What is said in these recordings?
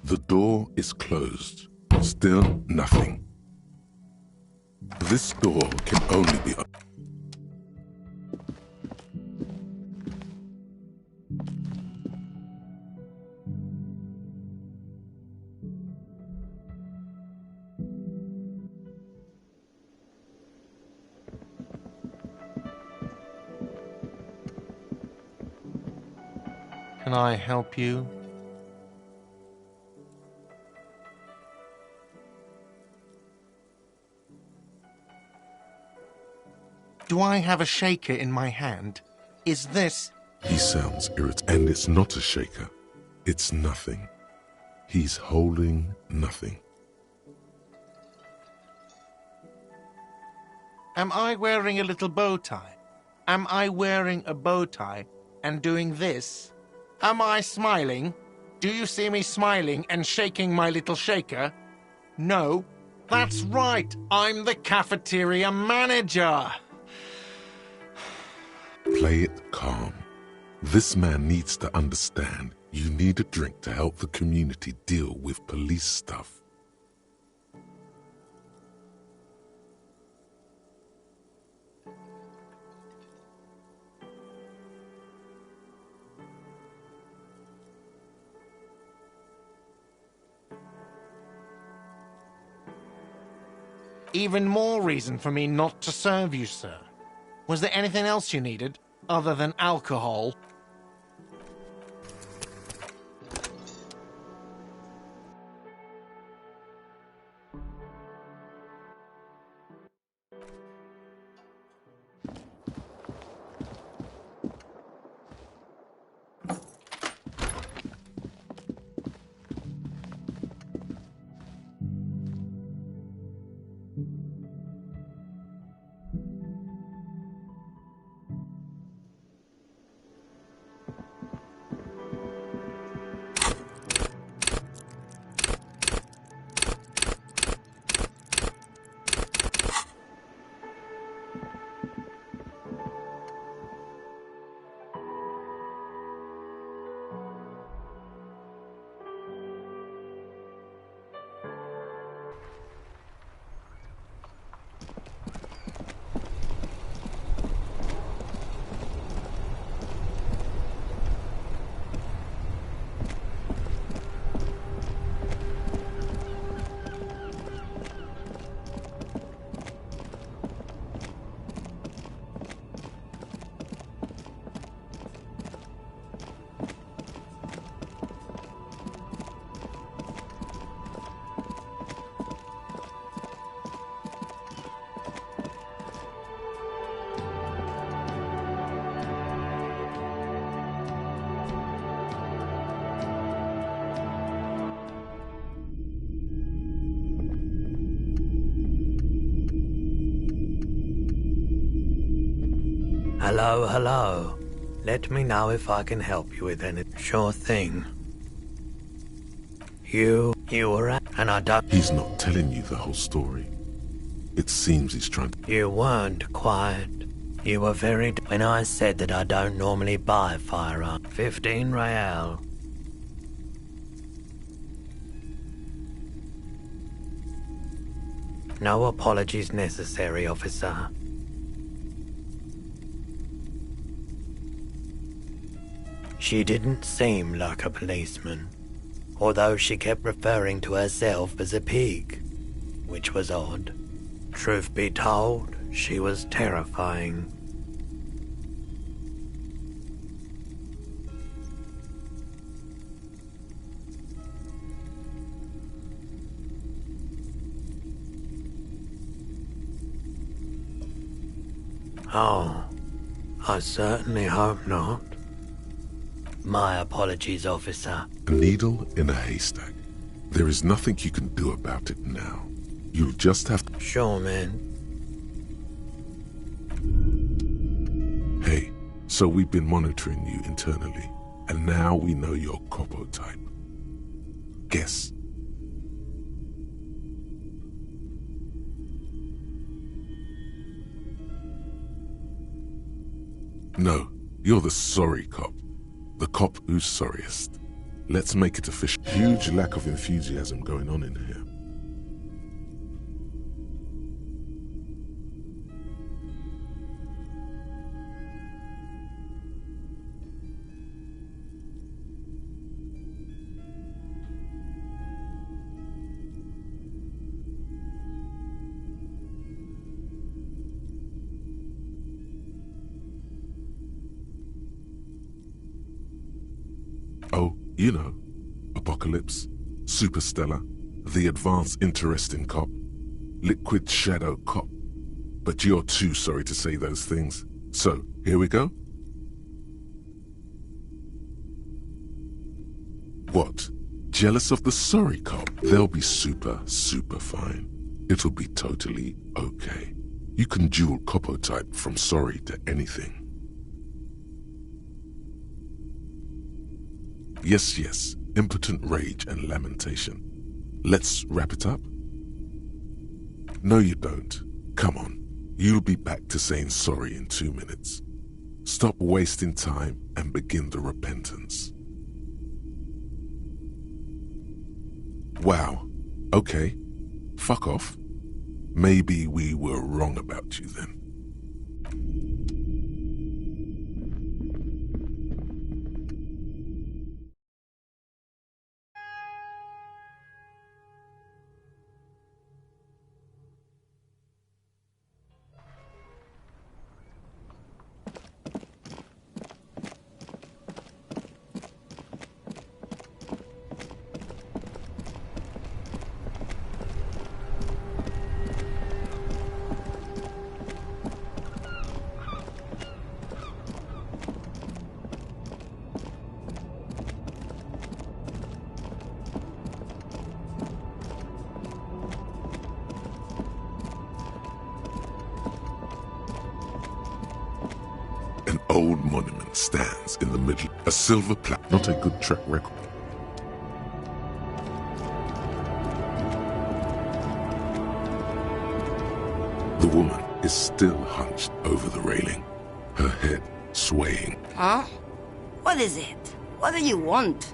The door is closed. Still nothing. This door can only be opened. Can I help you? Do I have a shaker in my hand? Is this... He sounds irritated, and it's not a shaker. It's nothing. He's holding nothing. Am I wearing a little bow tie? Am I wearing a bow tie and doing this? Am I smiling? Do you see me smiling and shaking my little shaker? No? That's right! I'm the cafeteria manager! Play it calm. This man needs to understand you need a drink to help the community deal with police stuff. Even more reason for me not to serve you, sir. Was there anything else you needed, other than alcohol? Hello, hello. Let me know if I can help you with any. Sure thing. You were at, and I don't... He's not telling you the whole story. It seems he's trying to... You weren't quiet. You were very... When I said that I don't normally buy firearms. 15 real. No apologies necessary, officer. She didn't seem like a policeman, although she kept referring to herself as a pig, which was odd. Truth be told, she was terrifying. Oh, I certainly hope not. My apologies, officer. A needle in a haystack. There is nothing you can do about it now. You'll just have to... Sure, man. Hey, so we've been monitoring you internally, and now we know your Copo type. Guess. No, you're the sorry cop. The cop who's sorriest. Let's make it official. Huge lack of enthusiasm going on in here. Oh, you know, Apocalypse, Superstellar, the advanced interesting cop, Liquid Shadow cop. But you're too sorry to say those things. So, here we go? What? Jealous of the sorry cop? They'll be super fine. It'll be totally okay. You can dual copo type from sorry to anything. Yes, impotent rage and lamentation. Let's wrap it up? No, you don't. Come on. You'll be back to saying sorry in 2 minutes. Stop wasting time and begin the repentance. Wow. Okay. Fuck off. Maybe we were wrong about you then. An old monument stands in the middle. A silver plaque, not a good track record. The woman is still hunched over the railing, her head swaying. Huh? What is it? What do you want?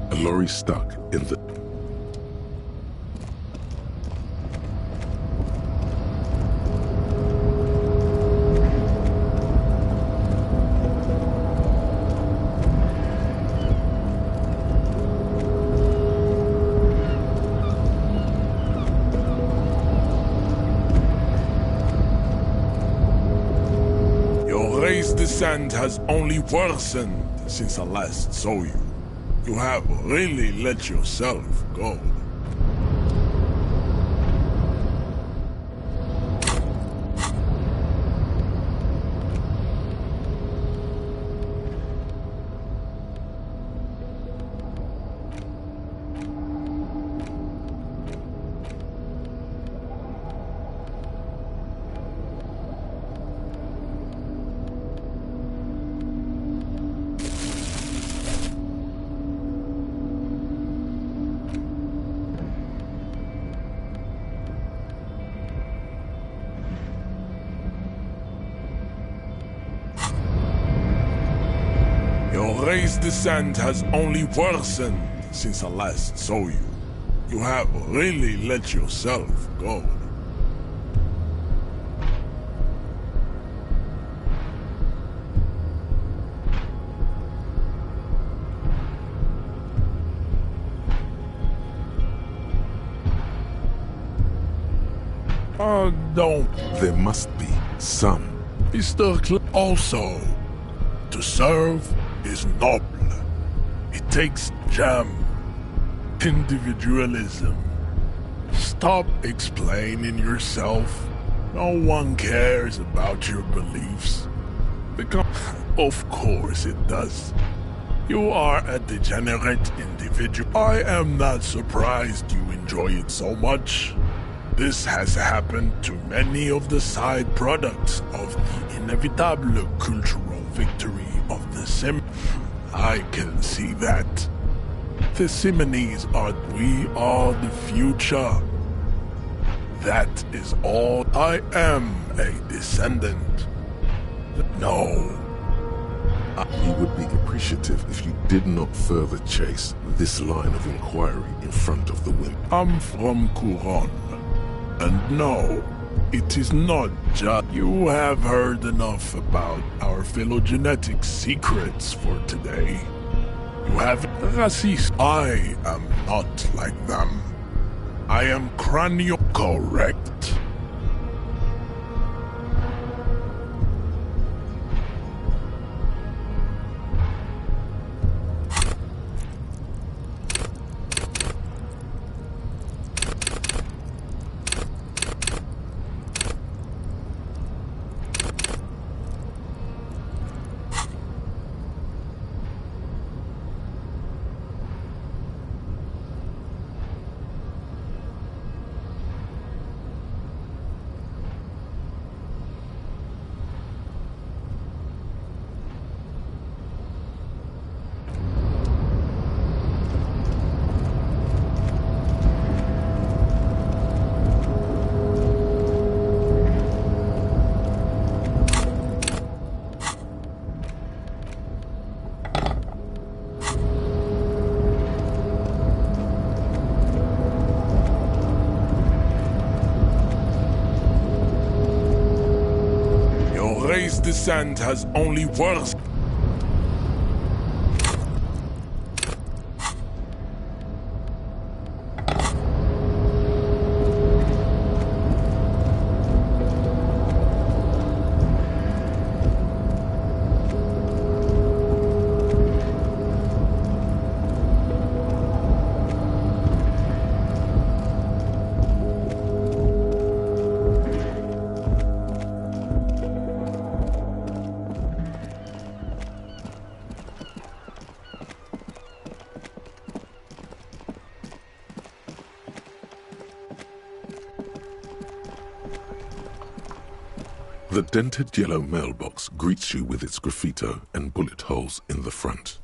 A lorry stuck in the... Your race descent has only worsened since I last saw you. You have really let yourself go. Your race descent has only worsened since I last saw you. You have really let yourself go. Don't. There must be some. Also, to serve is noble. It takes jam. Individualism. Stop explaining yourself. No one cares about your beliefs. Of course it does. You are a degenerate individual. I am not surprised you enjoy it so much. This has happened to many of the side products of the inevitable cultural victory of the Sem. I can see that. The Simonees we are the future. That is all. I am a descendant. No. We would be appreciative if you did not further chase this line of inquiry in front of the women. I'm from Couronne. And no, it is not just... You have heard enough about our phylogenetic secrets for today. You have racist. I am not like them. I am cranial correct. Race descent has only worse. The dented yellow mailbox greets you with its graffito and bullet holes in the front.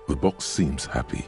The box seems happy.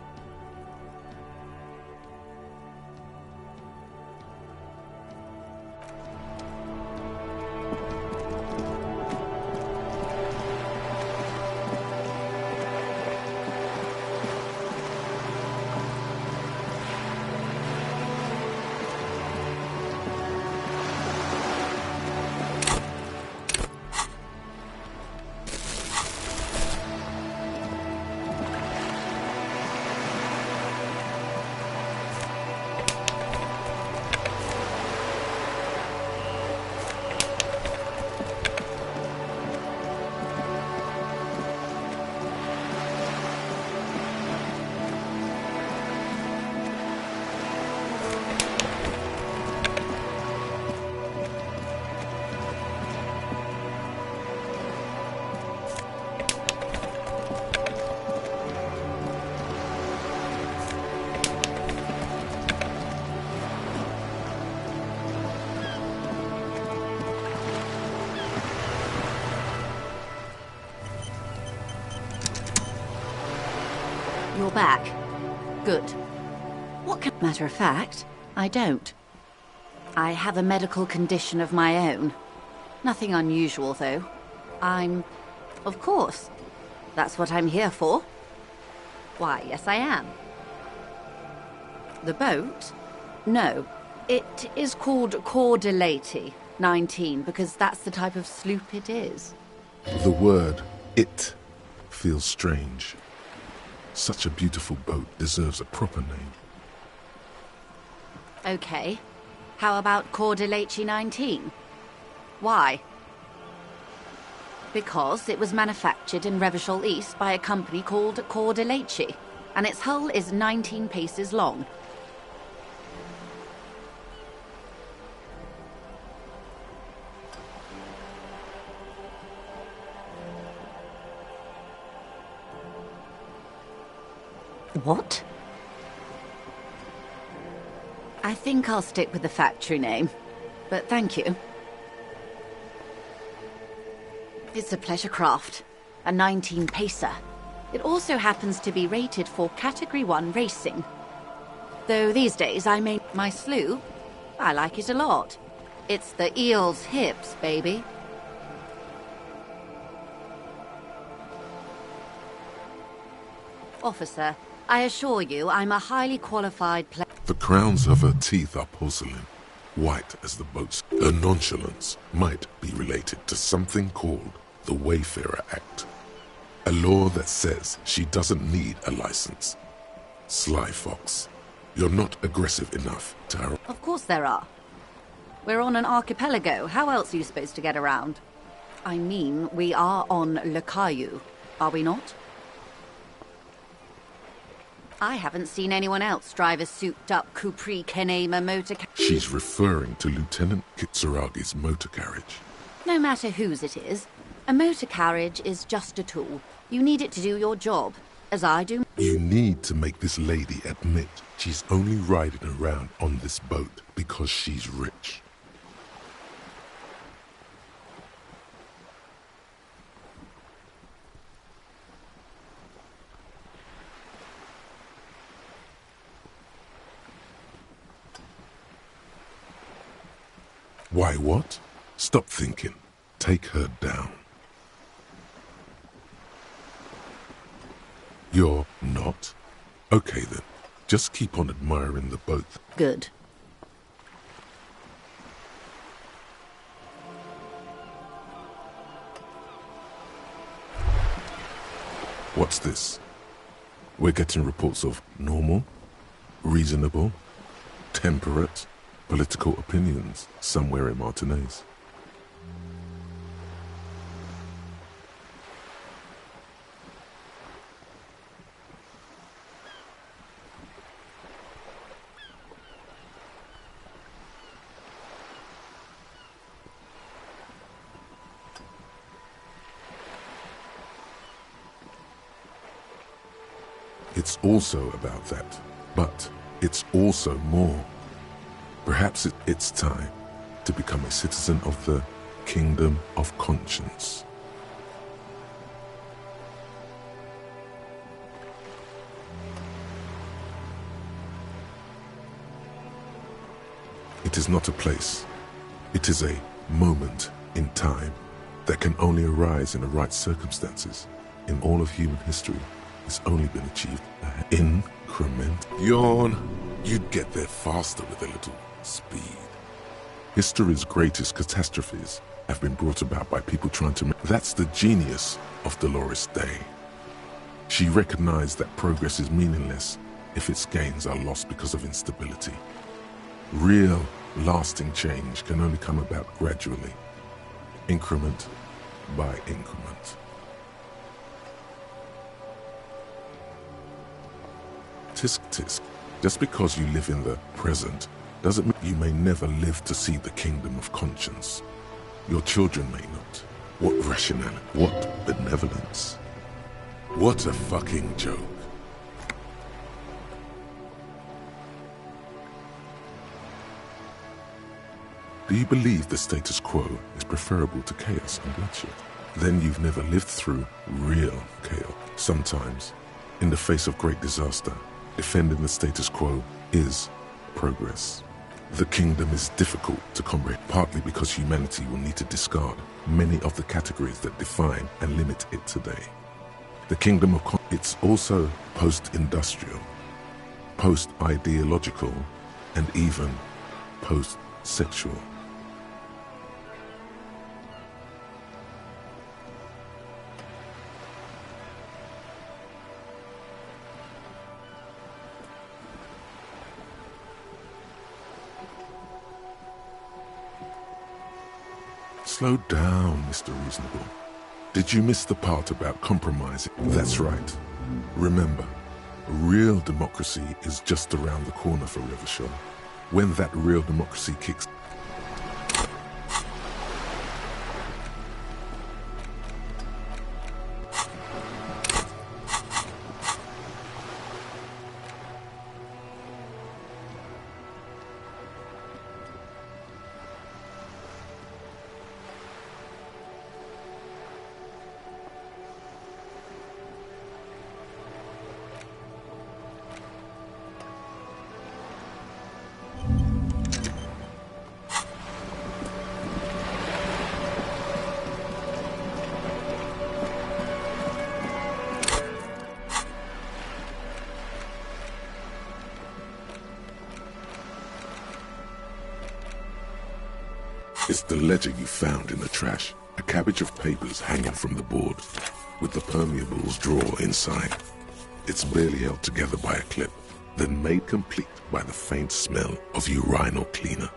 You're back. Good. What can... Matter of fact, I don't. I have a medical condition of my own. Nothing unusual, though. Of course. That's what I'm here for. Why, yes I am. The boat? No. It is called Cordelati 19 because that's the type of sloop it is. The word "it" feels strange. Such a beautiful boat deserves a proper name. Okay. How about Cordelati 19? Why? Because it was manufactured in Revachol East by a company called Cordelati, and its hull is 19 paces long. What? I think I'll stick with the factory name, but thank you. It's a pleasure craft, a 19 pacer. It also happens to be rated for Category 1 racing. Though these days I make my sloop. I like it a lot. It's the eel's hips, baby. Officer, I assure you I'm a highly qualified player. The crowns of her teeth are porcelain, white as the boat's. Her nonchalance might be related to something called the Wayfarer Act, a law that says she doesn't need a license. Sly fox, you're not aggressive enough to her. Of course there are. We're on an archipelago. How else are you supposed to get around? I mean, we are on Le Caillou, are we not? I haven't seen anyone else drive a souped-up Capri Kenema motor carriage. She's referring to Lieutenant Kitsuragi's motor carriage. No matter whose it is, a motor carriage is just a tool. You need it to do your job, as I do. You need to make this lady admit she's only riding around on this boat because she's rich. Why what? Stop thinking. Take her down. You're not? Okay then. Just keep on admiring the boat. Good. What's this? We're getting reports of normal, reasonable, temperate, political opinions somewhere in Martinez. It's also about that, but it's also more. Perhaps it's time to become a citizen of the Kingdom of Conscience. It is not a place. It is a moment in time that can only arise in the right circumstances. In all of human history, it's only been achieved increment. Yawn. You'd get there faster with a little speed. History's greatest catastrophes have been brought about by people trying to make... That's the genius of Dolores Day. She recognized that progress is meaningless if its gains are lost because of instability. Real, lasting change can only come about gradually, increment by increment. Tisk tisk. Just because you live in the present doesn't mean you may never live to see the kingdom of conscience. Your children may not. What rationality? What benevolence? What a fucking joke. Do you believe the status quo is preferable to chaos and bloodshed? Then you've never lived through real chaos. Sometimes, in the face of great disaster, defending the status quo is progress. The kingdom is difficult to comprehend, partly because humanity will need to discard many of the categories that define and limit it today. The kingdom of it's also post-industrial, post-ideological, and even post-sexual. Slow down, Mr. Reasonable. Did you miss the part about compromising? That's right. Remember, real democracy is just around the corner for Revachol. When that real democracy kicks... It's the ledger you found in the trash. A cabbage of papers hanging from the board, with the permeables drawer inside. It's barely held together by a clip, then made complete by the faint smell of urinal cleaner.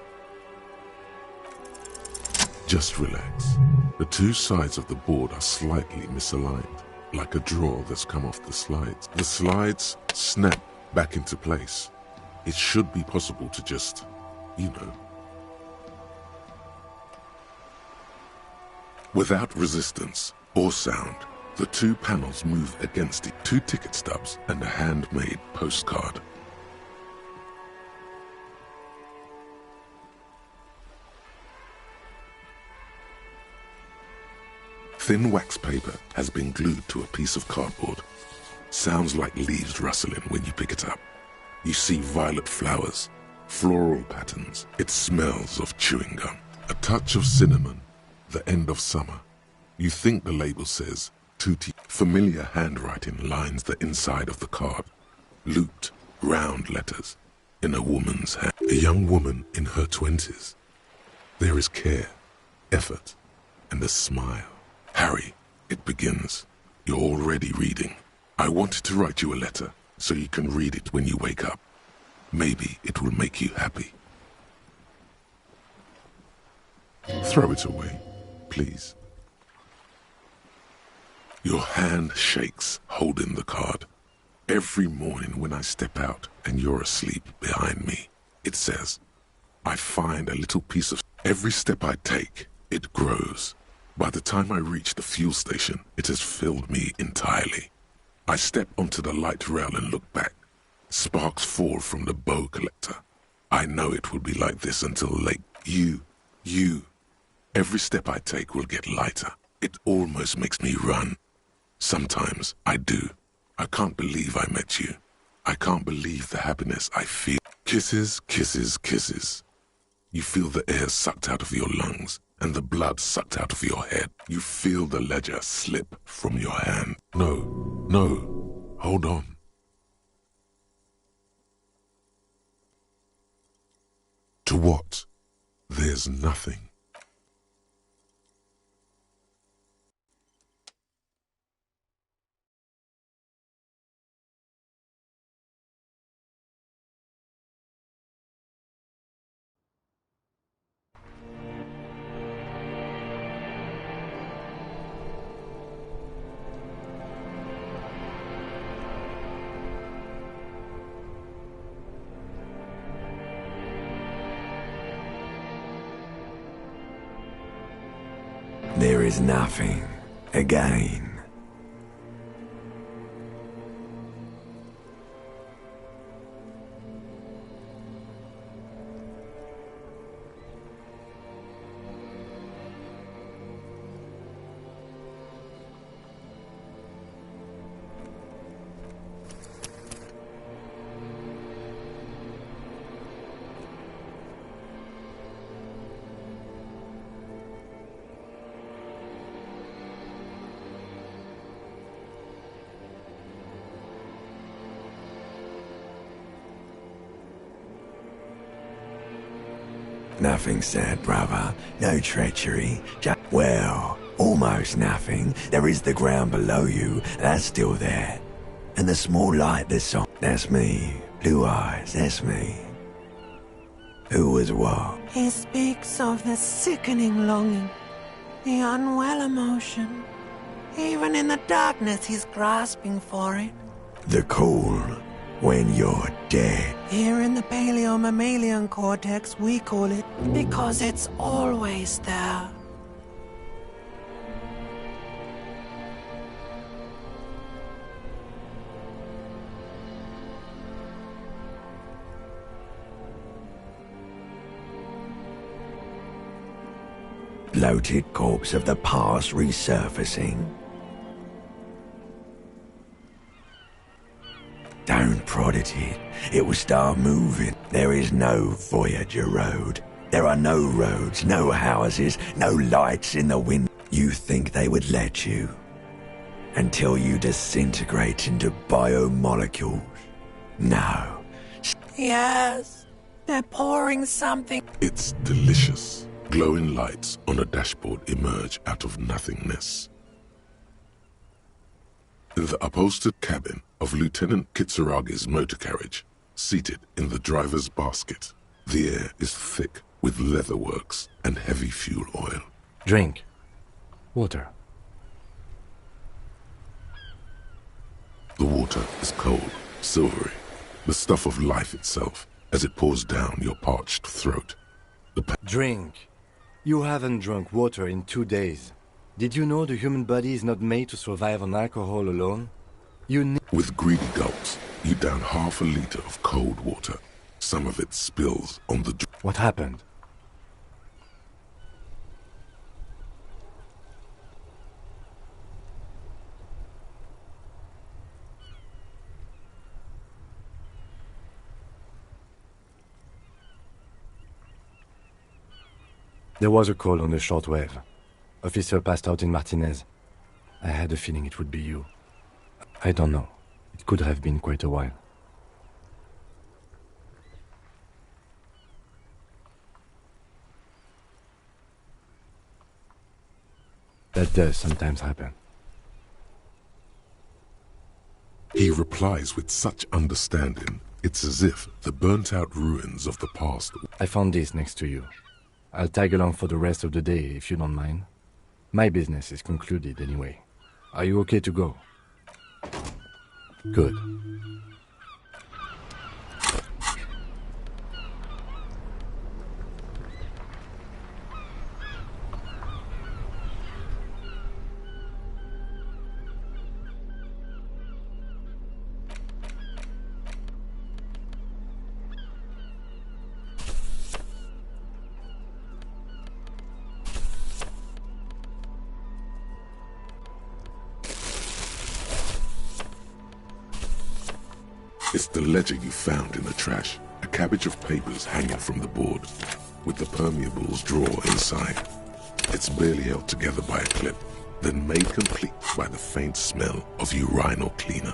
Just relax. The two sides of the board are slightly misaligned, like a drawer that's come off the slides. The slides snap back into place. It should be possible to just, you know. Without resistance or sound, the two panels move against it. 2 ticket stubs and a handmade postcard. Thin wax paper has been glued to a piece of cardboard. Sounds like leaves rustling when you pick it up. You see violet flowers, floral patterns. It smells of chewing gum. A touch of cinnamon, the end of summer. You think the label says, Tutti. Familiar handwriting lines the inside of the card. Looped, round letters in a woman's hand. A young woman in her 20s. There is care, effort, and a smile. Harry, it begins. You're already reading. I wanted to write you a letter so you can read it when you wake up. Maybe it will make you happy. Throw it away, please. Your hand shakes, holding the card. Every morning when I step out and you're asleep behind me, it says, I find a little piece of... Every step I take, it grows. By the time I reach the fuel station, it has filled me entirely. I step onto the light rail and look back. Sparks fall from the bow collector. I know it will be like this until late. You. Every step I take will get lighter. It almost makes me run. Sometimes I do. I can't believe I met you. I can't believe the happiness I feel. Kisses, kisses, kisses. You feel the air sucked out of your lungs and the blood sucked out of your head. You feel the ledger slip from your hand. No, hold on. To what? There's nothing. There is nothing again. Nothing sad, brother. No treachery. Just, well, almost nothing. There is the ground below you. That's still there. And the small light that's on. That's me. Blue eyes. That's me. Who was what? He speaks of the sickening longing, the unwell emotion. Even in the darkness, he's grasping for it. The call when you're dead. Here in the paleo-mammalian cortex, we call it because it's always there. Bloated corpse of the past resurfacing. Don't prod at it. It will start moving. There is no Voyager road. There are no roads, no houses, no lights in the wind. You think they would let you? Until you disintegrate into biomolecules. No. Yes, they're pouring something. It's delicious. Glowing lights on a dashboard emerge out of nothingness. In the upholstered cabin of Lieutenant Kitsuragi's motor carriage, seated in the driver's basket, the air is thick with leatherworks and heavy fuel oil. Drink. Water. The water is cold, silvery, the stuff of life itself, as it pours down your parched throat. Drink. You haven't drunk water in 2 days. Did you know the human body is not made to survive on alcohol alone? With greedy gulps, you down half a liter of cold water. Some of it spills on the... What happened? There was a call on the shortwave. Officer passed out in Martinez. I had a feeling it would be you. I don't know. It could have been quite a while. That does sometimes happen. He replies with such understanding, it's as if the burnt-out ruins of the past... I found this next to you. I'll tag along for the rest of the day, if you don't mind. My business is concluded anyway. Are you okay to go? Good. It's the ledger you found in the trash, a cabbage of papers hanging from the board, with the permeables drawer inside. It's barely held together by a clip, then made complete by the faint smell of urinal cleaner.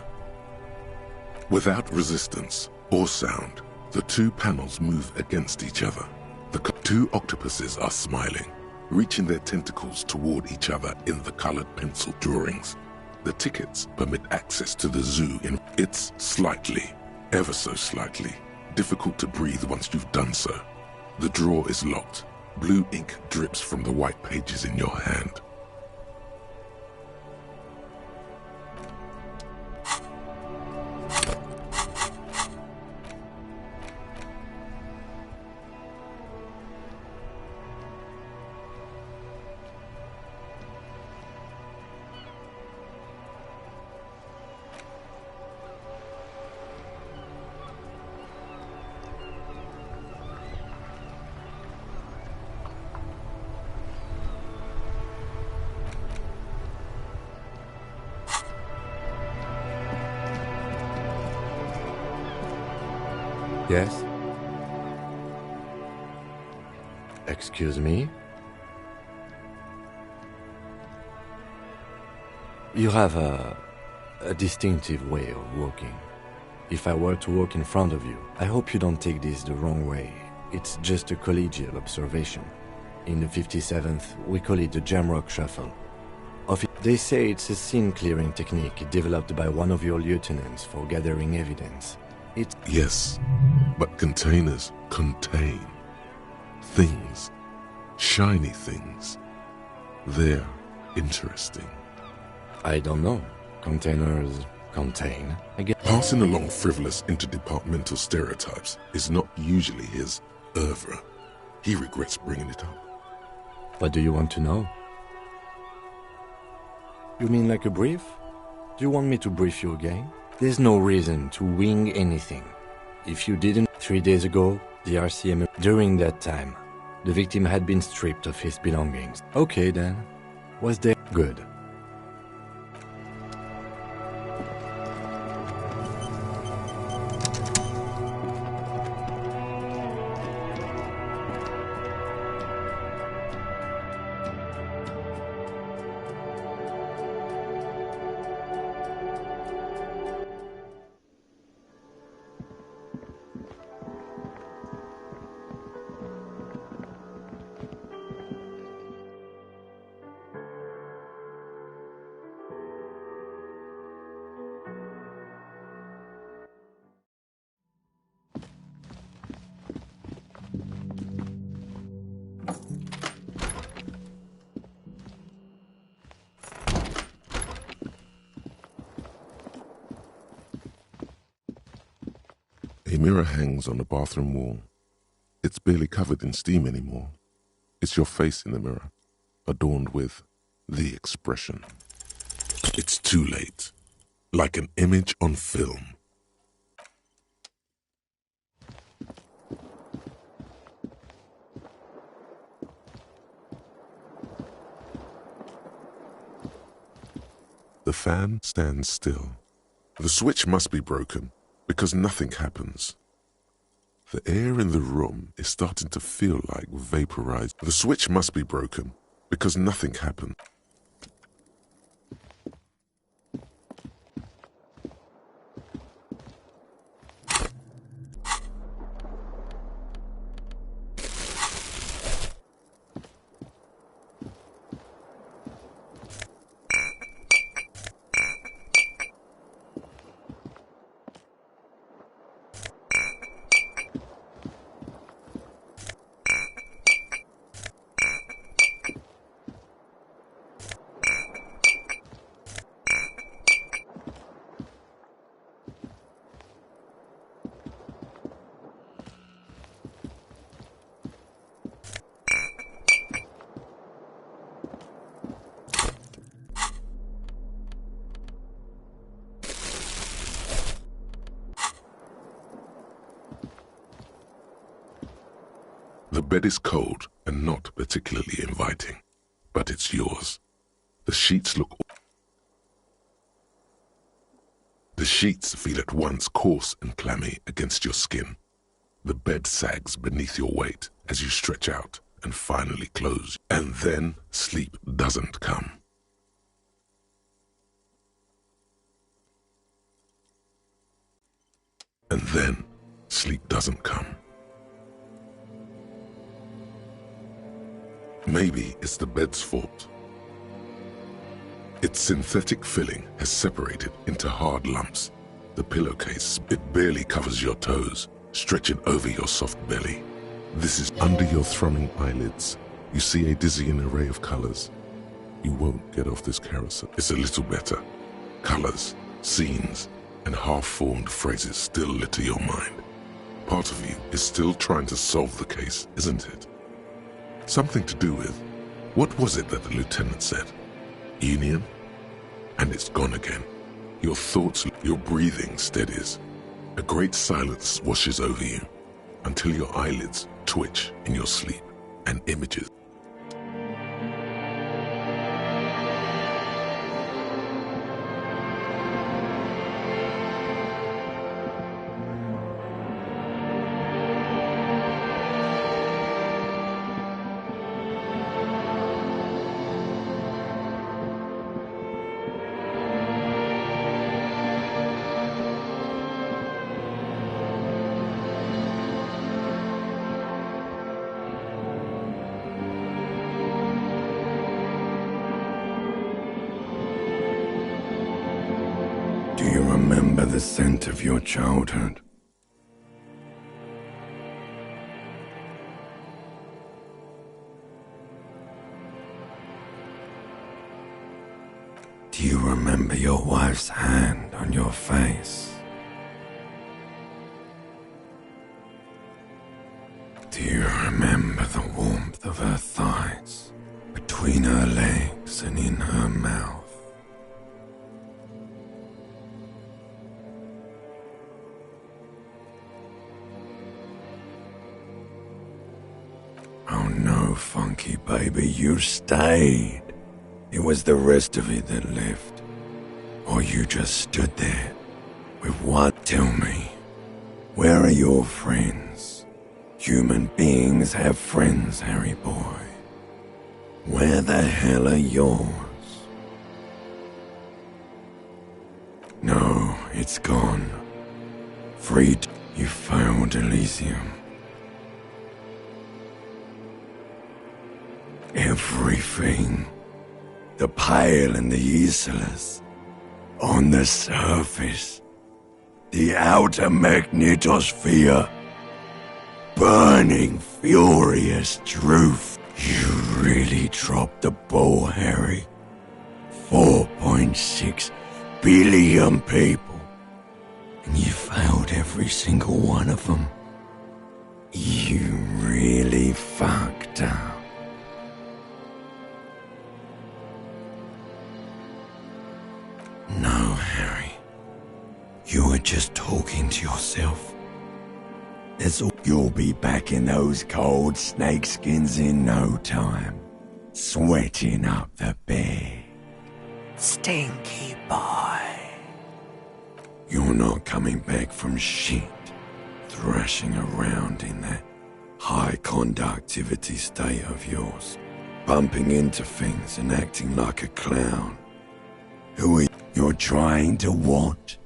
Without resistance or sound, the two panels move against each other. The two octopuses are smiling, reaching their tentacles toward each other in the colored pencil drawings. The tickets permit access to the zoo in... It's slightly, ever so slightly, difficult to breathe once you've done so. The drawer is locked. Blue ink drips from the white pages in your hand. Yes? Excuse me? You have a distinctive way of walking. If I were to walk in front of you, I hope you don't take this the wrong way. It's just a collegial observation. In the 57th, we call it the Jamrock Shuffle. They say it's a scene-clearing technique developed by one of your lieutenants for gathering evidence. Yes, but containers contain things, shiny things. They're interesting. I don't know. Containers contain, I guess. Passing along frivolous interdepartmental stereotypes is not usually his oeuvre. He regrets bringing it up. What do you want to know? You mean like a brief? Do you want me to brief you again? There's no reason to wing anything. If you didn't, 3 days ago, the RCM... During that time, the victim had been stripped of his belongings. Okay then. Was there... Good. A mirror hangs on the bathroom wall. It's barely covered in steam anymore. It's your face in the mirror, adorned with the expression. It's too late, like an image on film. The fan stands still. The switch must be broken, because nothing happens. The air in the room is starting to feel like vaporized. The switch must be broken, because nothing happened. The bed is cold and not particularly inviting, but it's yours. The sheets feel at once coarse and clammy against your skin. The bed sags beneath your weight as you stretch out and finally close. And then sleep doesn't come. And then sleep doesn't come. Maybe it's the bed's fault. Its synthetic filling has separated into hard lumps. The pillowcase, it barely covers your toes, stretching over your soft belly. This is under your thrumming eyelids. You see a dizzying array of colors. You won't get off this carousel. It's a little better. Colors, scenes, and half-formed phrases still litter your mind. Part of you is still trying to solve the case, isn't it? Something to do with, what was it that the lieutenant said? Union? And it's gone again. Your thoughts, your breathing steadies. A great silence washes over you until your eyelids twitch in your sleep and images. Do you remember the scent of your childhood? Do you remember your wife's hand on your face? Do you remember the warmth of her thighs between her legs and in her mouth? Oh no, Funky baby, you stayed. It was the rest of it that left. Or you just stood there with what? Tell me, where are your friends? Human beings have friends, Harry boy. Where the hell are yours? No, it's gone. Freed, you failed Elysium. Everything, the pale and the useless, on the surface, the outer magnetosphere, burning furious truth. You really dropped the ball, Harry. 4.6 billion people, and you failed every single one of them. You really fucked up. No, Harry. You were just talking to yourself. You'll be back in those cold snakeskins in no time, sweating up the bed. Stinky boy. You're not coming back from shit, thrashing around in that high conductivity state of yours, bumping into things and acting like a clown. Who are you? You're trying to what?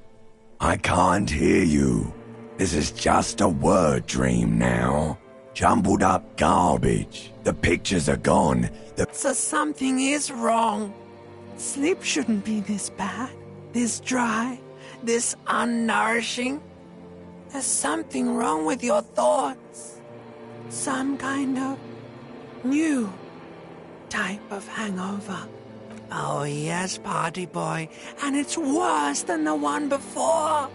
I can't hear you. This is just a word dream now. Jumbled up garbage. The pictures are gone. So something is wrong. Sleep shouldn't be this bad, this dry, this unnourishing. There's something wrong with your thoughts. Some kind of new type of hangover. Oh yes, party boy, and it's worse than the one before.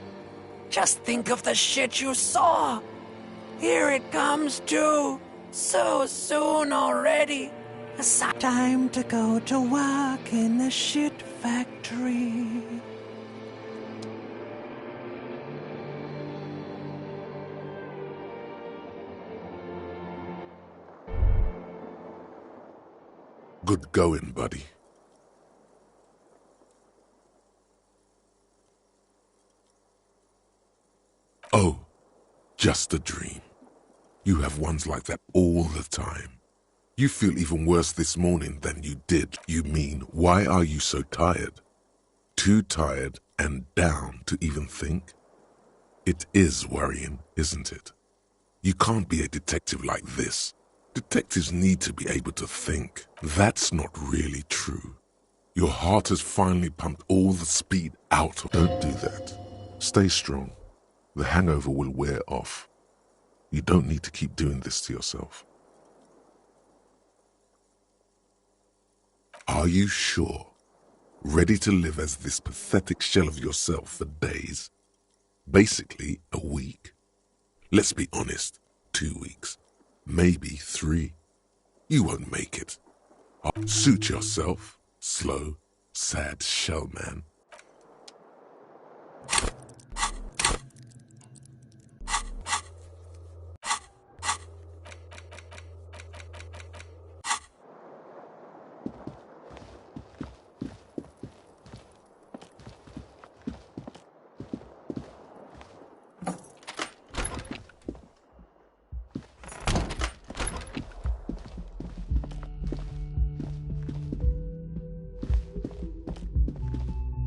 Just think of the shit you saw. Here it comes too, so soon already. It's time to go to work in the shit factory. Good going, buddy. Oh, just a dream. You have ones like that all the time. You feel even worse this morning than you did. You mean, why are you so tired? Too tired and down to even think? It is worrying, isn't it? You can't be a detective like this. Detectives need to be able to think. That's not really true. Your heart has finally pumped all the speed out. Don't do that. Stay strong. The hangover will wear off. You don't need to keep doing this to yourself. Are you sure? Ready to live as this pathetic shell of yourself for days? Basically, a week? Let's be honest, 2 weeks. Maybe 3. You won't make it. Suit yourself, slow, sad shell man.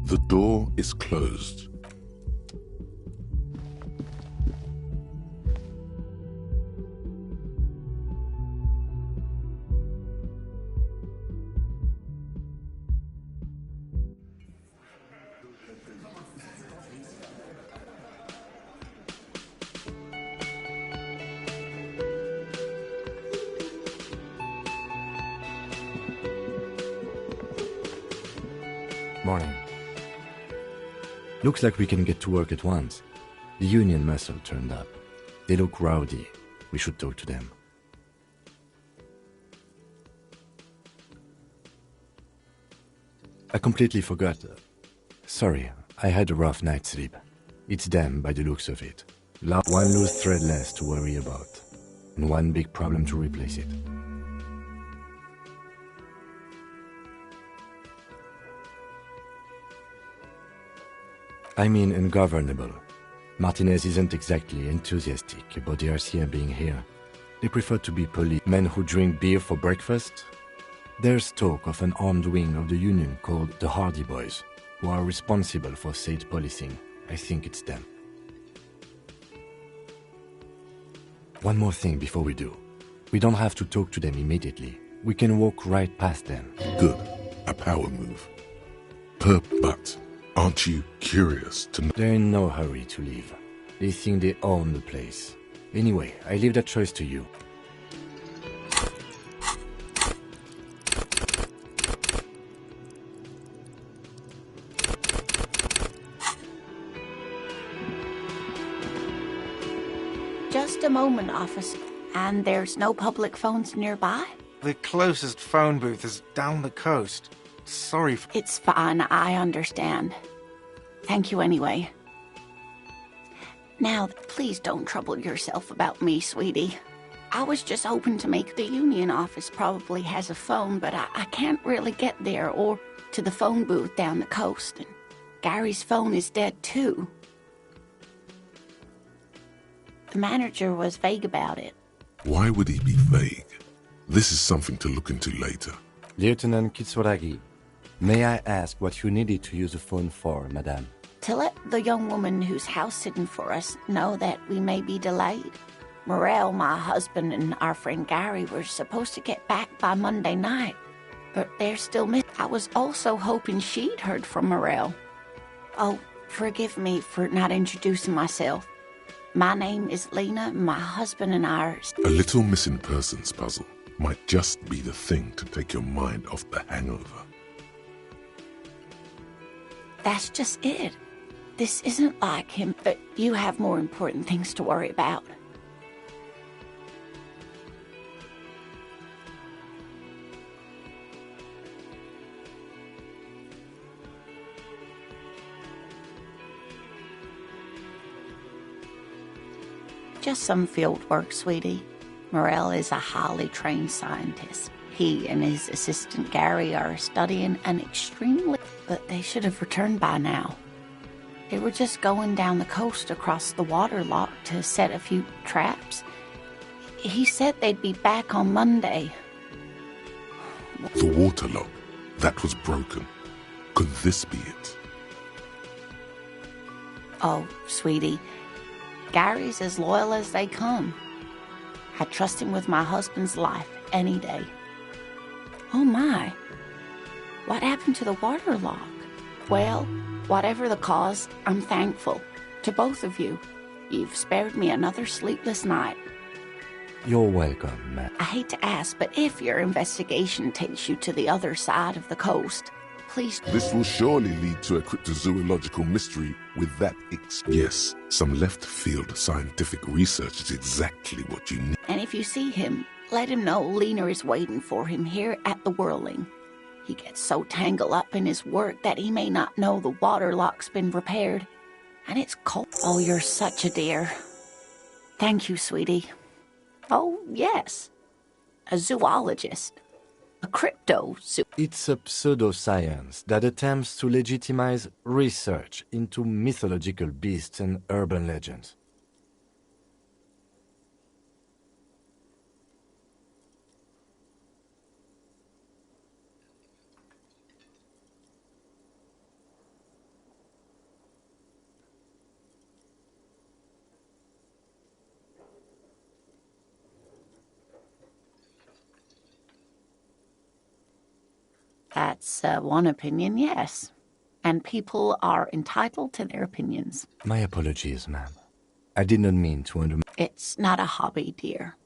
The door is closed. Morning. Looks like we can get to work at once. The union muscle turned up. They look rowdy. We should talk to them. I completely forgot. Sorry, I had a rough night's sleep. It's them by the looks of it. One loose thread less to worry about. And one big problem to replace it. I mean ungovernable. Martinez isn't exactly enthusiastic about the RCM being here. They prefer to be police. Men who drink beer for breakfast? There's talk of an armed wing of the union called the Hardy Boys, who are responsible for state policing. I think it's them. One more thing before we do. We don't have to talk to them immediately. We can walk right past them. Good. A power move. But aren't you curious to know? They're in no hurry to leave. They think they own the place. Anyway, I leave that choice to you. Just a moment, officer. And there's no public phones nearby? The closest phone booth is down the coast. Sorry for... It's fine, I understand. Thank you anyway. Now, please don't trouble yourself about me, sweetie. I was just hoping to make the union office probably has a phone, but I can't really get there or to the phone booth down the coast. And Gary's phone is dead too. The manager was vague about it. Why would he be vague? This is something to look into later. Lieutenant Kitsuragi, may I ask what you needed to use the phone for, madame? To let the young woman who's house-sitting for us know that we may be delayed. Morel, my husband, and our friend Gary were supposed to get back by Monday night, but they're still missing. I was also hoping she'd heard from Morel. Oh, forgive me for not introducing myself. My name is Lena, my husband and I are... A little missing persons puzzle might just be the thing to take your mind off the hangover. That's just it. This isn't like him, but you have more important things to worry about. Just some field work, sweetie. Morel is a highly trained scientist. He and his assistant Gary are studying an extremely... But they should have returned by now. They were just going down the coast across the water lock to set a few traps. He said they'd be back on Monday. The water lock, that was broken. Could this be it? Oh, sweetie, Gary's as loyal as they come. I trust him with my husband's life any day. Oh my, what happened to the water lock? Well, whatever the cause, I'm thankful. To both of you. You've spared me another sleepless night. You're welcome, ma'am. I hate to ask, but if your investigation takes you to the other side of the coast, please... This will surely lead to a cryptozoological mystery with that Yes, some left-field scientific research is exactly what you need. And if you see him, let him know Lena is waiting for him here at the Whirling. He gets so tangled up in his work that he may not know the water lock's been repaired. And it's cold. Oh, you're such a dear. Thank you, sweetie. Oh, yes. A zoologist. A It's a pseudoscience that attempts to legitimize research into mythological beasts and urban legends. That's one opinion, yes. And people are entitled to their opinions. My apologies, ma'am. I did not mean to It's not a hobby, dear.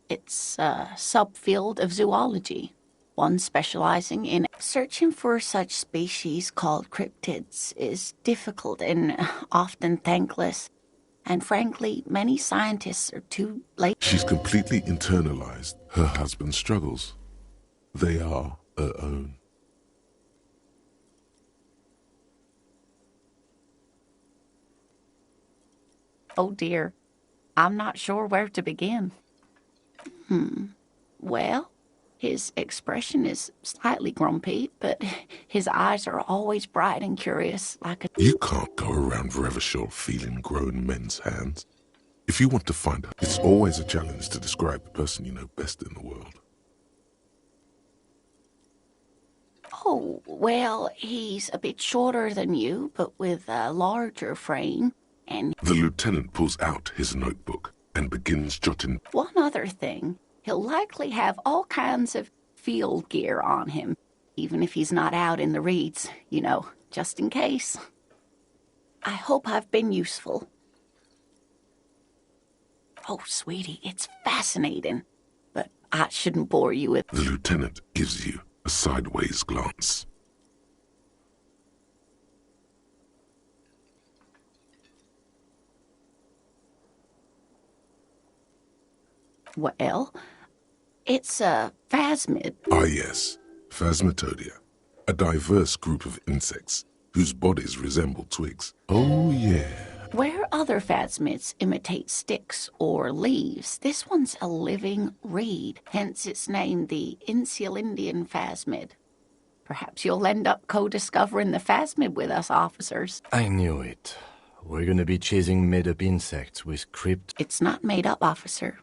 It's a subfield of zoology. One specializing in searching for such species called cryptids is difficult and often thankless. And frankly, many scientists are too late. She's completely internalized her husband's struggles. They are her own. Oh dear, I'm not sure where to begin. Well, his expression is slightly grumpy, but his eyes are always bright and curious, like a... You can't go around Revachol feeling grown men's hands. If you want to find her, it's always a challenge to describe the person you know best in the world. Oh, well, he's a bit shorter than you, but with a larger frame. And the lieutenant pulls out his notebook and begins jotting. One other thing, he'll likely have all kinds of field gear on him, even if he's not out in the reeds, you know, just in case. I hope I've been useful. Oh, sweetie, it's fascinating, but I shouldn't bore you with... The lieutenant gives you a sideways glance. Well, it's a phasmid. Ah yes, Phasmatodia, a diverse group of insects whose bodies resemble twigs. Oh yeah. Where other phasmids imitate sticks or leaves, this one's a living reed, hence it's named the Insulindian phasmid. Perhaps you'll end up co-discovering the phasmid with us, officers. I knew it. We're gonna be chasing made-up insects with crypt. It's not made up, officer.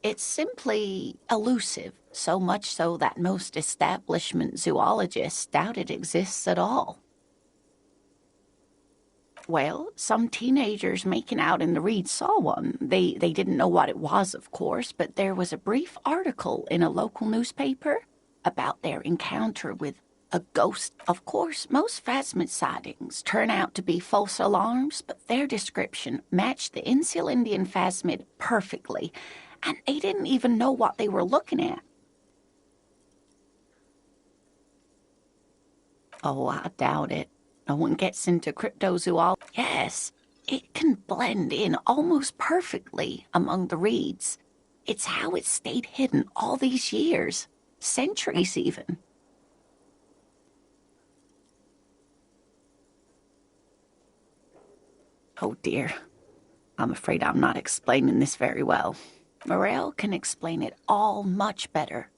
It's simply elusive, so much so that most establishment zoologists doubt it exists at all. Well, some teenagers making out in the reed saw one. They didn't know what it was, of course, but there was a brief article in a local newspaper about their encounter with a ghost. Of course, most phasmid sightings turn out to be false alarms, but their description matched the Insulindian phasmid perfectly, and they didn't even know what they were looking at. Oh, I doubt it. No one gets into cryptozoology. Yes, it can blend in almost perfectly among the reeds. It's how it stayed hidden all these years, centuries even. Oh dear, I'm afraid I'm not explaining this very well. Morel can explain it all much better.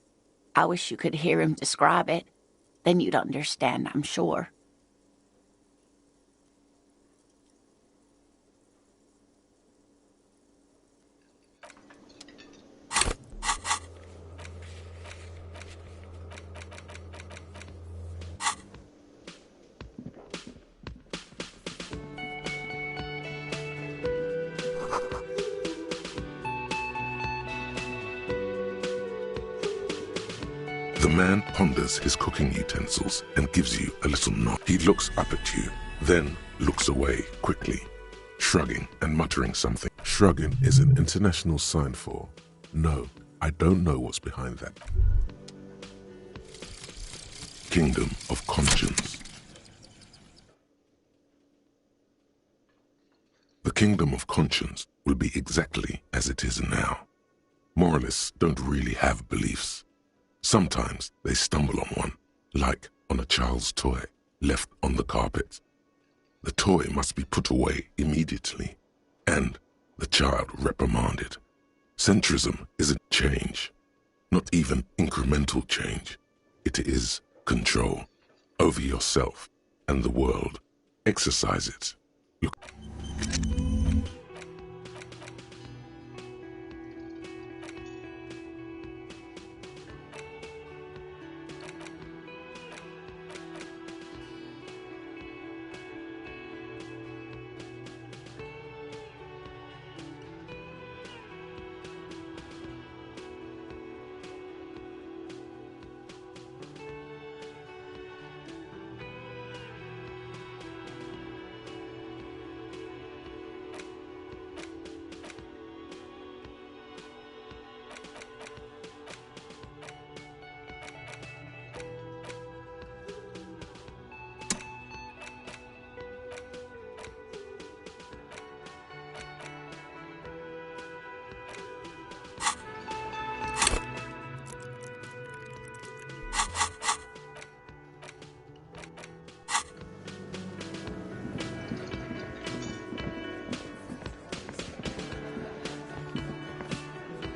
I wish you could hear him describe it. Then you'd understand, I'm sure. The man ponders his cooking utensils and gives you a little nod. He looks up at you, then looks away quickly, shrugging and muttering something. Shrugging is an international sign for, no, I don't know what's behind that. Kingdom of Conscience. The Kingdom of Conscience will be exactly as it is now. Moralists don't really have beliefs. Sometimes they stumble on one, like on a child's toy left on the carpet. The toy must be put away immediately, and the child reprimanded. Centrism isn't change, not even incremental change. It is control over yourself and the world. Exercise it. Look.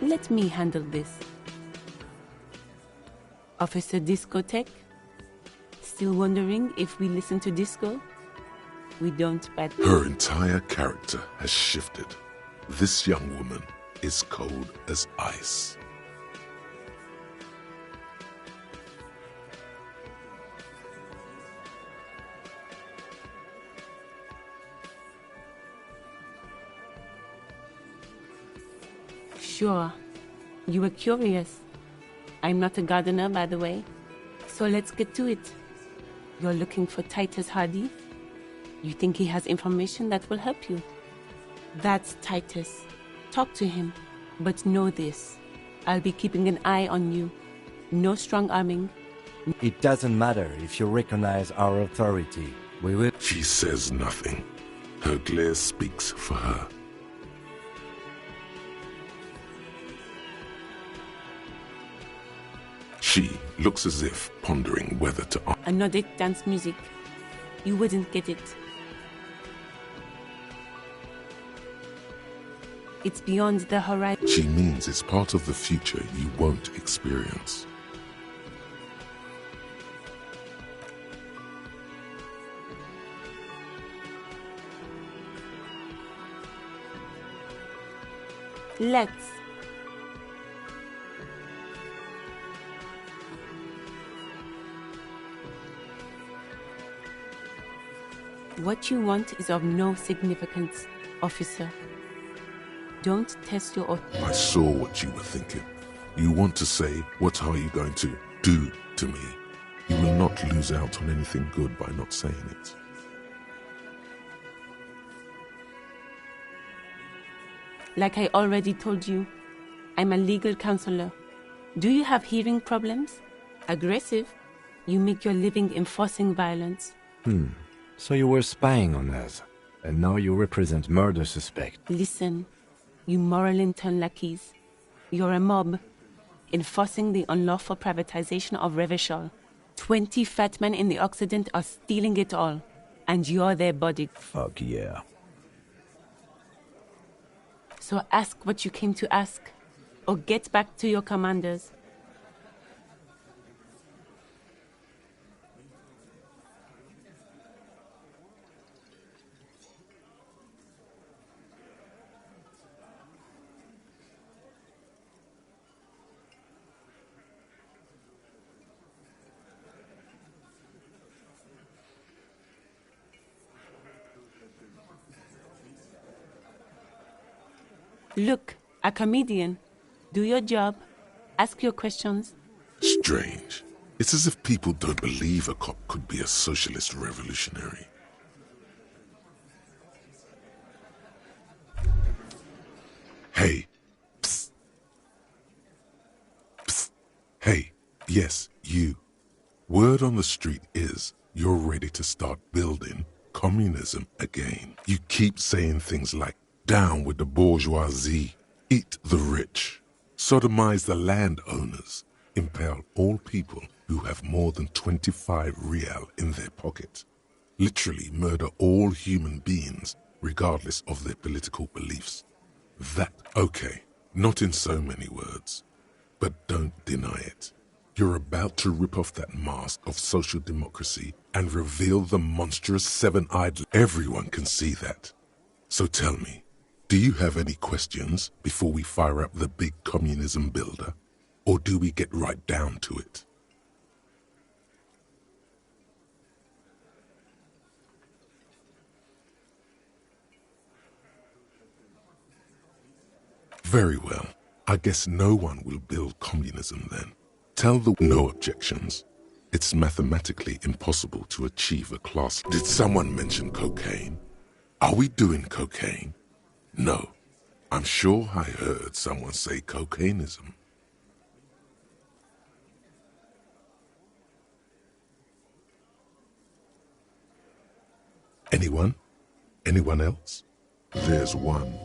Let me handle this. Officer Discotheque? Still wondering if we listen to disco? We don't, but... Her entire character has shifted. This young woman is cold as ice. Sure. You were curious. I'm not a gardener, by the way. So let's get to it. You're looking for Titus Hardy? You think he has information that will help you? That's Titus. Talk to him. But know this. I'll be keeping an eye on you. No strong-arming. It doesn't matter if you recognize our authority. We will... She says nothing. Her glare speaks for her. She looks as if pondering whether to... Another dance music. You wouldn't get it. It's beyond the horizon. She means it's part of the future you won't experience. Let's. What you want is of no significance, officer. Don't test your authority. I saw what you were thinking. You want to say, what are you going to do to me? You will not lose out on anything good by not saying it. Like I already told you, I'm a legal counselor. Do you have hearing problems? Aggressive? You make your living enforcing violence. So you were spying on us, and now you represent murder suspect. Listen, you moral intern lackeys. You're a mob, enforcing the unlawful privatization of Revachol. 20 fat men in the Occident are stealing it all, and you're their body. Fuck yeah. So ask what you came to ask, or get back to your commanders. Look, a comedian. Do your job. Ask your questions. Strange. It's as if people don't believe a cop could be a socialist revolutionary. Hey. Psst. Psst. Hey. Yes, you. Word on the street is you're ready to start building communism again. You keep saying things like, down with the bourgeoisie, eat the rich, sodomize the landowners, impale all people who have more than 25 real in their pocket, literally murder all human beings regardless of their political beliefs. That, okay, not in so many words, but don't deny it. You're about to rip off that mask of social democracy and reveal the monstrous seven-eyed... Everyone can see that. So tell me, do you have any questions before we fire up the big communism builder? Or do we get right down to it? Very well. I guess no one will build communism then. Tell the no objections. It's mathematically impossible to achieve a class. Did someone mention cocaine? Are we doing cocaine? No. I'm sure I heard someone say cocainism. Anyone? Anyone else? There's one.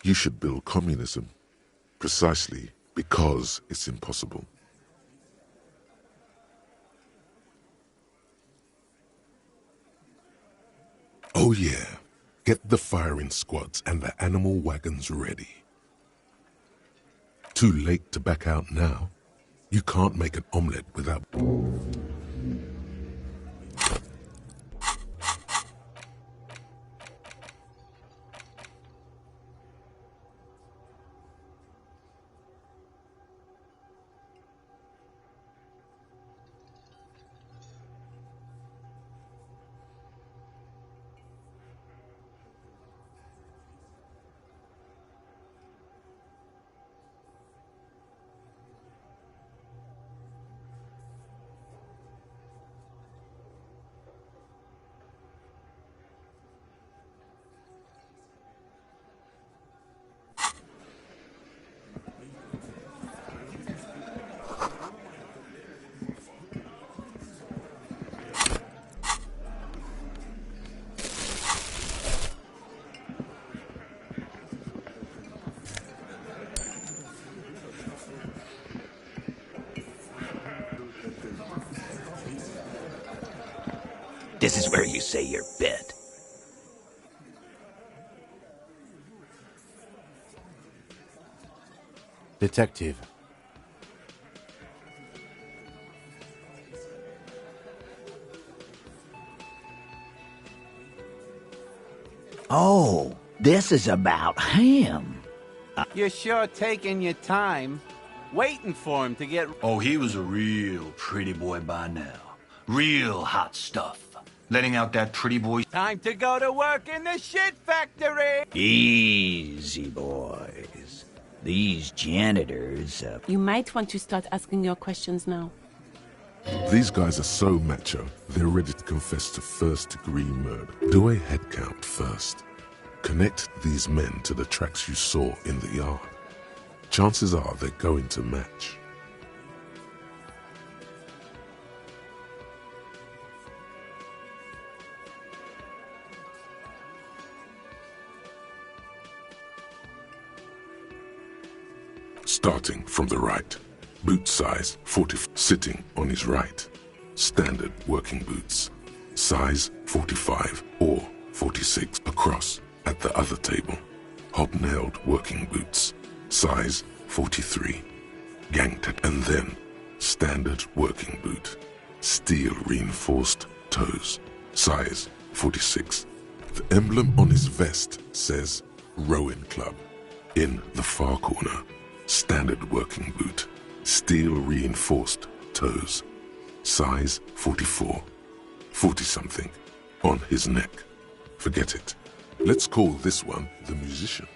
You should build communism, precisely because it's impossible. Oh yeah, get the firing squads and the animal wagons ready. Too late to back out now. You can't make an omelette without... This is where you say your bit. Detective. Oh, this is about him. You're sure taking your time, waiting for him to get... Oh, he was a real pretty boy by now. Real hot stuff. Letting out that pretty boy... Time to go to work in the shit factory! Easy, boys. These janitors... You might want to start asking your questions now. These guys are so macho, they're ready to confess to first-degree murder. Do a head count first. Connect these men to the tracks you saw in the yard. Chances are they're going to match. Starting from the right. Boot size 40, sitting on his right. Standard working boots. Size 45 or 46 across at the other table. Hobnailed working boots. Size 43. Ganged and then standard working boot. Steel reinforced toes. Size 46. The emblem on his vest says Rowing Club. In the far corner, standard working boot. Steel reinforced toes. Size 44. 40-something. On his neck. Forget it. Let's call this one the musician.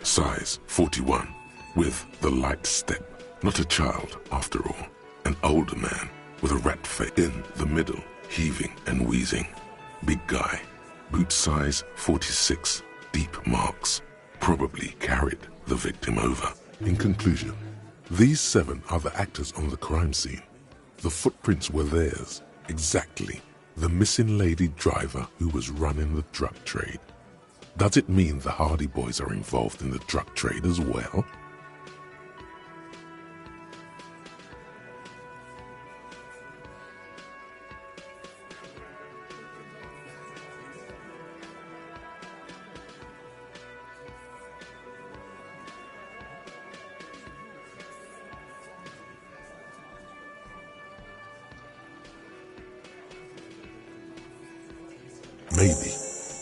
Size 41. With the light step. Not a child, after all. An older man with a rat face in the middle, heaving and wheezing. Big guy. Boot size 46. Deep marks. Probably carried the victim over. In conclusion, these 7 are the actors on the crime scene. The footprints were theirs, exactly. The missing lady driver who was running the drug trade. Does it mean the Hardy Boys are involved in the drug trade as well? Maybe.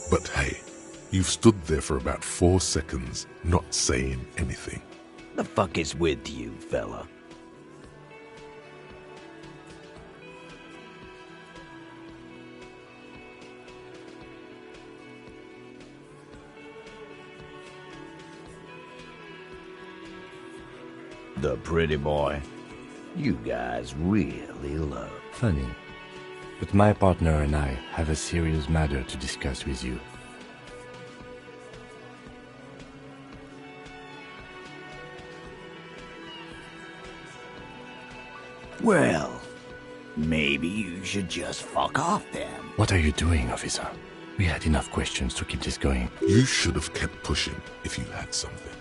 But hey, you've stood there for about 4 seconds, not saying anything. The fuck is with you, fella? The pretty boy. You guys really love. Funny. But my partner and I have a serious matter to discuss with you. Well, maybe you should just fuck off then. What are you doing, officer? We had enough questions to keep this going. You should have kept pushing if you had something.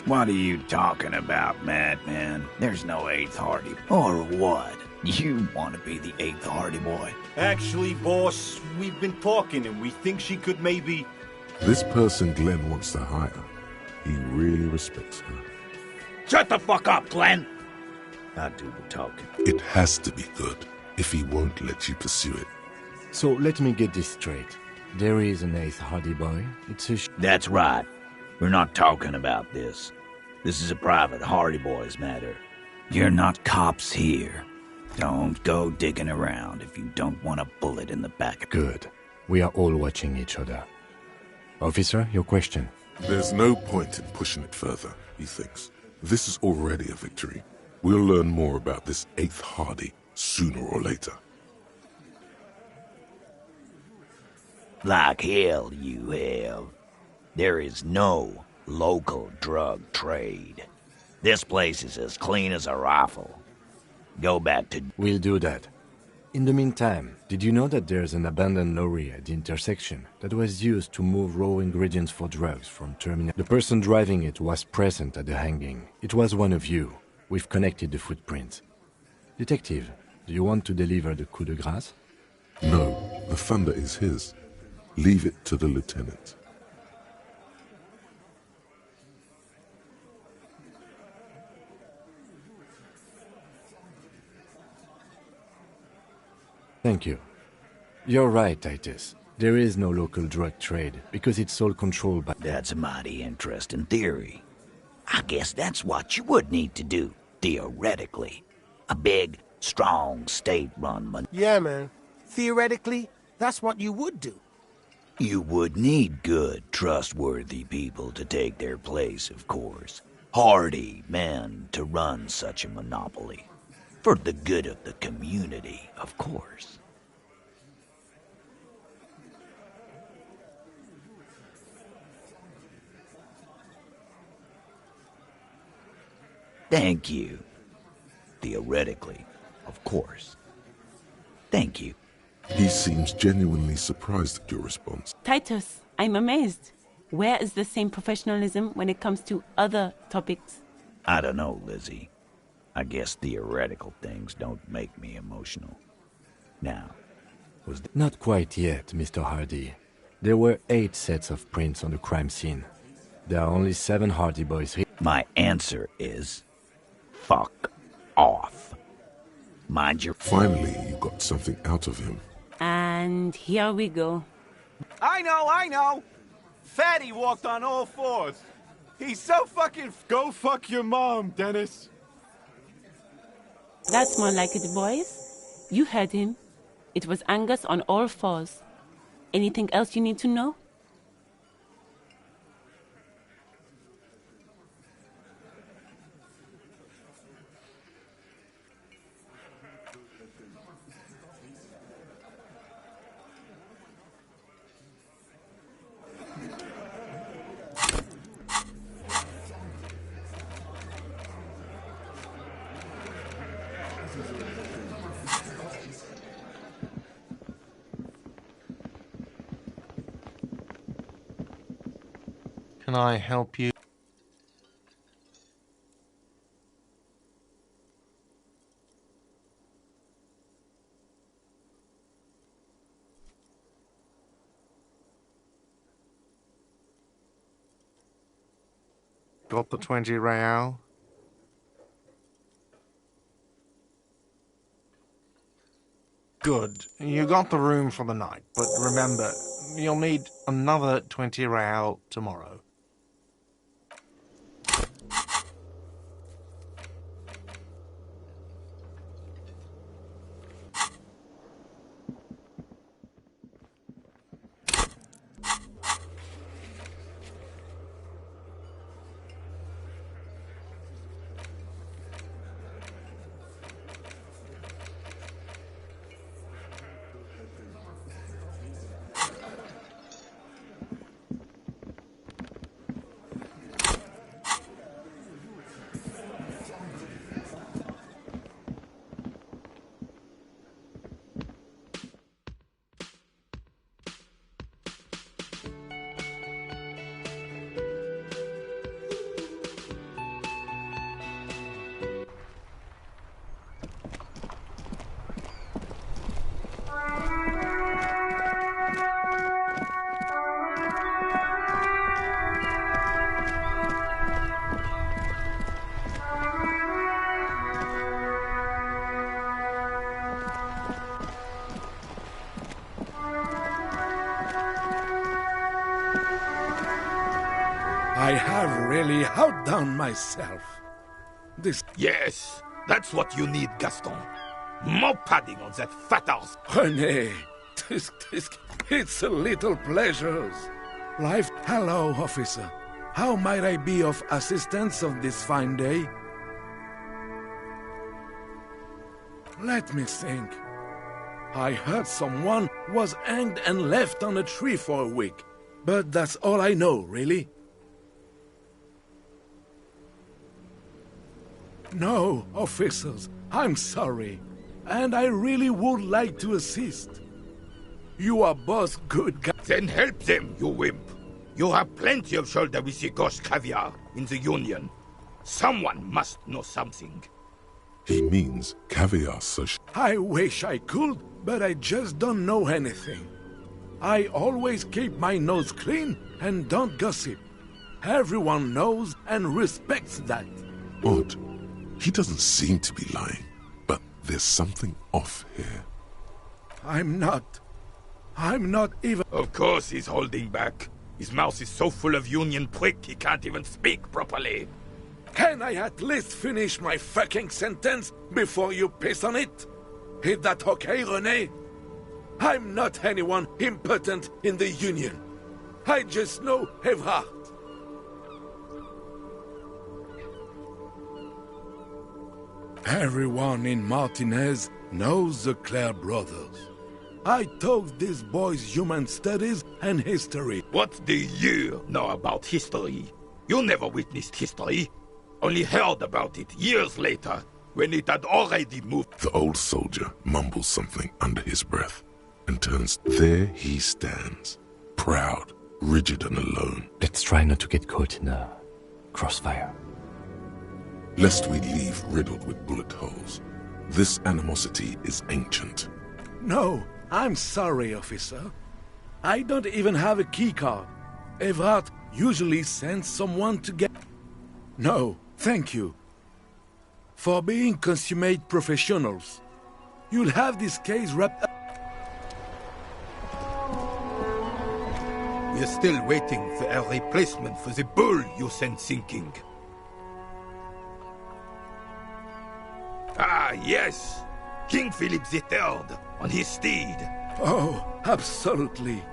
What are you talking about, madman? There's no 8th Hardy. Or what? You want to be the 8th Hardy boy? Actually, boss, we've been talking and we think she could maybe... This person Glenn wants to hire, he really respects her. Shut the fuck up, Glenn! I do the talking. It has to be good if he won't let you pursue it. So let me get this straight. There is an 8th Hardy boy. It's a That's right. We're not talking about this. This is a private Hardy Boys matter. You're not cops here. Don't go digging around if you don't want a bullet in the back. Good. We are all watching each other. Officer, your question. There's no point in pushing it further, he thinks. This is already a victory. We'll learn more about this 8th Hardy sooner or later. Like hell you have. There is no local drug trade. This place is as clean as a rifle. Go back to... We'll do that. In the meantime, did you know that there's an abandoned lorry at the intersection that was used to move raw ingredients for drugs from terminal? The person driving it was present at the hanging. It was one of you. We've connected the footprints. Detective, do you want to deliver the coup de grâce? No, the thunder is his. Leave it to the lieutenant. Thank you. You're right, Titus. There is no local drug trade, because it's all controlled by... That's a mighty interesting theory. I guess that's what you would need to do, theoretically. A big, strong, state-run... Yeah, man. Theoretically, that's what you would do. You would need good, trustworthy people to take their place, of course. Hardy men to run such a monopoly. For the good of the community, of course. Thank you. Theoretically, of course. Thank you. He seems genuinely surprised at your response. Titus, I'm amazed. Where is the same professionalism when it comes to other topics? I don't know, Lizzie. I guess theoretical things don't make me emotional. Now, was the... Not quite yet, Mr. Hardy. There were 8 sets of prints on the crime scene. There are only 7 Hardy boys here. My answer is... fuck off. Mind your... Finally, you got something out of him. And here we go. I know! Fatty walked on all 4s. He's so fucking... Go fuck your mom, Dennis. That's more like it, boys. You heard him. It was Angus on all 4s. Anything else you need to know? Can I help you? Got the 20 real? Good. You got the room for the night, but remember, you'll need another 20 real tomorrow. I have really outdone myself. This... Yes, that's what you need, Gaston. More padding on that fat ass. René, it's a little pleasures. Life... Hello, officer. How might I be of assistance on this fine day? Let me think. I heard someone was hanged and left on a tree for a week. But that's all I know, really. No, officers, I'm sorry. And I really would like to assist. You are both good guys. Then help them, you wimp. You have plenty of shoulder with the ghost caviar in the Union. Someone must know something. He means caviar social. I wish I could, but I just don't know anything. I always keep my nose clean and don't gossip. Everyone knows and respects that. Odd. He doesn't seem to be lying, but there's something off here. I'm not even... Of course he's holding back. His mouth is so full of union prick he can't even speak properly. Can I at least finish my fucking sentence before you piss on it? Is that okay, René? I'm not anyone impotent in the Union. I just know Evrard. Everyone in Martinez knows the Clare brothers. I taught these boys human studies and history. What do you know about history? You never witnessed history. Only heard about it years later, when it had already moved. The old soldier mumbles something under his breath and turns. There he stands, proud, rigid and alone. Let's try not to get caught in a crossfire. Lest we leave riddled with bullet holes. This animosity is ancient. No, I'm sorry, officer. I don't even have a keycard. Evrard usually sends someone to get... No, thank you. For being consummate professionals. You'll have this case wrapped up... We're still waiting for a replacement for the bull you sent sinking. Ah, yes! King Philip III, on his steed. Oh, absolutely.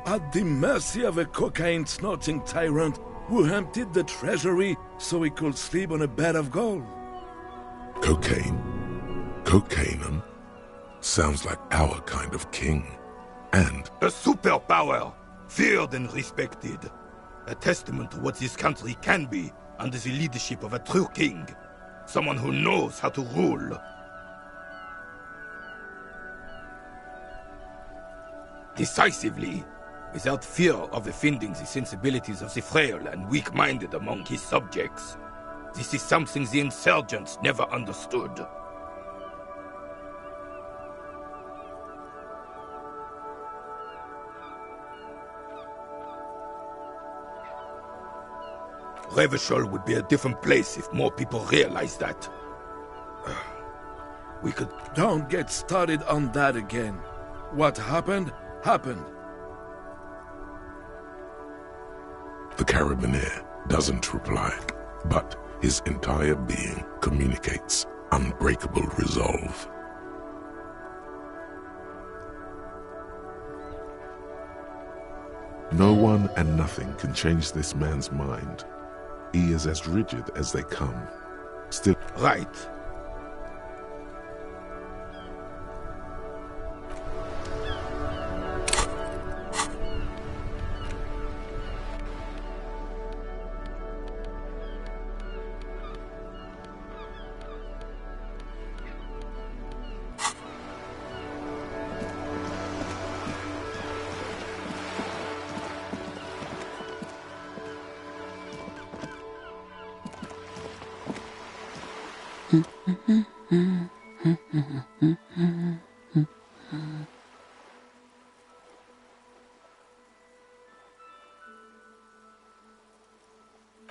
At the mercy of a cocaine-snorting tyrant who emptied the treasury so he could sleep on a bed of gold. Cocaine? Cocainum? Sounds like our kind of king. And... a superpower, feared and respected. A testament to what this country can be under the leadership of a true king. Someone who knows how to rule. Decisively, without fear of offending the sensibilities of the frail and weak-minded among his subjects. This is something the insurgents never understood. Revachol would be a different place if more people realized that. We could... Don't get started on that again. What happened, happened. The Carabinier doesn't reply, but his entire being communicates unbreakable resolve. No one and nothing can change this man's mind. He is as rigid as they come. Still... Right.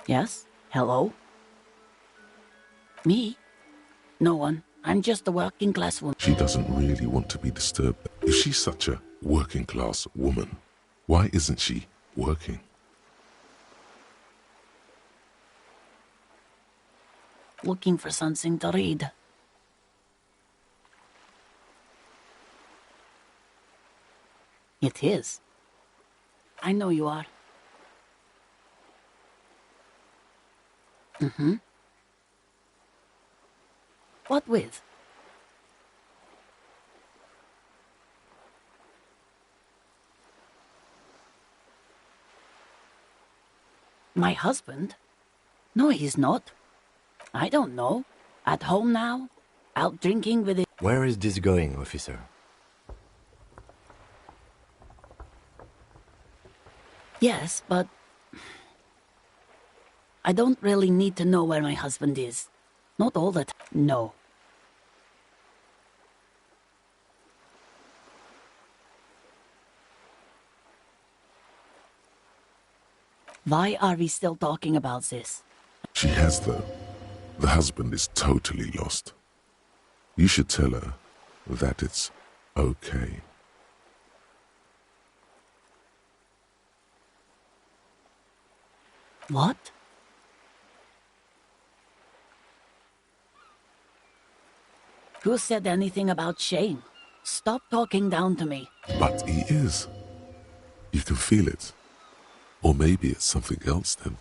Yes? Hello? Me? No one. I'm just a working class woman. She doesn't really want to be disturbed. If she's such a working class woman, why isn't she working? Looking for something to read. It is. I know you are. Mm-hmm. What with? My husband? No, he's not. I don't know. At home now? Out drinking with it. Where is this going, officer? Yes, but... I don't really need to know where my husband is. Not all the time. No. Why are we still talking about this? She has, though. The husband is totally lost. You should tell her that it's okay. What? Who said anything about shame? Stop talking down to me. But he is. You can feel it. Or maybe it's something else then.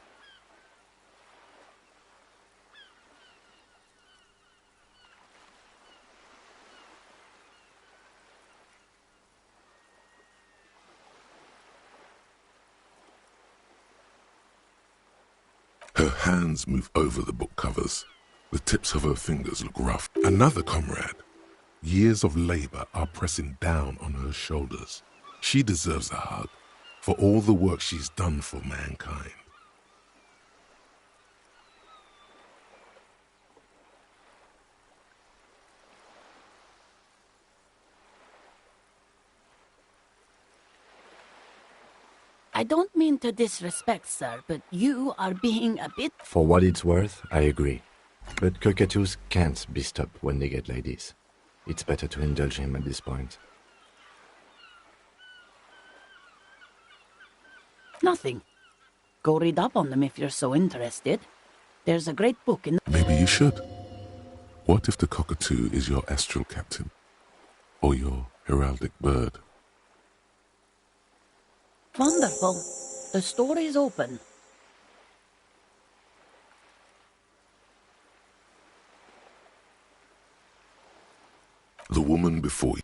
Her hands move over the book covers. The tips of her fingers look rough. Another comrade. Years of labor are pressing down on her shoulders. She deserves a hug for all the work she's done for mankind. I don't mean to disrespect, sir, but you are being a bit... For what it's worth, I agree. But cockatoos can't be stopped when they get ladies. It's better to indulge him at this point. Nothing. Go read up on them if you're so interested. There's a great book in... Maybe you should. What if the cockatoo is your astral captain? Or your heraldic bird? Wonderful. The story's open. The woman before you.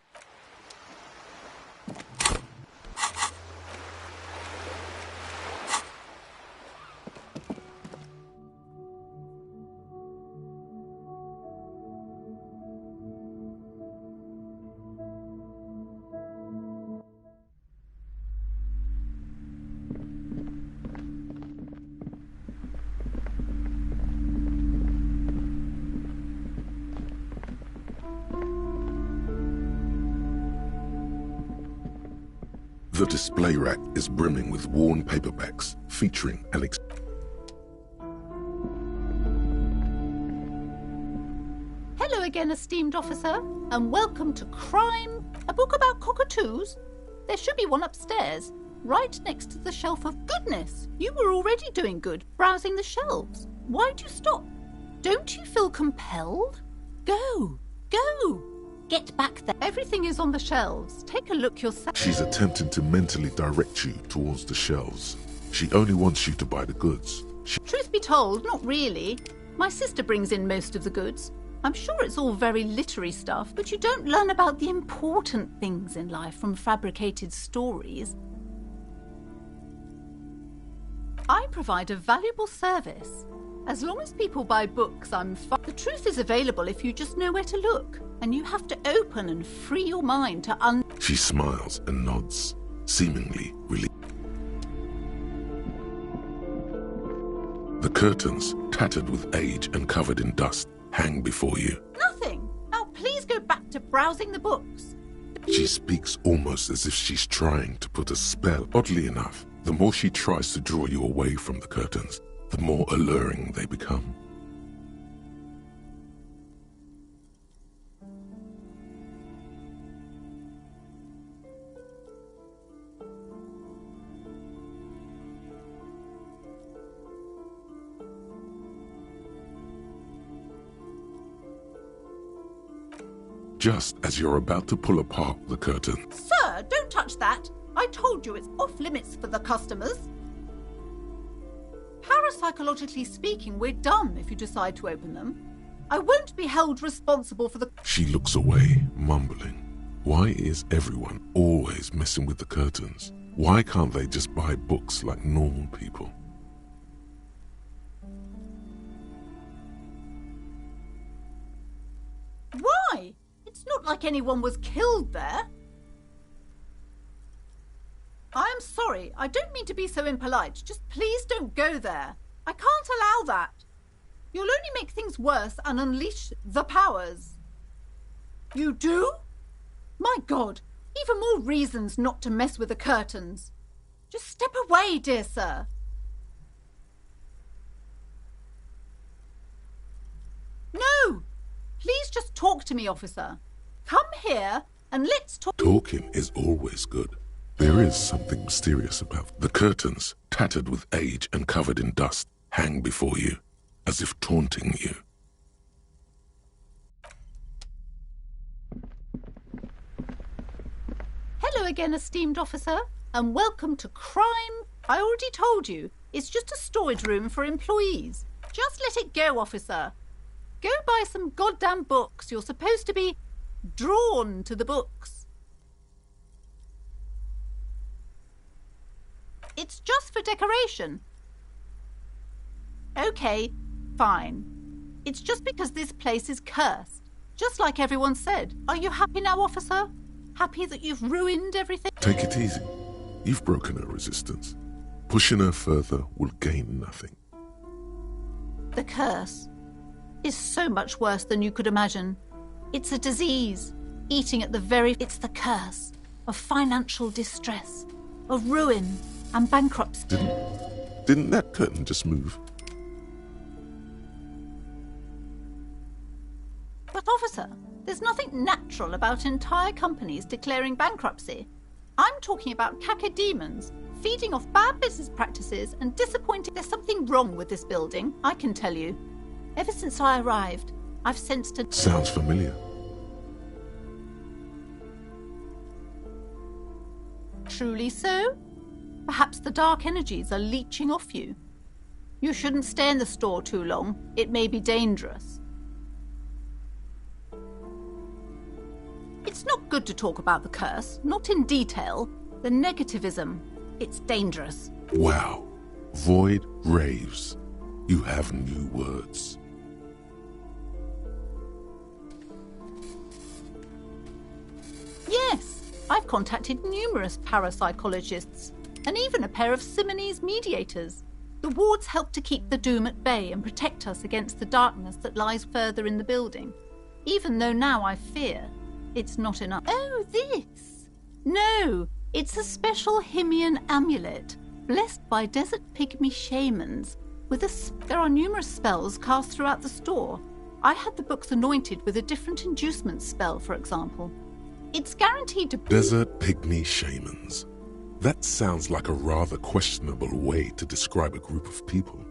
The display rack is brimming with worn paperbacks featuring an Hello again, esteemed officer, and welcome to Crime, a book about cockatoos. There should be one upstairs, right next to the shelf of goodness. You were already doing good, browsing the shelves. Why'd you stop? Don't you feel compelled? Go! Get back there. Everything is on the shelves. Take a look yourself. She's attempting to mentally direct you towards the shelves. She only wants you to buy the goods. Truth be told, not really. My sister brings in most of the goods. I'm sure it's all very literary stuff, but you don't learn about the important things in life from fabricated stories. I provide a valuable service. As long as people buy books, I'm fine. The truth is available if you just know where to look, and you have to open and free your mind to She smiles and nods, seemingly relieved. The curtains, tattered with age and covered in dust, hang before you. Nothing! Now please go back to browsing the books. She speaks almost as if she's trying to put a spell. Oddly enough, the more she tries to draw you away from the curtains, the more alluring they become. Just as you're about to pull apart the curtain. Sir, don't touch that. I told you it's off limits for the customers. Parapsychologically speaking, we're done if you decide to open them. I won't be held responsible for the... She looks away, mumbling. Why is everyone always messing with the curtains? Why can't they just buy books like normal people? Why? It's not like anyone was killed there. I am sorry. I don't mean to be so impolite. Just please don't go there. I can't allow that. You'll only make things worse and unleash the powers. You do? My God, even more reasons not to mess with the curtains. Just step away, dear sir. No! Please just talk to me, officer. Come here and let's talk. Talking is always good. There is something mysterious about the curtains, tattered with age and covered in dust, hang before you, as if taunting you. Hello again, esteemed officer, and welcome to Crime. I already told you, it's just a storage room for employees. Just let it go, officer. Go buy some goddamn books. You're supposed to be drawn to the books. It's just for decoration. Okay, fine. It's just because this place is cursed, just like everyone said. Are you happy now, officer? Happy that you've ruined everything? Take it easy. You've broken her resistance. Pushing her further will gain nothing. The curse is so much worse than you could imagine. It's a disease, eating at the very... It's the curse of financial distress, of ruin and bankruptcy. Didn't that curtain just move? But officer, there's nothing natural about entire companies declaring bankruptcy. I'm talking about cacodemons feeding off bad business practices and disappointing. There's something wrong with this building, I can tell you. Ever since I arrived, I've sensed a... Sounds familiar. Truly so? Perhaps the dark energies are leeching off you. You shouldn't stay in the store too long. It may be dangerous. It's not good to talk about the curse, not in detail. The negativism, it's dangerous. Wow. Void raves. You have new words. Yes, I've contacted numerous parapsychologists and even a pair of Simonese mediators. The wards help to keep the doom at bay and protect us against the darkness that lies further in the building. Even though now I fear it's not enough. Oh, this? No, it's a special Himian amulet, blessed by desert pygmy shamans. There are numerous spells cast throughout the store. I had the books anointed with a different inducement spell, for example. It's guaranteed to... Desert pygmy shamans. That sounds like a rather questionable way to describe a group of people.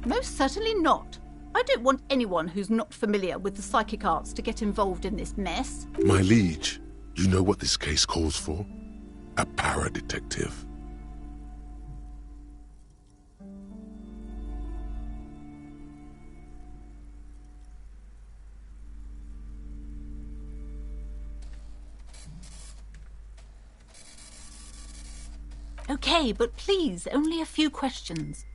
Most certainly not. I don't want anyone who's not familiar with the psychic arts to get involved in this mess. My liege, you know what this case calls for? A para-detective. Okay, but please, only a few questions.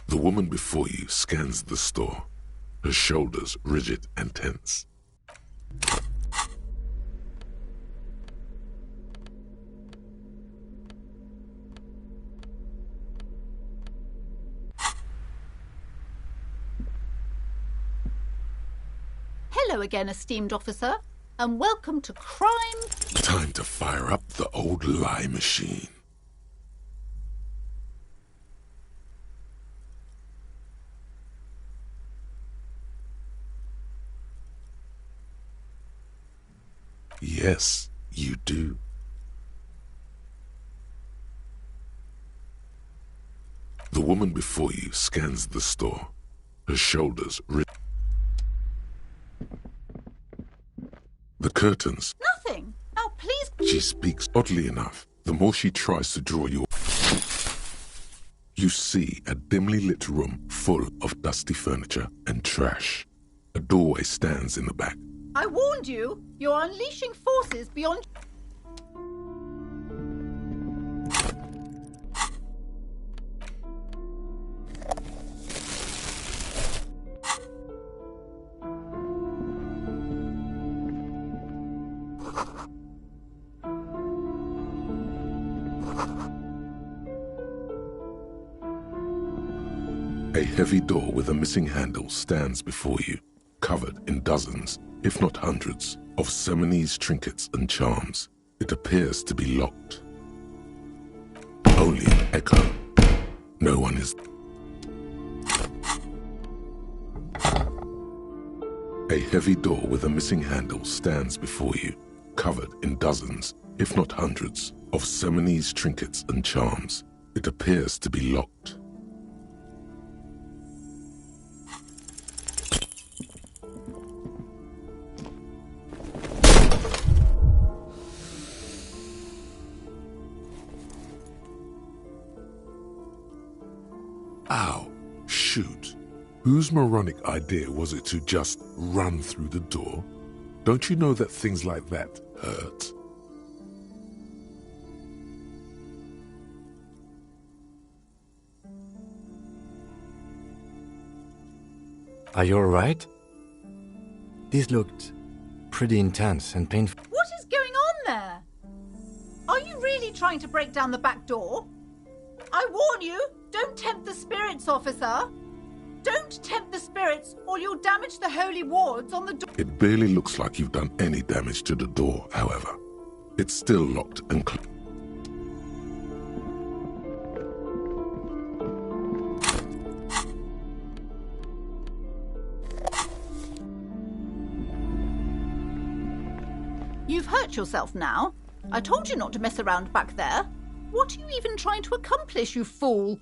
The woman before you scans the store, her shoulders rigid and tense. Hello again, esteemed officer, and welcome to Crime... Time to fire up the old lie machine. Yes, you do. The woman before you scans the store, her shoulders rigid. The curtains. Nothing. Now, please... She speaks oddly enough. The more she tries to draw you... You see a dimly lit room full of dusty furniture and trash. A doorway stands in the back. I warned you. You're unleashing forces beyond... A heavy door with a missing handle stands before you, covered in dozens, if not hundreds, of Simonese trinkets and charms. It appears to be locked. Only Echo. No one is... A heavy door with a missing handle stands before you, covered in dozens, if not hundreds, of Seminese trinkets and charms. It appears to be locked. Ow, shoot. Whose moronic idea was it to just run through the door? Don't you know that things like that hurt? Are you alright? This looked pretty intense and painful. What is going on there? Are you really trying to break down the back door? I warn you, don't tempt the spirits, officer. Don't tempt the spirits, or you'll damage the holy wards on the door. It barely looks like you've done any damage to the door, however. It's still locked and closed. You've hurt yourself now. I told you not to mess around back there. What are you even trying to accomplish, you fool?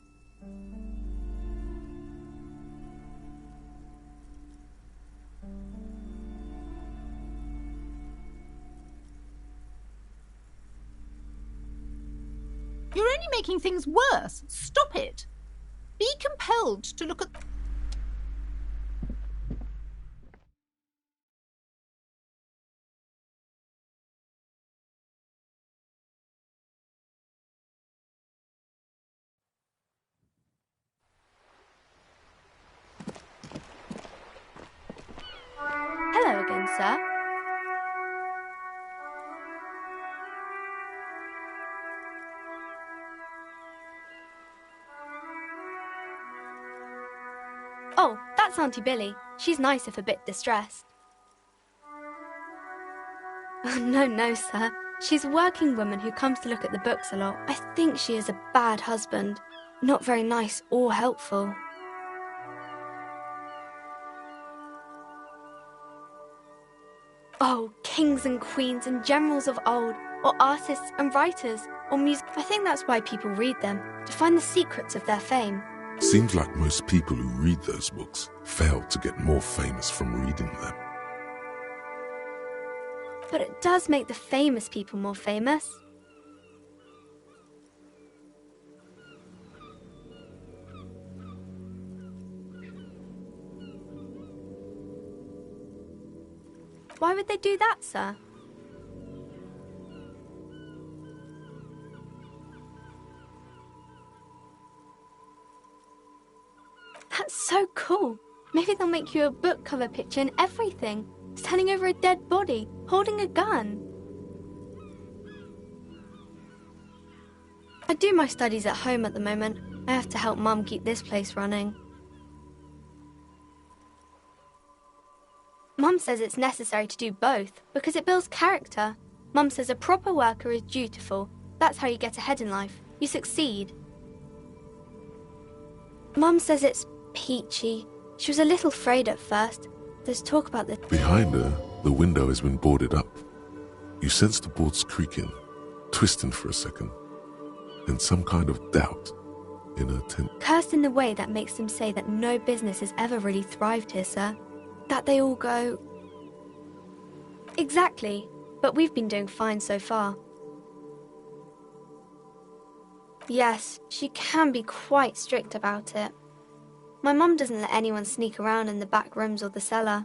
You're only making things worse. Stop it. Be compelled to look at... Hello again, sir. Oh, that's Auntie Billy. She's nice if a bit distressed. Oh, no, sir. She's a working woman who comes to look at the books a lot. I think she is a bad husband. Not very nice or helpful. Oh, kings and queens and generals of old, or artists and writers, or music. I think that's why people read them, to find the secrets of their fame. Seems like most people who read those books fail to get more famous from reading them. But it does make the famous people more famous. Why would they do that, sir? That's so cool. Maybe they'll make you a book cover picture and everything. Standing over a dead body, holding a gun. I do my studies at home at the moment. I have to help Mum keep this place running. Mum says it's necessary to do both because it builds character. Mum says a proper worker is dutiful. That's how you get ahead in life. You succeed. Mum says it's peachy. She was a little afraid at first. There's talk about the... Behind her, the window has been boarded up. You sense the boards creaking, twisting for a second, and some kind of doubt in her tent. Cursed in the way that makes them say that no business has ever really thrived here, sir. That they all go... Exactly, but we've been doing fine so far. Yes, she can be quite strict about it. My mum doesn't let anyone sneak around in the back rooms or the cellar.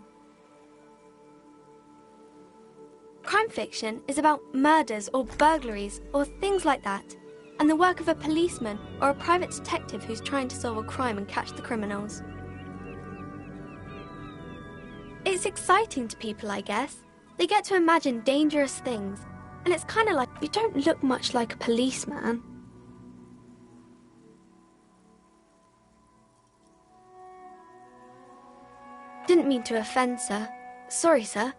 Crime fiction is about murders or burglaries or things like that, and the work of a policeman or a private detective who's trying to solve a crime and catch the criminals. It's exciting to people, I guess. They get to imagine dangerous things, and it's kind of like you don't look much like a policeman. Didn't mean to offend, sir. Sorry, sir.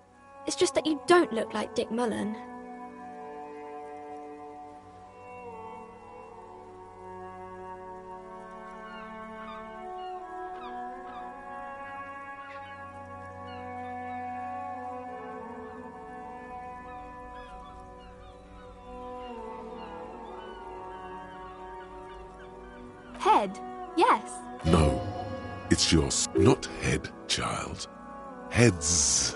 It's just that you don't look like Dick Mullen. Head, yes. No, it's yours. Not head, child. Heads.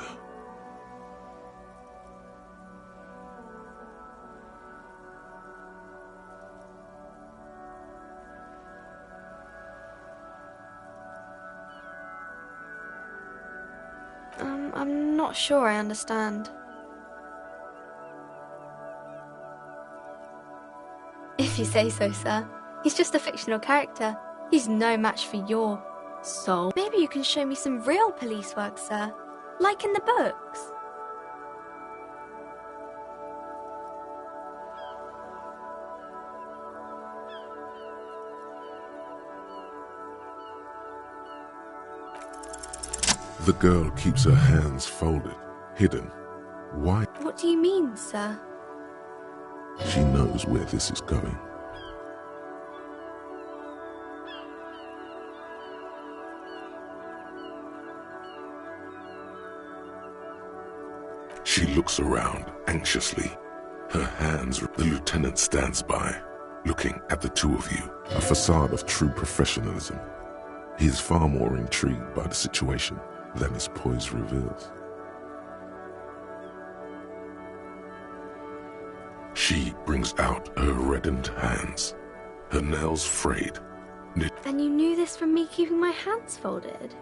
I'm not sure I understand. If you say so, sir. He's just a fictional character. He's no match for your... So? Maybe you can show me some real police work, sir. Like in the books. The girl keeps her hands folded, hidden. Why? What do you mean, sir? She knows where this is going. She looks around anxiously. Her hands, the lieutenant stands by, looking at the two of you, a facade of true professionalism. He is far more intrigued by the situation than his poise reveals. She brings out her reddened hands, her nails frayed, knit. And you knew this from me keeping my hands folded?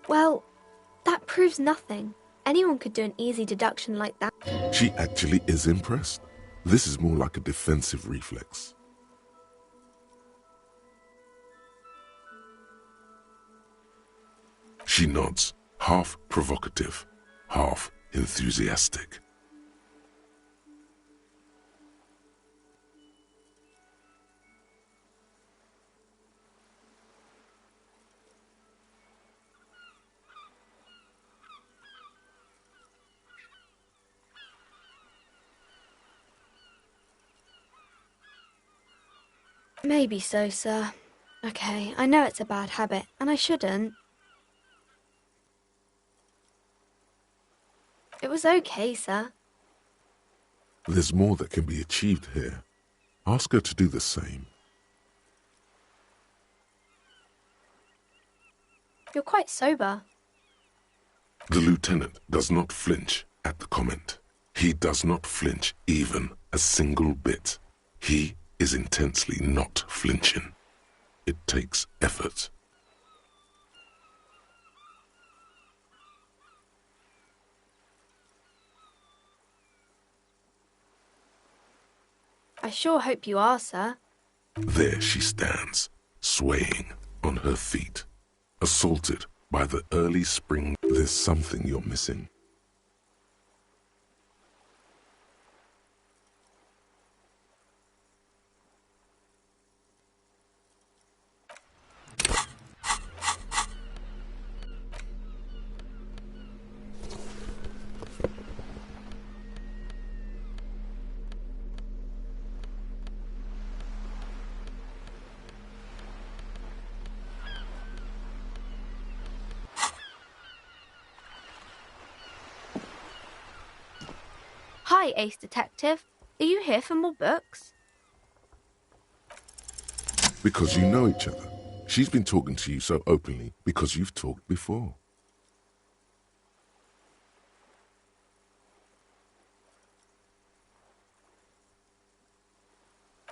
Well, that proves nothing. Anyone could do an easy deduction like that. She actually is impressed. This is more like a defensive reflex. She nods, half provocative, half enthusiastic. Maybe so, sir. Okay, I know it's a bad habit, and I shouldn't. It was okay, sir. There's more that can be achieved here. Ask her to do the same. You're quite sober. The lieutenant does not flinch at the comment. He does not flinch even a single bit. He is intensely not flinching. It takes effort. I sure hope you are, sir. There she stands, swaying on her feet, assaulted by the early spring. There's something you're missing. Hi, Ace Detective. Are you here for more books? Because you know each other. She's been talking to you so openly because you've talked before.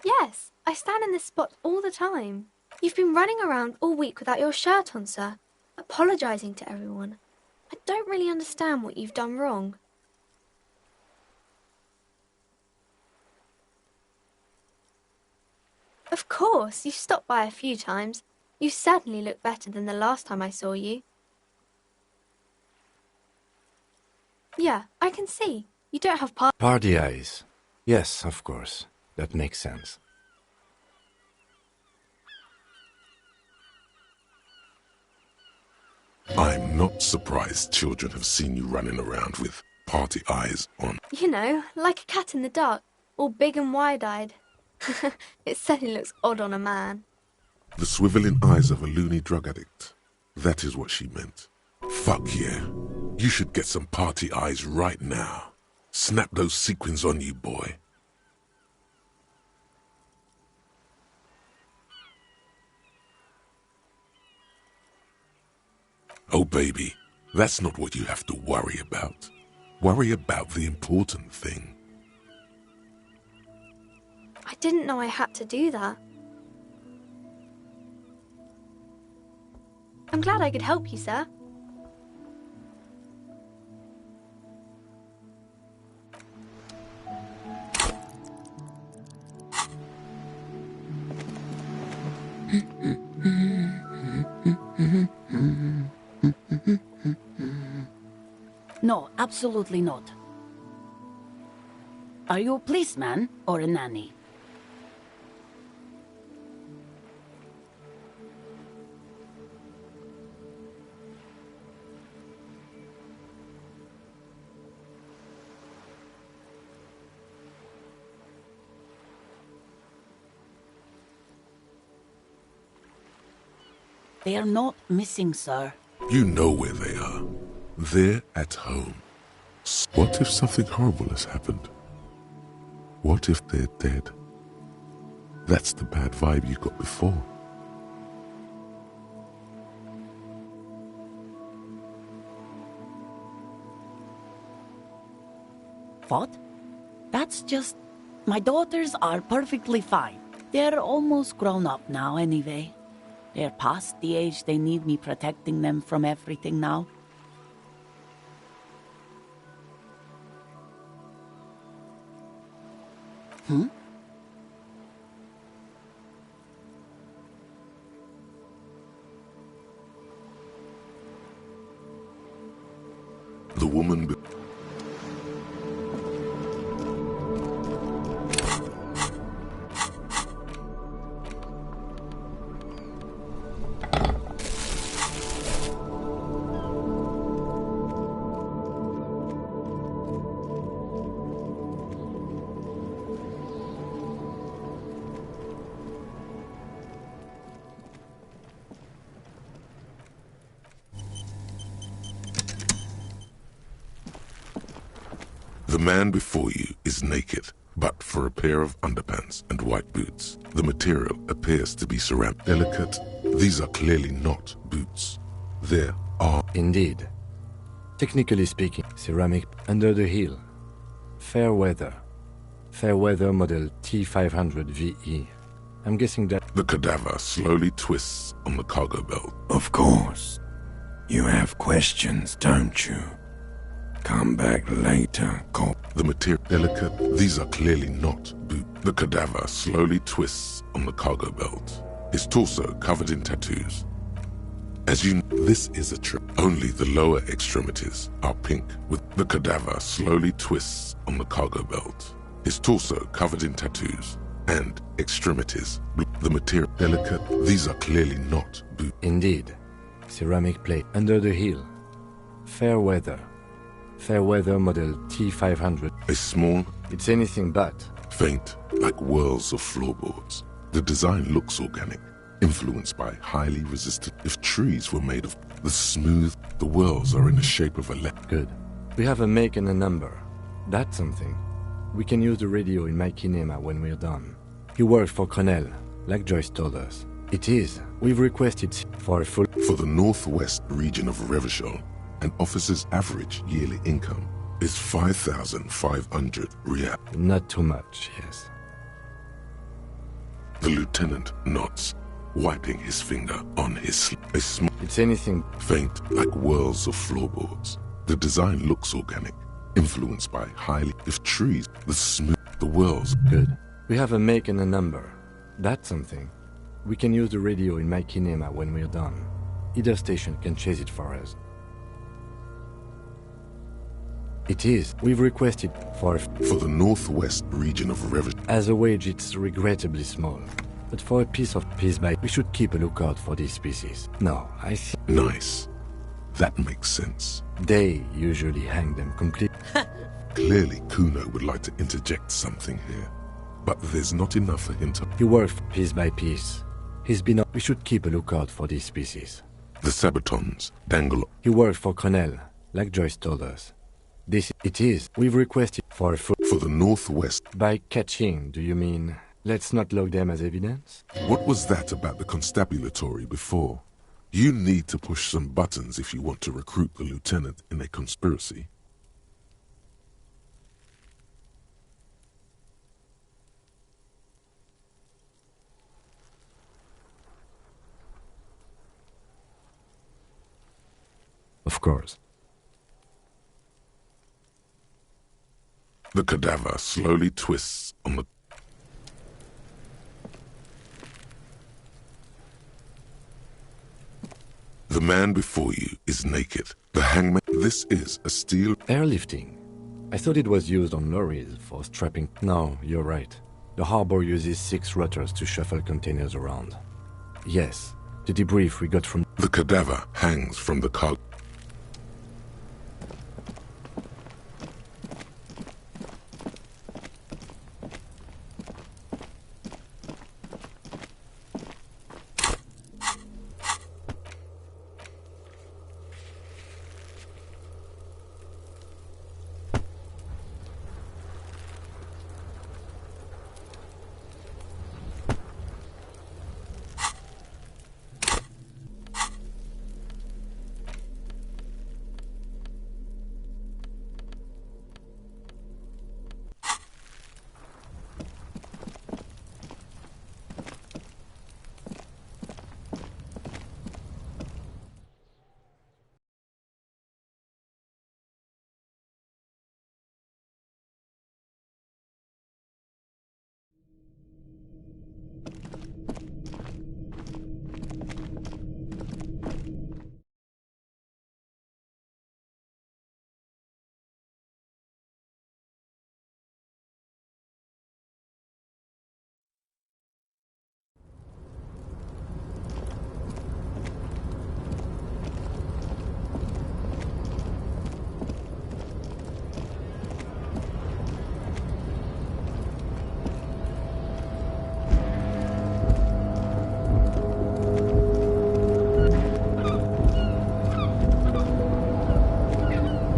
Yes, I stand in this spot all the time. You've been running around all week without your shirt on, sir, apologising to everyone. I don't really understand what you've done wrong. Of course, you've stopped by a few times. You certainly look better than the last time I saw you. Yeah, I can see. You don't have party eyes. Yes, of course. That makes sense. I'm not surprised children have seen you running around with party eyes on. You know, like a cat in the dark, all big and wide-eyed. It certainly looks odd on a man. The swiveling eyes of a loony drug addict. That is what she meant. Fuck yeah. You should get some party eyes right now. Snap those sequins on you, boy. Oh, baby, that's not what you have to worry about. Worry about the important thing. I didn't know I had to do that. I'm glad I could help you, sir. No, absolutely not. Are you a policeman or a nanny? They are not missing, sir. You know where they are. They're at home. What if something horrible has happened? What if they're dead? That's the bad vibe you got before. What? That's just... My daughters are perfectly fine. They're almost grown up now anyway. They're past the age they need me protecting them from everything now. Hmm? The woman... The man before you is naked, but for a pair of underpants and white boots. The material appears to be ceramic. Delicate. These are clearly not boots. There are... Indeed. Technically speaking, ceramic under the heel. Fair weather. Fair weather model T500 VE. I'm guessing that... The cadaver slowly twists on the cargo belt. Of course. You have questions, don't you? Come back later, cop. The material delicate. These are clearly not boot. The cadaver slowly twists on the cargo belt. His torso covered in tattoos. As you know, this is a trip. Only the lower extremities are pink with the cadaver slowly twists on the cargo belt. His torso covered in tattoos and extremities. The material delicate. These are clearly not boot. Indeed. Ceramic plate under the heel. Fair weather. Fair weather model T500. A small... It's anything but. Faint, like whirls of floorboards. The design looks organic, influenced by highly resistant. If trees were made of the smooth, the whirls are in the shape of a Good. We have a make and a number. That's something. We can use the radio in my kinema when we're done. You work for Cornell, like Joyce told us. It is. We've requested for a full... For the northwest region of Revachol, an officer's average yearly income is 5,500 real. Not too much, yes. The lieutenant nods, wiping his finger on his It's anything faint, like whirls of floorboards. The design looks organic, influenced by highly... If trees, the smooth, the whirls... Good. We have a make and a number. That's something. We can use the radio in my kinema when we're done. Either station can chase it for us. It is. We've requested for the northwest region of Revachol. As a wage, it's regrettably small. But for a piece of peace by, we should keep a lookout for these species. No, I see. Nice. That makes sense. They usually hang them completely. Clearly, Kuno would like to interject something here. But there's not enough for him to... He worked piece by piece. He's been... We should keep a lookout for these species. The Sabatons dangle... He worked for Cornell, Like Joyce told us. It is. We've requested for a foot. For the Northwest. By catching, do you mean let's not log them as evidence? What was that about the constabulatory before? You need to push some buttons if you want to recruit the lieutenant in a conspiracy. Of course. The cadaver slowly twists on the... The man before you is naked. The hangman... This is a steel... Airlifting. I thought it was used on lorries for strapping... No, you're right. The harbor uses 6 rotors to shuffle containers around. Yes, the debrief we got from... The cadaver hangs from the cargo.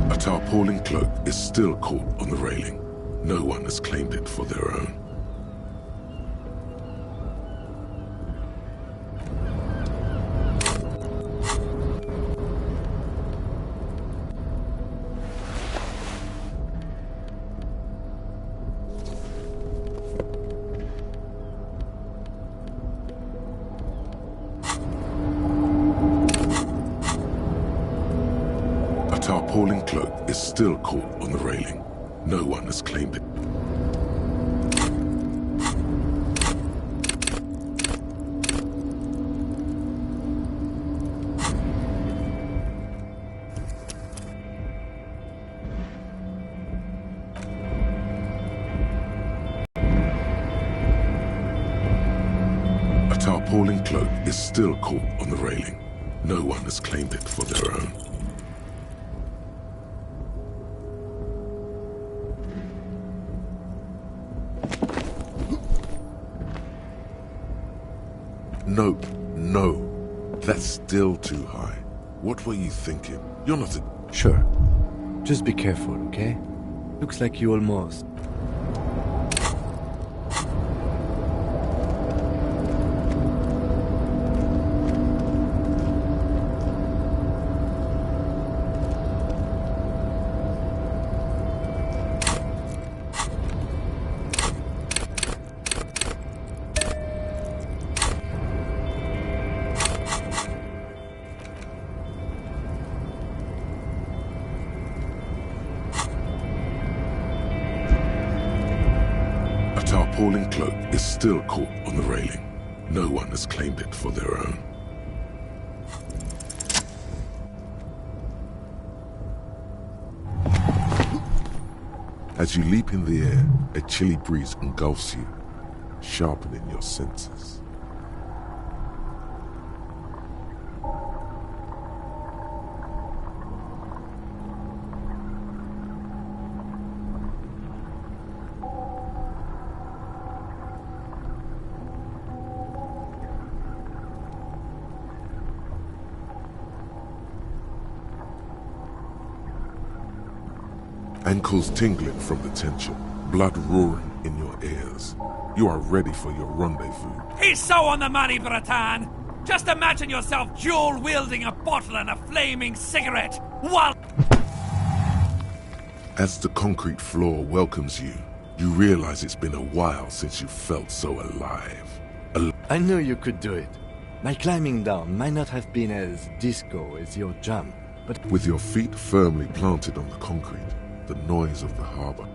A tarpaulin cloak is still caught on the railing. No one has claimed it for their own. A tarpaulin cloak is still caught on the railing. No one has claimed it. A tarpaulin cloak is still caught on the railing. No one has claimed it for their own. Nope, no. That's still too high. What were you thinking? You're not a... Sure. Just be careful, okay? Looks like you almost... A tarpaulin cloak is still caught on the railing. No one has claimed it for their own. As you leap in the air, a chilly breeze engulfs you, sharpening your senses. ankles tingling from the tension, blood roaring in your ears. You are ready for your rendezvous. He's so on the money, Bratan! Just imagine yourself dual-wielding a bottle and a flaming cigarette while... As the concrete floor welcomes you, you realize it's been a while since you felt so alive. I knew you could do it. My climbing down might not have been as disco as your jump, but... With your feet firmly planted on the concrete, the noise of the harbor.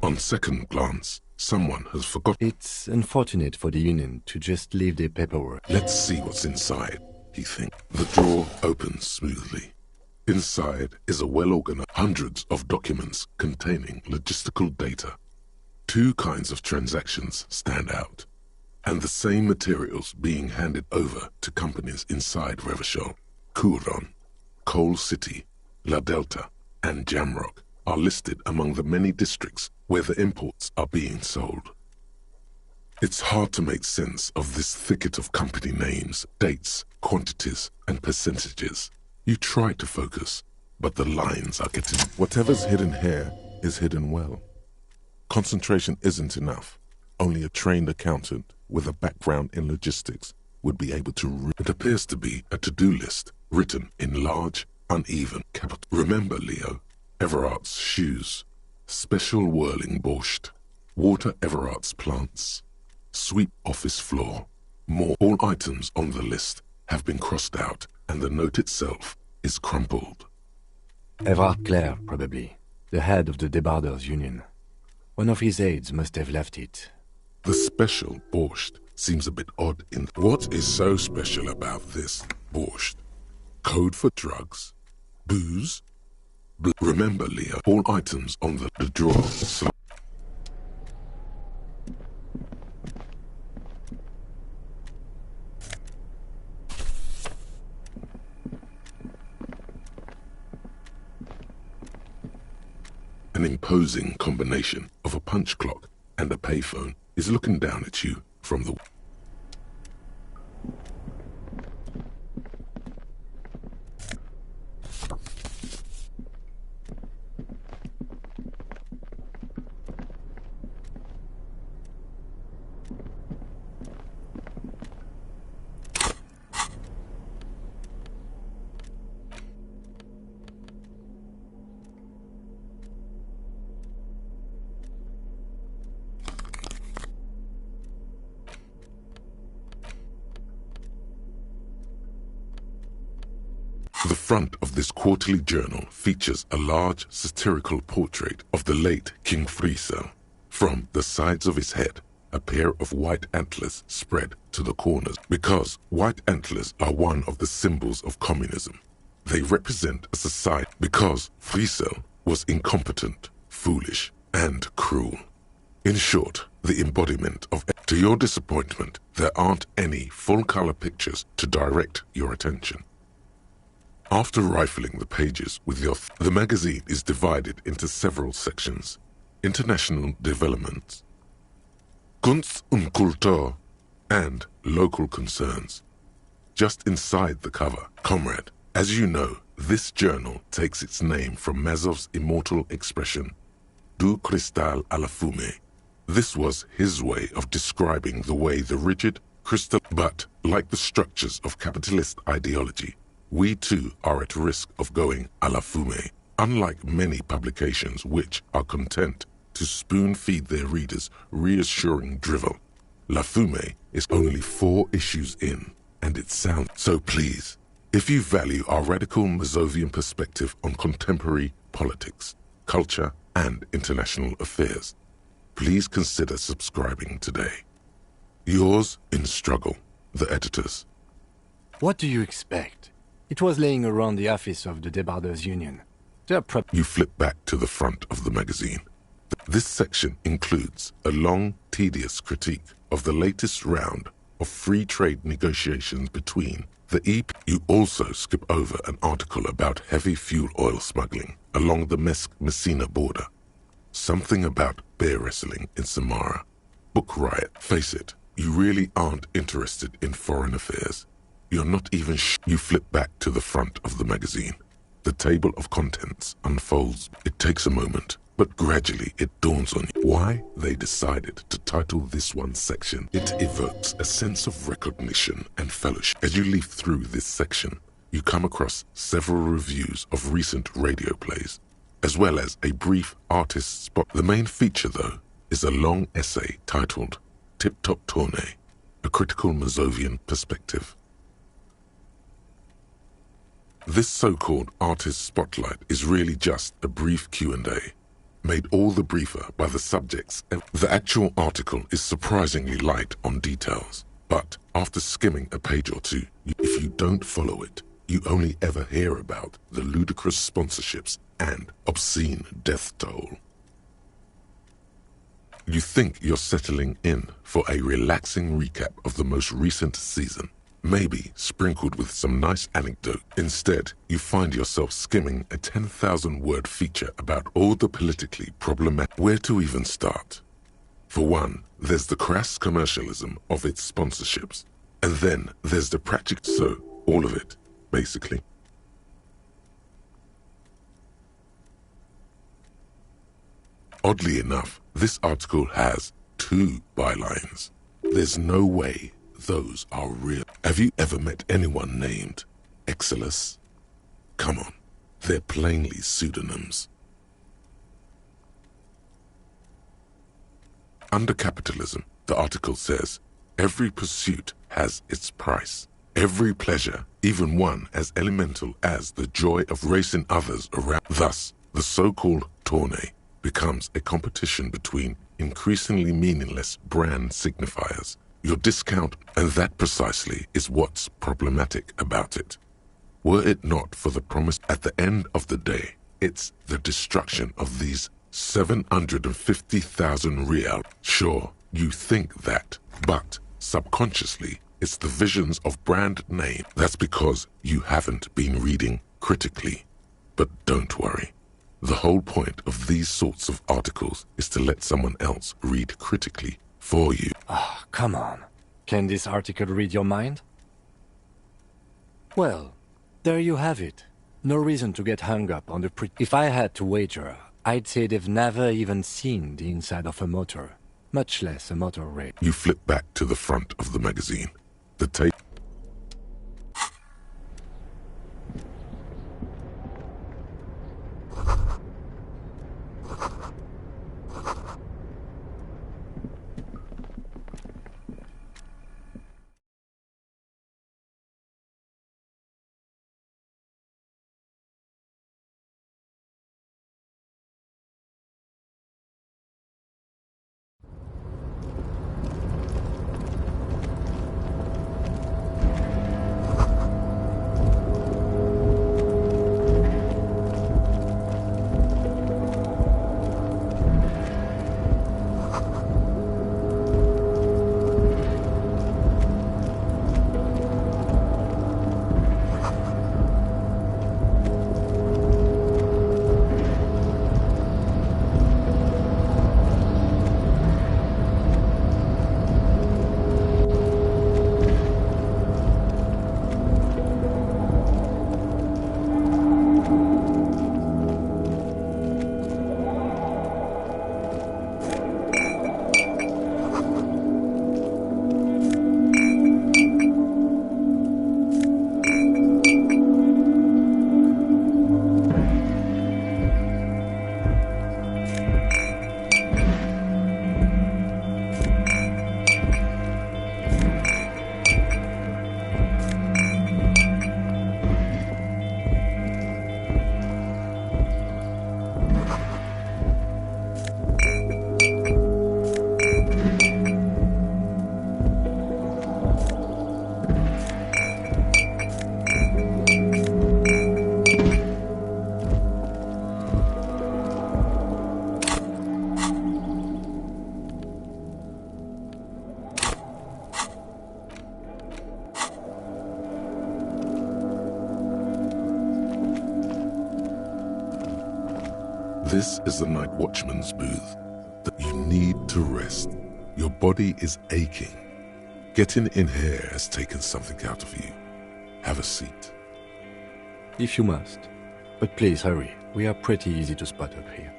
On second glance, someone has forgotten. It's unfortunate for the Union to just leave their paperwork. Let's see what's inside, he thinks. The drawer opens smoothly. Inside is a well-organized hundreds of documents containing logistical data. Two kinds of transactions stand out, and the same materials being handed over to companies inside Revachol. Couron, Coal City, La Delta, and Jamrock are listed among the many districts where the imports are being sold. It's hard to make sense of this thicket of company names, dates, quantities, and percentages. You try to focus, but the lines are getting... Whatever's hidden here is hidden well. Concentration isn't enough. Only a trained accountant with a background in logistics would be able to read. It appears to be a to-do list written in large, uneven capital. Remember, Leo, Everart's shoes, special whirling borscht, water Everart's plants, sweep office floor. More. All items on the list have been crossed out, and the note itself is crumpled. Everard Clare, probably, the head of the Debarders Union. One of his aides must have left it. The special borscht seems a bit odd in... What is so special about this borscht? Code for drugs? Booze? Remember, Leo, all items on the drawer. An imposing combination of a punch clock and a payphone is looking down at you from the... The front of this quarterly journal features a large satirical portrait of the late King Friesel. From the sides of his head, a pair of white antlers spread to the corners. Because white antlers are one of the symbols of communism, they represent a society. Because Friesel was incompetent, foolish, and cruel. In short, the embodiment of... To your disappointment, there aren't any full-color pictures to direct your attention. After rifling the pages with the magazine is divided into several sections. International developments, Kunst und Kultur, and local concerns. Just inside the cover, comrade, as you know, this journal takes its name from Mazov's immortal expression, du cristal à la fumée. This was his way of describing the way the rigid crystal, but like the structures of capitalist ideology, we too are at risk of going à la fumée. Unlike many publications which are content to spoon-feed their readers reassuring drivel, La Fumée is only 4 issues in, and it sounds... So please, if you value our radical Mazovian perspective on contemporary politics, culture, and international affairs, please consider subscribing today. Yours in struggle, the editors. What do you expect? It was laying around the office of the Debarders Union. You flip back to the front of the magazine. This section includes a long, tedious critique of the latest round of free trade negotiations between the EP. You also skip over an article about heavy fuel oil smuggling along the Messina border. Something about bear wrestling in Samara. Book riot. Face it, you really aren't interested in foreign affairs. You're not even You flip back to the front of the magazine. The table of contents unfolds. It takes a moment, but gradually it dawns on you why they decided to title this one section. It evokes a sense of recognition and fellowship. As you leaf through this section, you come across several reviews of recent radio plays, as well as a brief artist spot. The main feature, though, is a long essay titled Tip Top Tournée, a critical Mazovian perspective. This so-called artist spotlight is really just a brief Q&A, made all the briefer by the subjects. The actual article is surprisingly light on details, but after skimming a page or two, if you don't follow it, you only ever hear about the ludicrous sponsorships and obscene death toll. You think you're settling in for a relaxing recap of the most recent season, maybe sprinkled with some nice anecdote. Instead, you find yourself skimming a 10,000-word feature about all the politically problematic. Where to even start? For one, there's the crass commercialism of its sponsorships, and then there's the practical. So, all of it, basically. Oddly enough, this article has 2 bylines. There's no way those are real. Have you ever met anyone named Exilus? Come on, they're plainly pseudonyms. Under capitalism, the article says, every pursuit has its price. Every pleasure, even one as elemental as the joy of racing others around. Thus, the so-called tournée becomes a competition between increasingly meaningless brand signifiers. Your discount, and that precisely is what's problematic about it. Were it not for the promise at the end of the day, it's the destruction of these 750,000 real. Sure, you think that, but subconsciously, it's the visions of brand name. That's because you haven't been reading critically. But don't worry. The whole point of these sorts of articles is to let someone else read critically for you. Ah, come on. Can this article read your mind? Well, there you have it. No reason to get hung up on the If I had to wager, I'd say they've never even seen the inside of a motor, much less a motor race. You flip back to the front of the magazine. The tape. This is the night watchman's booth. That you need to rest. Your body is aching. Getting in here has taken something out of you. Have a seat. If you must. But please hurry. We are pretty easy to spot up here.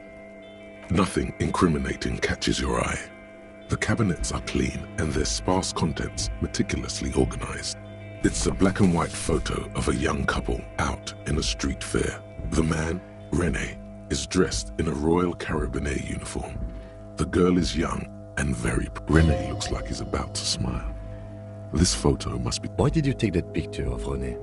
Nothing incriminating catches your eye. The cabinets are clean and their sparse contents meticulously organized. It's a black and white photo of a young couple out in a street fair. The man, René, is dressed in a Royal Carabinier uniform. The girl is young and very... René looks like he's about to smile. This photo must be... Why did you take that picture of René?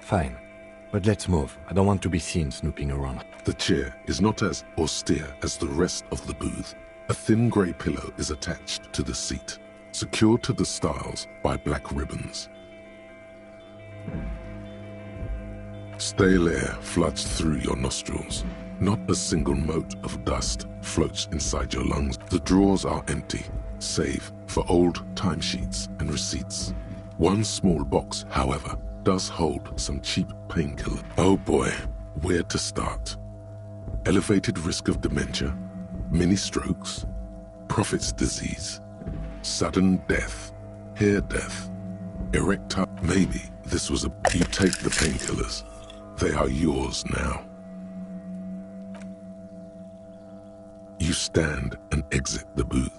Fine, but let's move. I don't want to be seen snooping around. The chair is not as austere as the rest of the booth. A thin grey pillow is attached to the seat, secured to the stiles by black ribbons. Stale air floods through your nostrils. Not a single mote of dust floats inside your lungs. The drawers are empty, save for old timesheets and receipts. One small box, however, does hold some cheap painkiller. Oh boy, where to start? Elevated risk of dementia, mini strokes, prophet's disease, sudden death, hair death, erectile... Maybe this was a... You take the painkillers. They are yours now. You stand and exit the booth.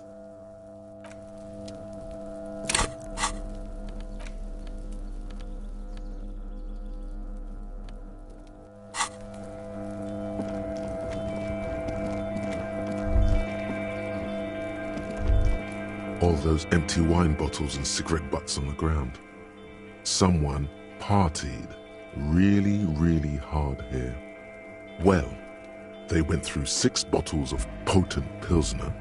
All those empty wine bottles and cigarette butts on the ground. Someone partied really, really hard here. Well, they went through 6 bottles of potent Pilsner,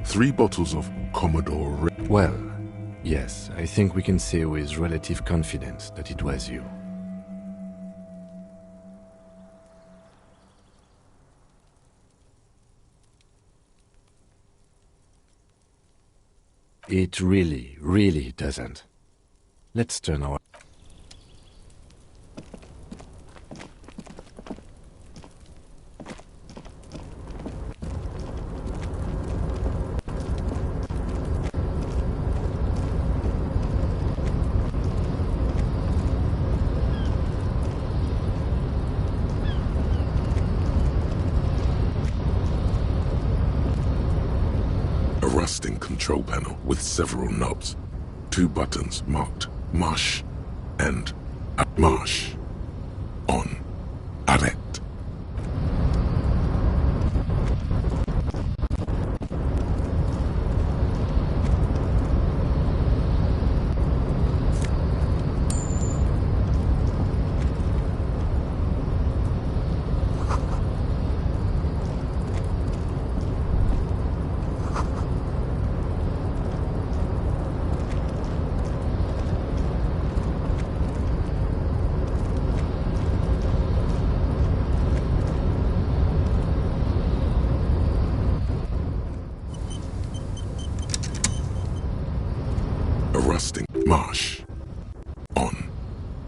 3 bottles of Commodore... Well, yes, I think we can say with relative confidence that it was you. It really, really doesn't. Let's turn our... Control panel with several knobs, 2 buttons marked Marsh and Marsh. On. Arrête. Arresting Marsh. On.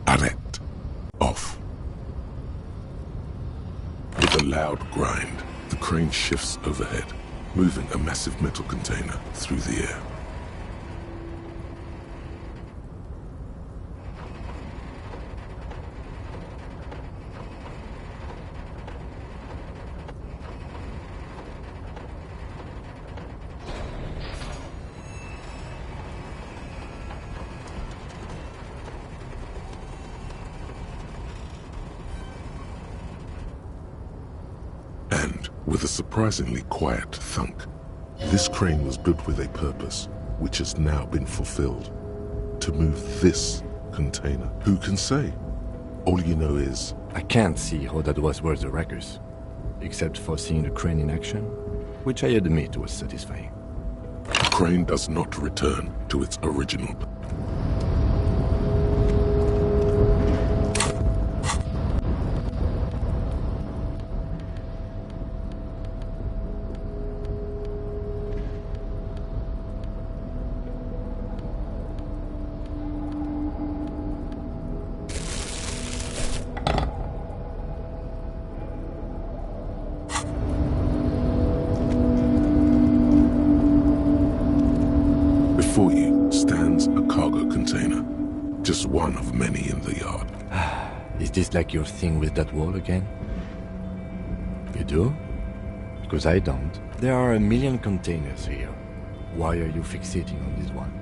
Arrête. Off. With a loud grind, the crane shifts overhead, moving a massive metal container through the air. With a surprisingly quiet thunk, this crane was built with a purpose, which has now been fulfilled. To move this container. Who can say? All you know is... I can't see how that was worth the wreckers, except for seeing the crane in action, which I admit was satisfying. The crane does not return to its original... one of many in the yard. Is this like your thing with that wall again? You do? Because I don't. There are a million containers here. Why are you fixating on this one?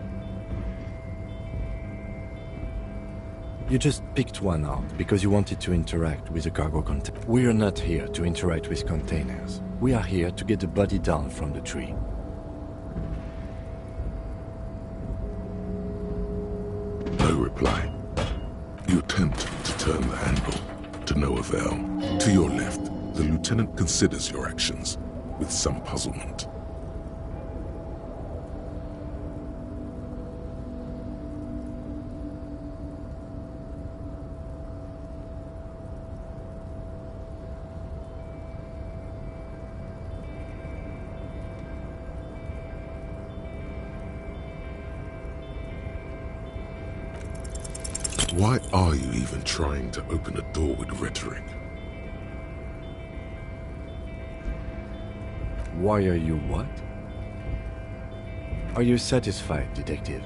You just picked one out because you wanted to interact with a cargo container. We are not here to interact with containers. We are here to get the body down from the tree. No reply. You attempt to turn the handle, to no avail. To your left, the lieutenant considers your actions with some puzzlement. Why are you even trying to open a door with rhetoric? Why are you what? Are you satisfied, detective?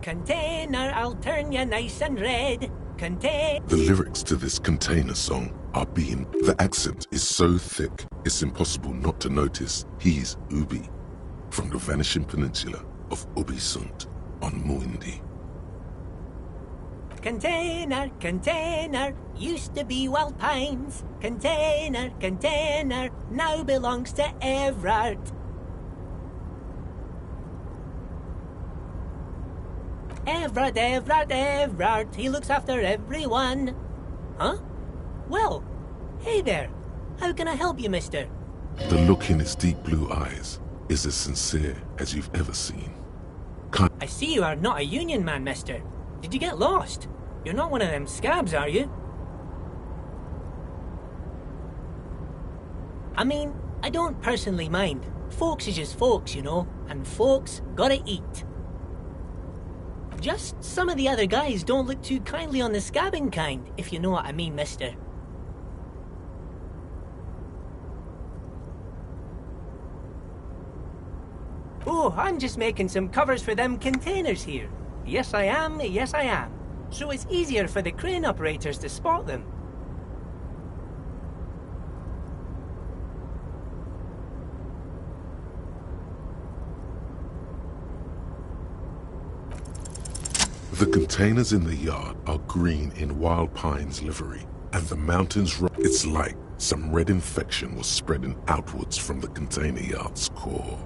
Container, I'll turn you nice and red. The lyrics to this container song are being... The accent is so thick, it's impossible not to notice he's Ubi, from the vanishing peninsula of Ubisunt on Muindi. Container, used to be Wild Pines. Container, now belongs to Everard. Everard, he looks after everyone. Huh? Well, hey there. How can I help you, mister? The look in his deep blue eyes is as sincere as you've ever seen. I see you are not a union man, mister. Did you get lost? You're not one of them scabs, are you? I mean, I don't personally mind. Folks is just folks, you know, and folks gotta eat. Just some of the other guys don't look too kindly on the scabbing kind, if you know what I mean, mister. Oh, I'm just making some covers for them containers here. Yes, I am. So it's easier for the crane operators to spot them. The containers in the yard are green in Wild Pine's livery, and the mountains it's like some red infection was spreading outwards from the container yard's core.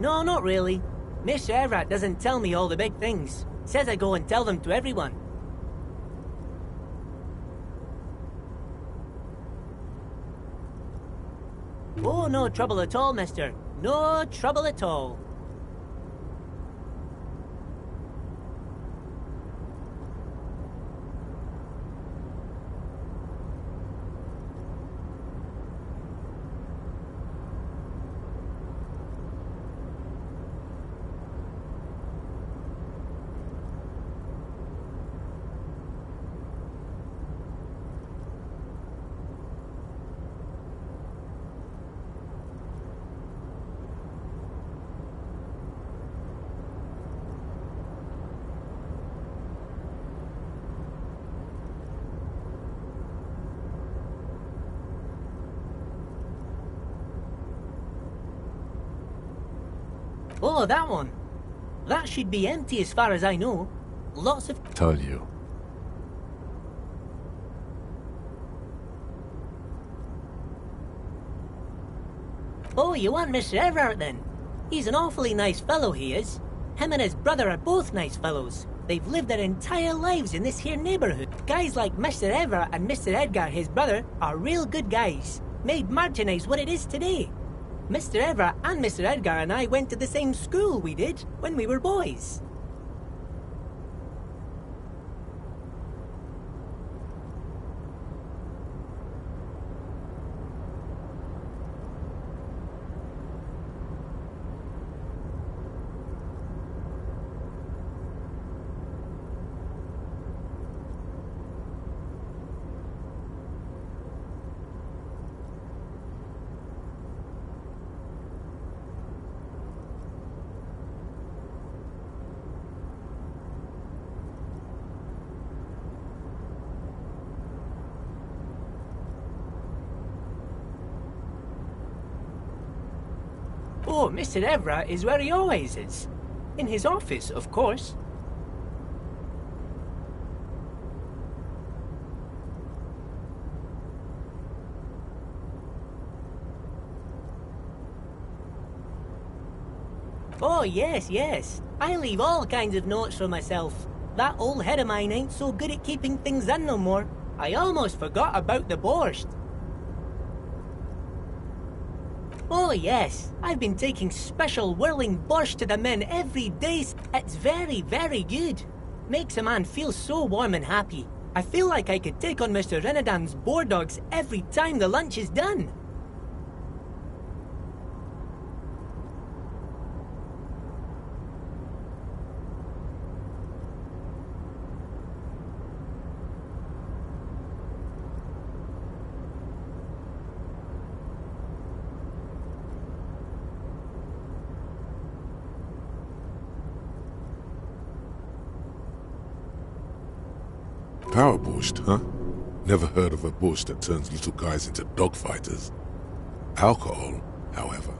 No, not really. Mr. Everett doesn't tell me all the big things. Says I go and tell them to everyone. Oh, no trouble at all, mister. No trouble at all. Oh, that one. That should be empty as far as I know. Lots of... Told you. Oh, you want Mr. Everard then? He's an awfully nice fellow, he is. Him and his brother are both nice fellows. They've lived their entire lives in this here neighborhood. Guys like Mr. Everard and Mr. Edgar, his brother, are real good guys. Made Martinez what it is today. Mr. Everard and Mr. Edgar and I went to the same school we did when we were boys. Oh, Mr. Everard is where he always is. In his office, of course. Oh, yes, yes. I leave all kinds of notes for myself. That old head of mine ain't so good at keeping things in no more. I almost forgot about the borscht. Oh yes, I've been taking special whirling borscht to the men every day. It's very, very good. Makes a man feel so warm and happy. I feel like I could take on Mr. Renadan's boar dogs every time the lunch is done. Power borscht, huh? Never heard of a borscht that turns little guys into dogfighters. Alcohol, however.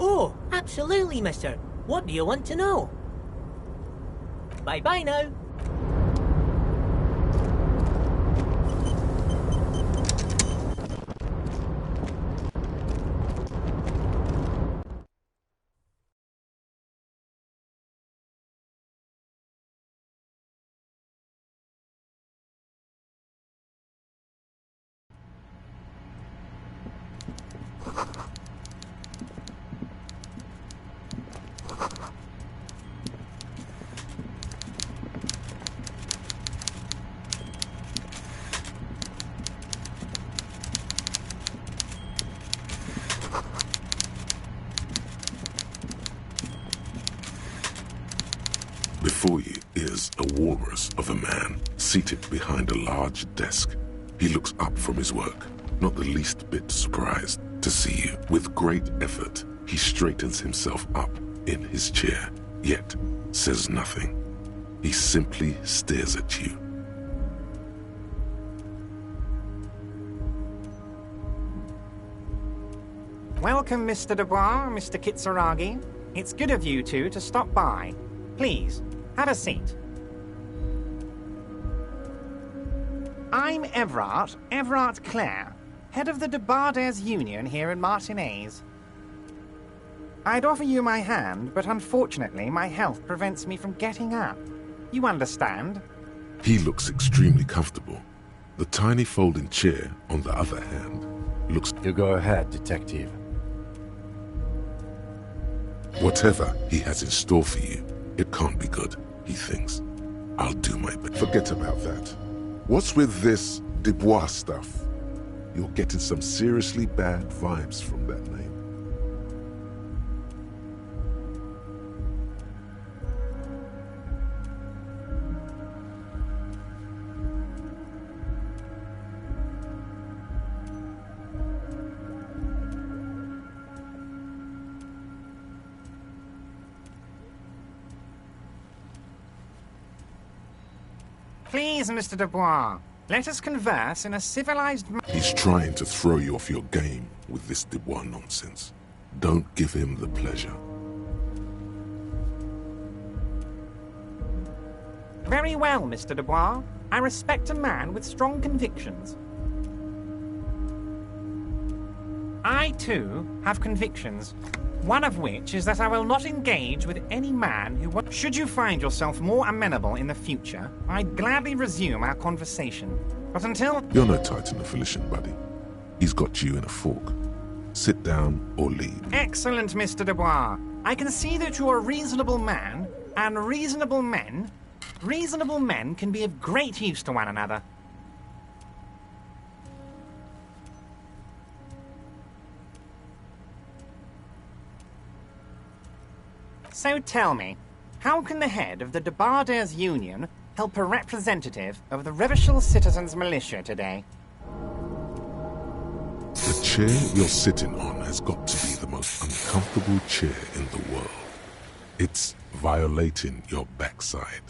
Oh, absolutely, mister. What do you want to know? Bye-bye now. Before you is a walrus of a man seated behind a large desk. He looks up from his work, not the least bit surprised to see you. With great effort, he straightens himself up in his chair, yet says nothing. He simply stares at you. Welcome, Mr. Dubois, Mr. Kitsuragi. It's good of you two to stop by. Please, have a seat. I'm Everard Clare, head of the Debarders Union here in Martinez. I'd offer you my hand, but unfortunately my health prevents me from getting up. You understand? He looks extremely comfortable. The tiny folding chair, on the other hand, looks... You go ahead, detective. Whatever he has in store for you, it can't be good, he thinks. I'll do my best. Forget about that. What's with this Dubois stuff? You're getting some seriously bad vibes from that name. Please, Mr. Dubois, let us converse in a civilized manner. He's trying to throw you off your game with this Dubois nonsense. Don't give him the pleasure. Very well, Mr. Dubois. I respect a man with strong convictions. I, too, have convictions. One of which is that I will not engage with any man who... Should you find yourself more amenable in the future, I'd gladly resume our conversation. But until... You're no Titan affiliation, buddy. He's got you in a fork. Sit down or leave. Excellent, Mr. Dubois. I can see that you're a reasonable man, and reasonable men can be of great use to one another. So tell me, how can the head of the Debarders Union help a representative of the Revachol Citizens Militia today? The chair you're sitting on has got to be the most uncomfortable chair in the world. It's violating your backside.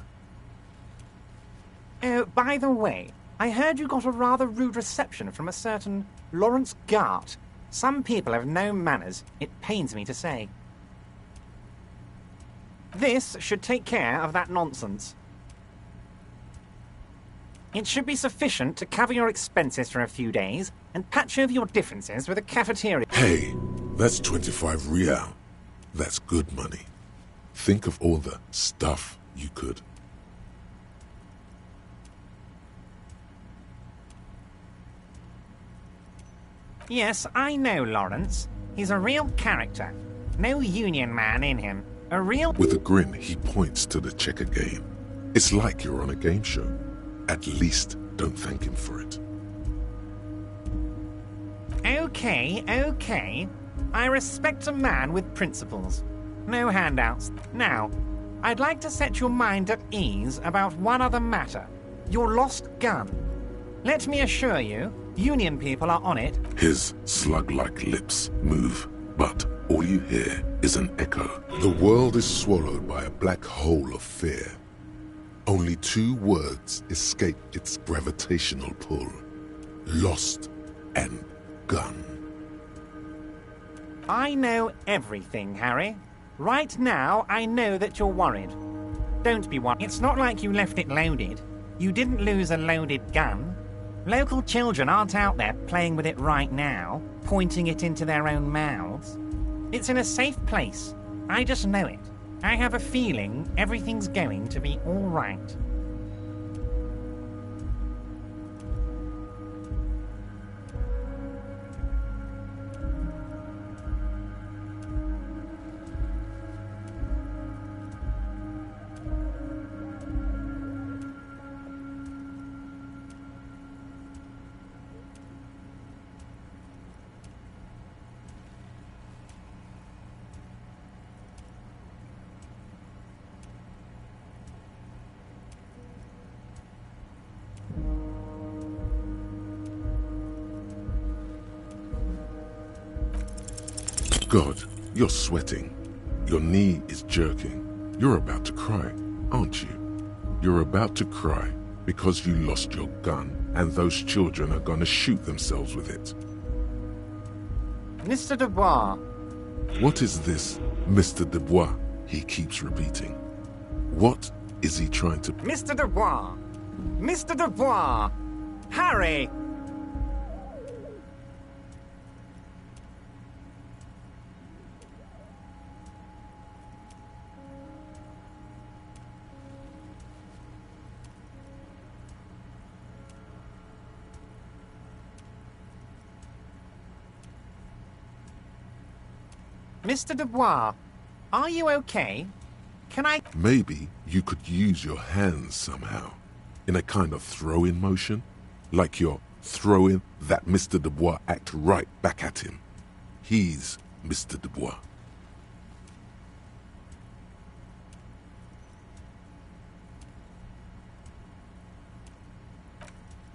Oh, by the way, I heard you got a rather rude reception from a certain Lawrence Gart. Some people have no manners, it pains me to say. This should take care of that nonsense. It should be sufficient to cover your expenses for a few days and patch over your differences with a cafeteria. Hey, that's 25 real. That's good money. Think of all the stuff you could. Yes, I know Lawrence. He's a real character. No union man in him. A real... With a grin, he points to the checker game. It's like you're on a game show. At least don't thank him for it. Okay. I respect a man with principles. No handouts. Now, I'd like to set your mind at ease about one other matter. Your lost gun. Let me assure you, Union people are on it. His slug-like lips move, but all you hear is an echo. The world is swallowed by a black hole of fear. Only 2 words escape its gravitational pull. Lost and gun. I know everything, Harry. Right now, I know that you're worried. Don't be worried. It's not like you left it loaded. You didn't lose a loaded gun. Local children aren't out there playing with it right now, pointing it into their own mouths. It's in a safe place. I just know it. I have a feeling everything's going to be all right. God, you're sweating. Your knee is jerking. You're about to cry, aren't you? You're about to cry because you lost your gun and those children are gonna shoot themselves with it. Mr. Dubois. What is this, Mr. Dubois? He keeps repeating. What is he trying to... Mr. Dubois! Mr. Dubois! Harry! Mr. Dubois, are you okay? Can I... Maybe you could use your hands somehow, in a kind of throw-in motion, like you're throwing that Mr. Dubois act right back at him. He's Mr. Dubois.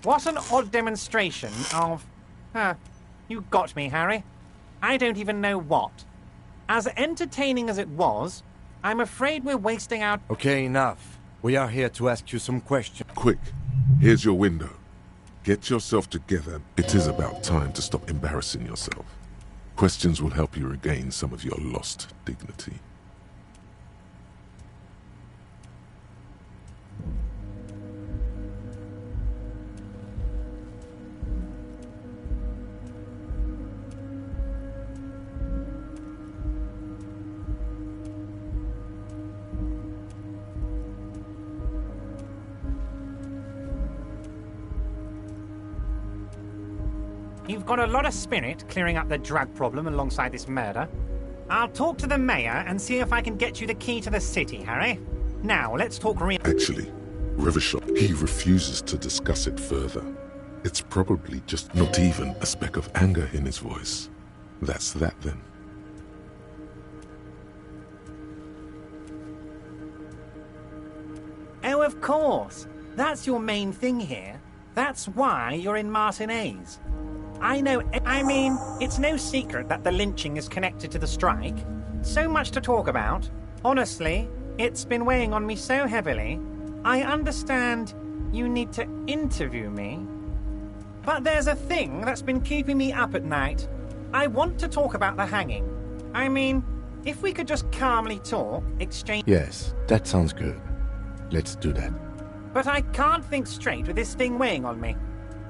What an odd demonstration of... you got me, Harry. I don't even know what. As entertaining as it was, I'm afraid we're wasting our... Okay, enough. We are here to ask you some questions. Quick, here's your window. Get yourself together. It is about time to stop embarrassing yourself. Questions will help you regain some of your lost dignity. You've got a lot of spirit clearing up the drug problem alongside this murder. I'll talk to the mayor and see if I can get you the key to the city, Harry. Now, let's talk real... Actually, Rivershot, he refuses to discuss it further. It's probably just not even a speck of anger in his voice. That's that then. Oh, of course. That's your main thing here. That's why you're in Martinez. I know, I mean, it's no secret that the lynching is connected to the strike. So much to talk about. Honestly, it's been weighing on me so heavily. I understand you need to interview me. But there's a thing that's been keeping me up at night. I want to talk about the hanging. I mean, if we could just calmly talk, exchange... Yes, that sounds good. Let's do that. But I can't think straight with this thing weighing on me.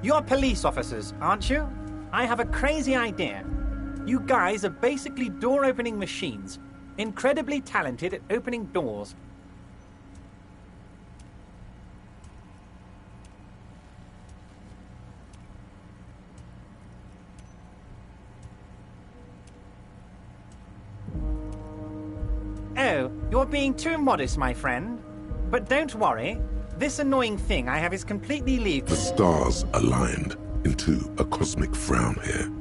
You're police officers, aren't you? I have a crazy idea. You guys are basically door-opening machines, incredibly talented at opening doors. Oh, you're being too modest, my friend. But don't worry. This annoying thing I have is completely legal. The stars aligned into a cosmic frown here.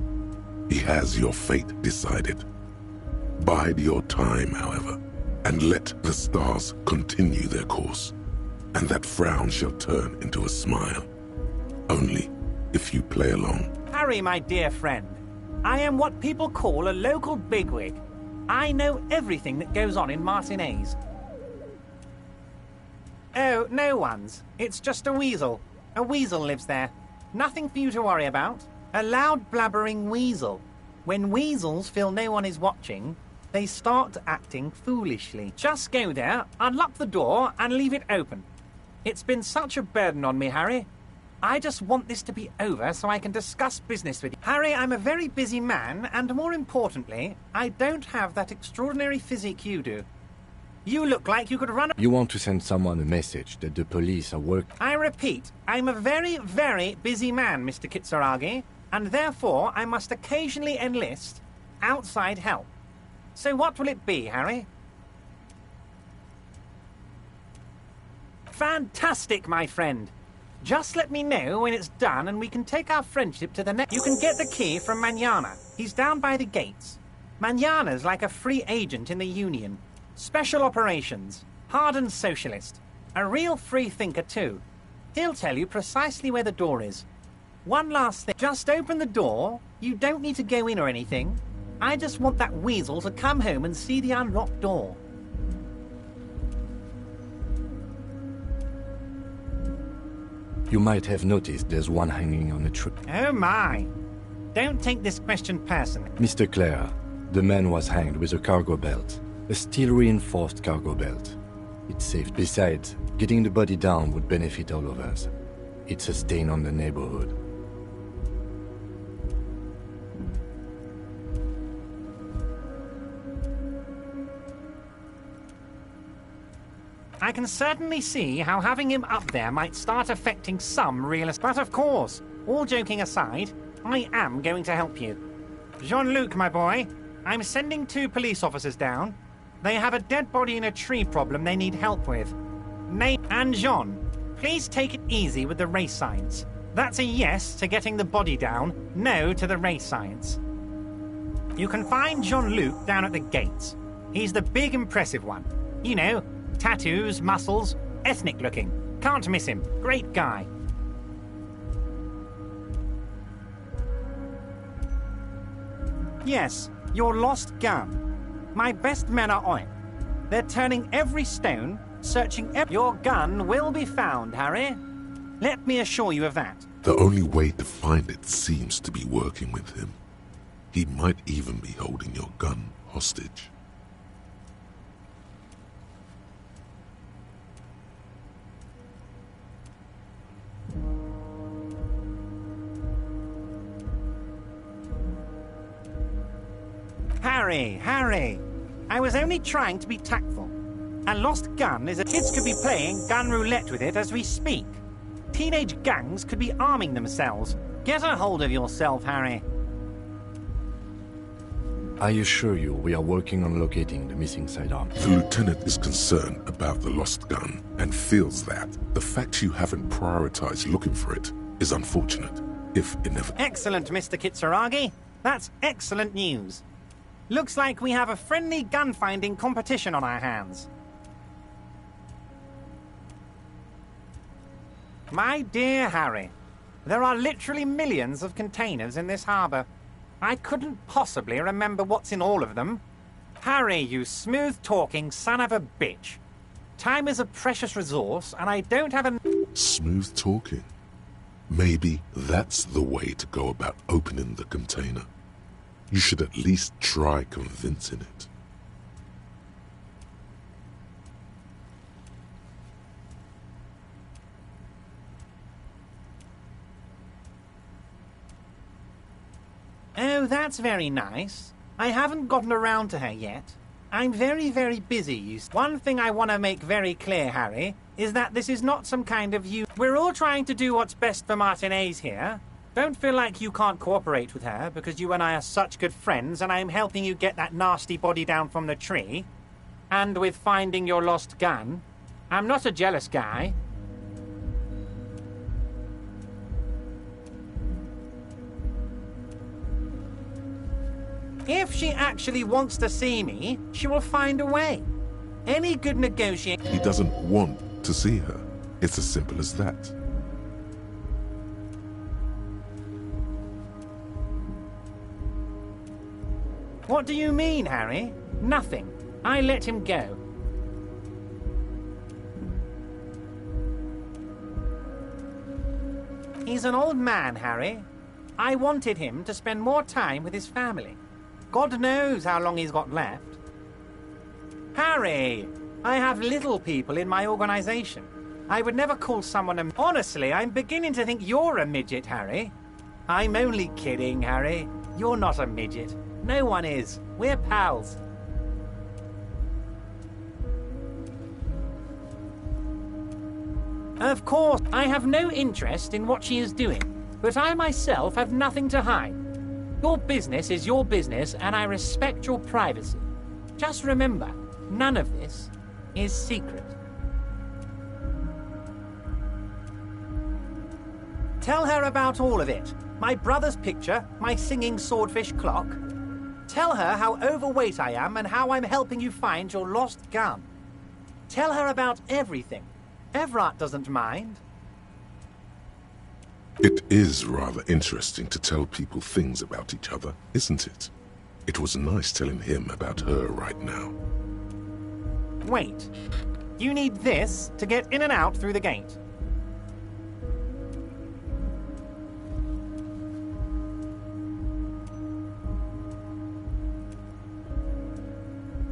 He has your fate decided. Bide your time, however, and let the stars continue their course, and that frown shall turn into a smile. Only if you play along. Harry, my dear friend, I am what people call a local bigwig. I know everything that goes on in Martinez. Oh, no one's. It's just a weasel. A weasel lives there. Nothing for you to worry about. A loud blabbering weasel. When weasels feel no one is watching, they start acting foolishly. Just go there, unlock the door, and leave it open. It's been such a burden on me, Harry. I just want this to be over so I can discuss business with you. Harry, I'm a very busy man, and more importantly, I don't have that extraordinary physique you do. You look like you could run... You want to send someone a message that the police are working... I repeat, I'm a very, very busy man, Mr. Kitsuragi, and therefore I must occasionally enlist outside help. So what will it be, Harry? Fantastic, my friend. Just let me know when it's done and we can take our friendship to the next... You can get the key from Manana. He's down by the gates. Manana's like a free agent in the Union. Special operations. Hardened socialist. A real free thinker, too. He'll tell you precisely where the door is. One last thing. Just open the door. You don't need to go in or anything. I just want that weasel to come home and see the unlocked door. You might have noticed there's one hanging on a tree. Oh my. Don't take this question personally. Mr. Clare, the man was hanged with a cargo belt. A steel-reinforced cargo belt. It's safe. Besides, getting the body down would benefit all of us. It's a stain on the neighborhood. I can certainly see how having him up there might start affecting some realist. But of course, all joking aside, I am going to help you. Jean-Luc, my boy, I'm sending 2 police officers down. They have a dead body in a tree problem they need help with. Nate and Jean, please take it easy with the race signs. That's a yes to getting the body down, no to the race science. You can find Jean-Luc down at the gates. He's the big impressive one. You know, tattoos, muscles, ethnic looking. Can't miss him. Great guy. Yes, your lost gun. My best men are on it. They're turning every stone, searching Your gun will be found, Harry. Let me assure you of that. The only way to find it seems to be working with him. He might even be holding your gun hostage. Harry! I was only trying to be tactful. A lost gun is kids could be playing gun roulette with it as we speak. Teenage gangs could be arming themselves. Get a hold of yourself, Harry. I assure you, we are working on locating the missing sidearm. The lieutenant is concerned about the lost gun and feels that the fact you haven't prioritized looking for it is unfortunate, if inevitable. Excellent, Mr. Kitsuragi. That's excellent news. Looks like we have a friendly gun-finding competition on our hands. My dear Harry, there are literally millions of containers in this harbour. I couldn't possibly remember what's in all of them. Harry, you smooth-talking son of a bitch. Time is a precious resource, and I don't have a... Smooth talking. Maybe that's the way to go about opening the container. You should at least try convincing it. Oh, that's very nice. I haven't gotten around to her yet. I'm very, very busy. One thing I want to make very clear, Harry, is that this is not some kind of We're all trying to do what's best for Martinez here. Don't feel like you can't cooperate with her, because you and I are such good friends, and I'm helping you get that nasty body down from the tree. And with finding your lost gun. I'm not a jealous guy. If she actually wants to see me, she will find a way. Any good negotiator... He doesn't want to see her. It's as simple as that. What do you mean, Harry? Nothing. I let him go. He's an old man, Harry. I wanted him to spend more time with his family. God knows how long he's got left. Harry! I have little people in my organization. I would never call someone a... Honestly, I'm beginning to think you're a midget, Harry. I'm only kidding, Harry. You're not a midget. No one is. We're pals. Of course, I have no interest in what she is doing, but I myself have nothing to hide. Your business is your business, and I respect your privacy. Just remember, none of this is secret. Tell her about all of it. My brother's picture, my singing swordfish clock. Tell her how overweight I am and how I'm helping you find your lost gun. Tell her about everything. Everard doesn't mind. It is rather interesting to tell people things about each other, isn't it? It was nice telling him about her right now. Wait. You need this to get in and out through the gate.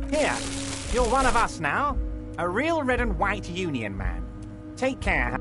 Here, you're one of us now. A real red and white Union man. Take care.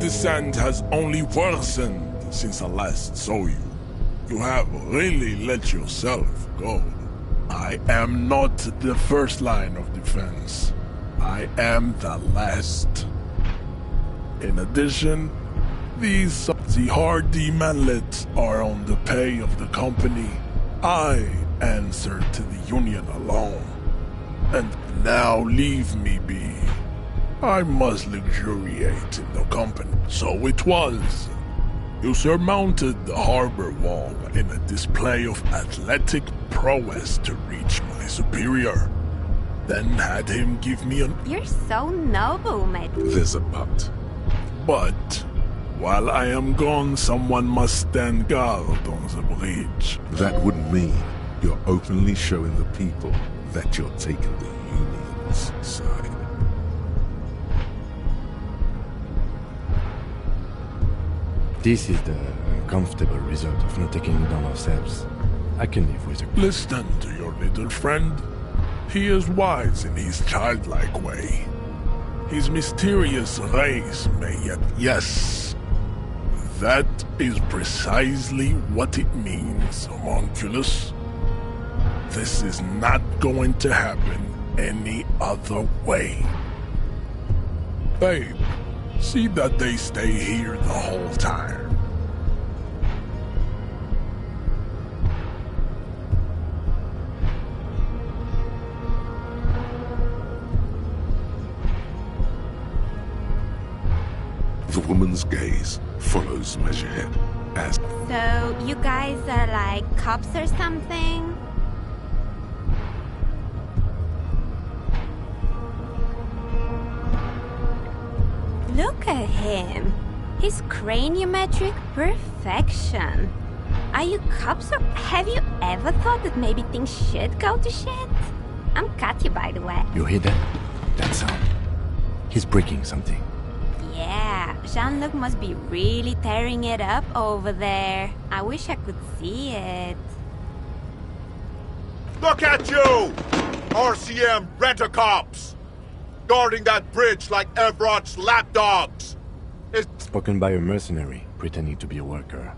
descent has only worsened since I last saw you. You have really let yourself go. I am not the first line of defense. I am the last. In addition, the hardy manlets are on the pay of the company. I answer to the Union alone. And now leave me be. I must luxuriate in the company. So it was. You surmounted the harbor wall in a display of athletic prowess to reach my superior. Then had him give me an... You're so noble, mate. There's a but. But, while I am gone, someone must stand guard on the bridge. That would mean you're openly showing the people that you're taking the Union's side. This is the uncomfortable result of not taking it on ourselves. I can live with it. Listen to your little friend. He is wise in his childlike way. His mysterious race may yet... Yes, that is precisely what it means, homunculus. This is not going to happen any other way. Babe, see that they stay here the whole time. The woman's gaze follows Measurehead as... So, you guys are like cops or something? Look at him. His craniometric perfection. Are you cops or have you ever thought that maybe things should go to shit? I'm Katya, by the way. You hear that? That sound. He's breaking something. Yeah, Jean-Luc must be really tearing it up over there. I wish I could see it. Look at you! RCM rent-a-cops! Guarding that bridge like Everott's lapdogs! Spoken by a mercenary, pretending to be a worker.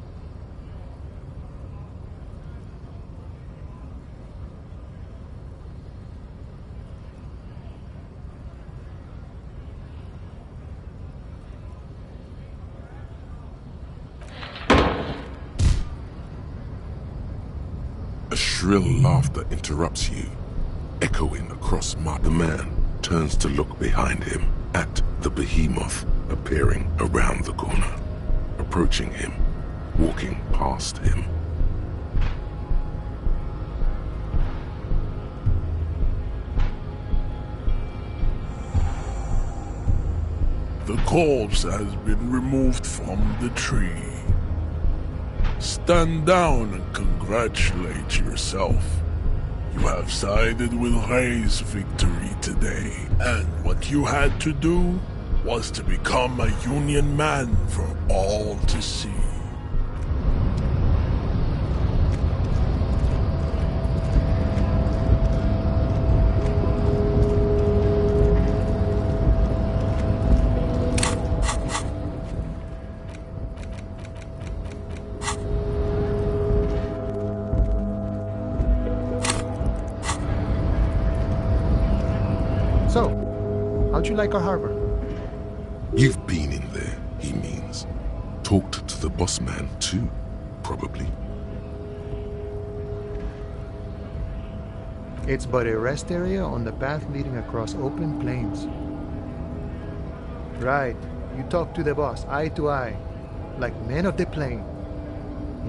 A shrill laughter interrupts you, echoing across the man turns to look behind him at the behemoth appearing around the corner, approaching him, walking past him. The corpse has been removed from the tree. Stand down and congratulate yourself. You have sided with Ray's victory today, and what you had to do was to become a Union man for all to see. So, how'd you like our harbor? You've been in there, he means. Talked to the boss man too, probably. It's but a rest area on the path leading across open plains. Right, you talk to the boss, eye to eye, like men of the plain.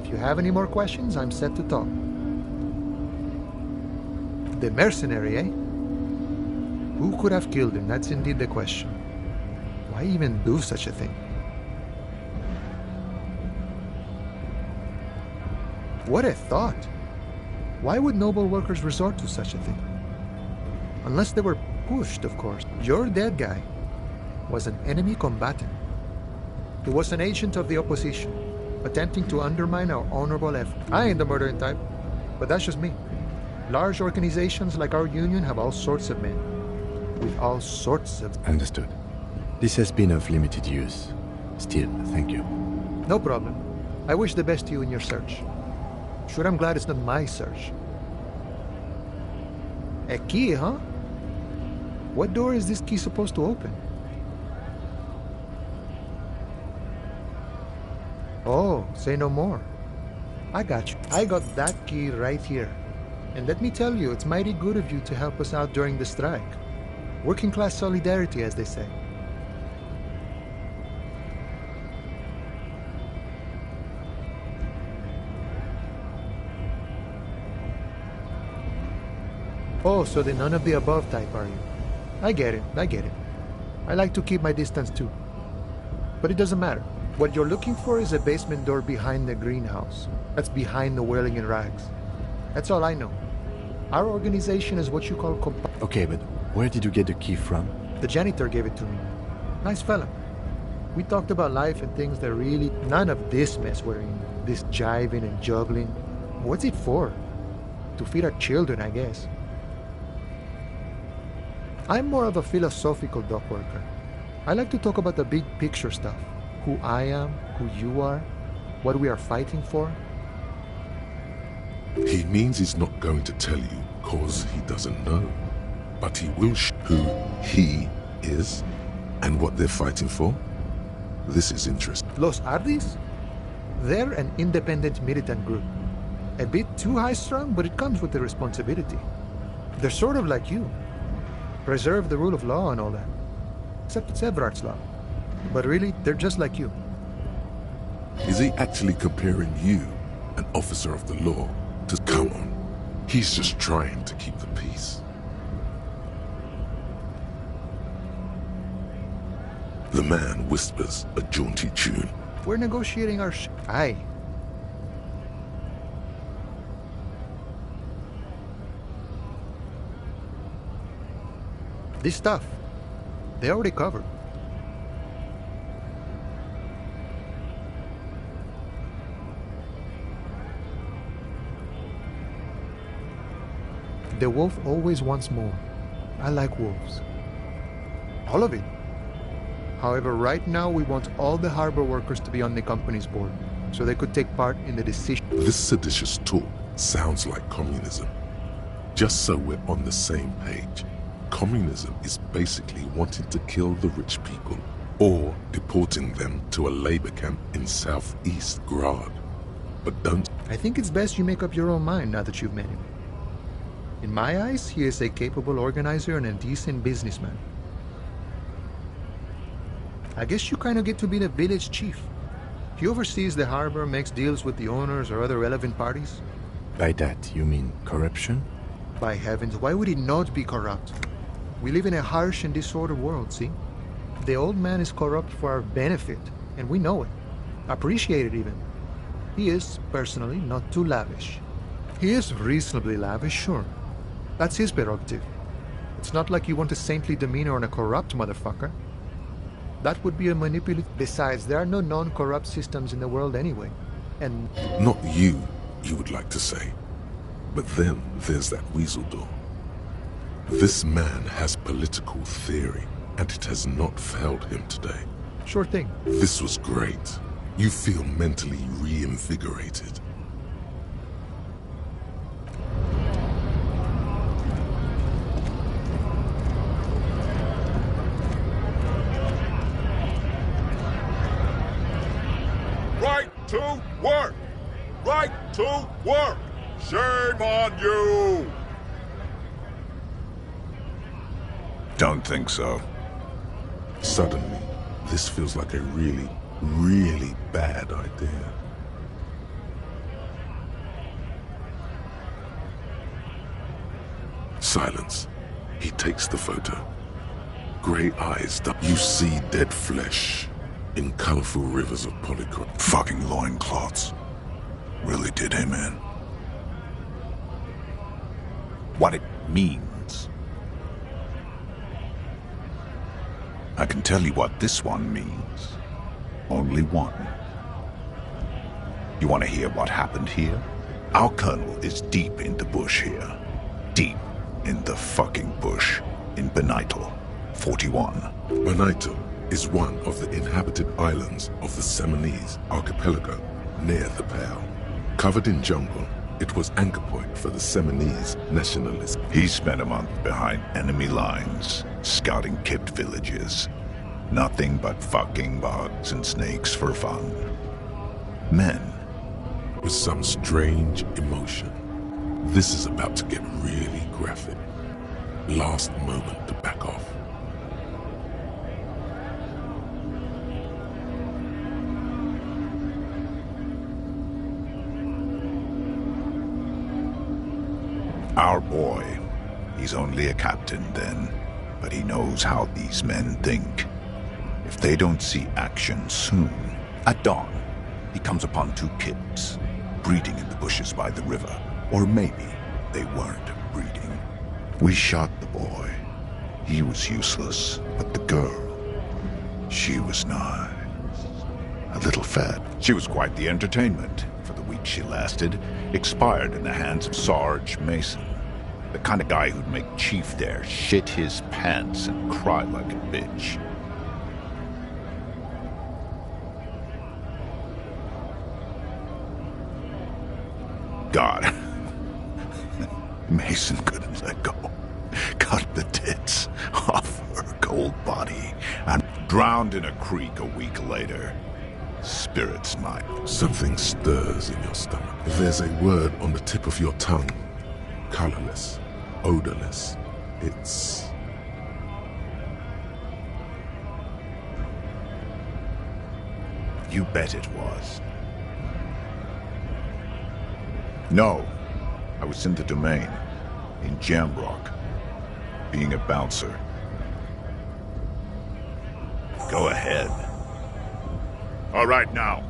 If you have any more questions, I'm set to talk. The mercenary, eh? Who could have killed him? That's indeed the question. Why even do such a thing? What a thought! Why would noble workers resort to such a thing? Unless they were pushed, of course. Your dead guy was an enemy combatant. He was an agent of the opposition, attempting to undermine our honorable effort. I ain't the murdering type, but that's just me. Large organizations like our union have all sorts of men, with all sorts of... Understood. This has been of limited use. Still, thank you. No problem. I wish the best to you in your search. Sure, I'm glad it's not my search. A key, huh? What door is this key supposed to open? Oh, say no more. I got you. I got that key right here. And let me tell you, it's mighty good of you to help us out during the strike. Working class solidarity, as they say. Oh, so the none of the above type, are you? I get it, I get it. I like to keep my distance too. But it doesn't matter. What you're looking for is a basement door behind the greenhouse. That's behind the whirling in rags. That's all I know. Our organization is what you call Okay, but where did you get the key from? The janitor gave it to me. Nice fella. We talked about life and things that really... None of this mess we're in. This jiving and juggling. What's it for? To feed our children, I guess. I'm more of a philosophical dock worker. I like to talk about the big picture stuff. Who I am, who you are, what we are fighting for. He means he's not going to tell you cause he doesn't know. But he will who he is and what they're fighting for. This is interesting. Los Ardis? They're an independent militant group. A bit too high-strung, but it comes with the responsibility. They're sort of like you. Preserve the rule of law and all that. Except it's Everard's law. But really, they're just like you. Is he actually comparing you, an officer of the law, to... Come on. He's just trying to keep the peace. The man whispers a jaunty tune. We're negotiating our Aye. This stuff, they already covered. The wolf always wants more. I like wolves. All of it. However, right now we want all the harbor workers to be on the company's board, so they could take part in the decision. This seditious talk sounds like communism. Just so we're on the same page. Communism is basically wanting to kill the rich people or deporting them to a labor camp in southeast Grad. But don't... I think it's best you make up your own mind now that you've met him. In my eyes, he is a capable organizer and a decent businessman. I guess you kind of get to be the village chief. He oversees the harbor, makes deals with the owners or other relevant parties. By that, you mean corruption? By heavens, why would he not be corrupt? We live in a harsh and disordered world, see? The old man is corrupt for our benefit, and we know it. Appreciate it even. He is, personally, not too lavish. He is reasonably lavish, sure. That's his prerogative. It's not like you want a saintly demeanor on a corrupt motherfucker. That would be a manipulative... Besides, there are no non-corrupt systems in the world anyway. And... Not you would like to say. But then there's that weasel door. This man has political theory, and it has not failed him today. Sure thing. This was great. You feel mentally reinvigorated. Right to work! Right to work! Shame on you! Don't think so. Suddenly, this feels like a really, really bad idea. Silence. He takes the photo. Grey eyes, you see dead flesh in colorful rivers of polychrome. Fucking loincloths. Really did him in. What it means. I can tell you what this one means. Only one. You want to hear what happened here? Our colonel is deep in the bush here. Deep in the fucking bush in Benital 41. Benital? is one of the inhabited islands of the Seminoles archipelago near the Pale. Covered in jungle, it was anchor point for the Seminoles nationalists. He spent a month behind enemy lines, scouting kept villages. Nothing but fucking bugs and snakes for fun. Men. With some strange emotion. This is about to get really graphic. Last moment to back off. Our boy. He's only a captain then, but he knows how these men think. If they don't see action soon, at dawn, he comes upon two kids, breeding in the bushes by the river. Or maybe they weren't breeding. We shot the boy. He was useless, but the girl, she was nice. A little fat. She was quite the entertainment. For the week she lasted, expired in the hands of Sarge Mason. The kind of guy who'd make Chief there shit his pants and cry like a bitch. God. Mason couldn't let go. Cut the tits off her cold body and drowned in a creek a week later. Spirit's night. Something stirs in your stomach. There's a word on the tip of your tongue. Colorless, odorless. It's... You bet it was. No. I was in the domain, in Jamrock, being a bouncer. Go ahead. All right now.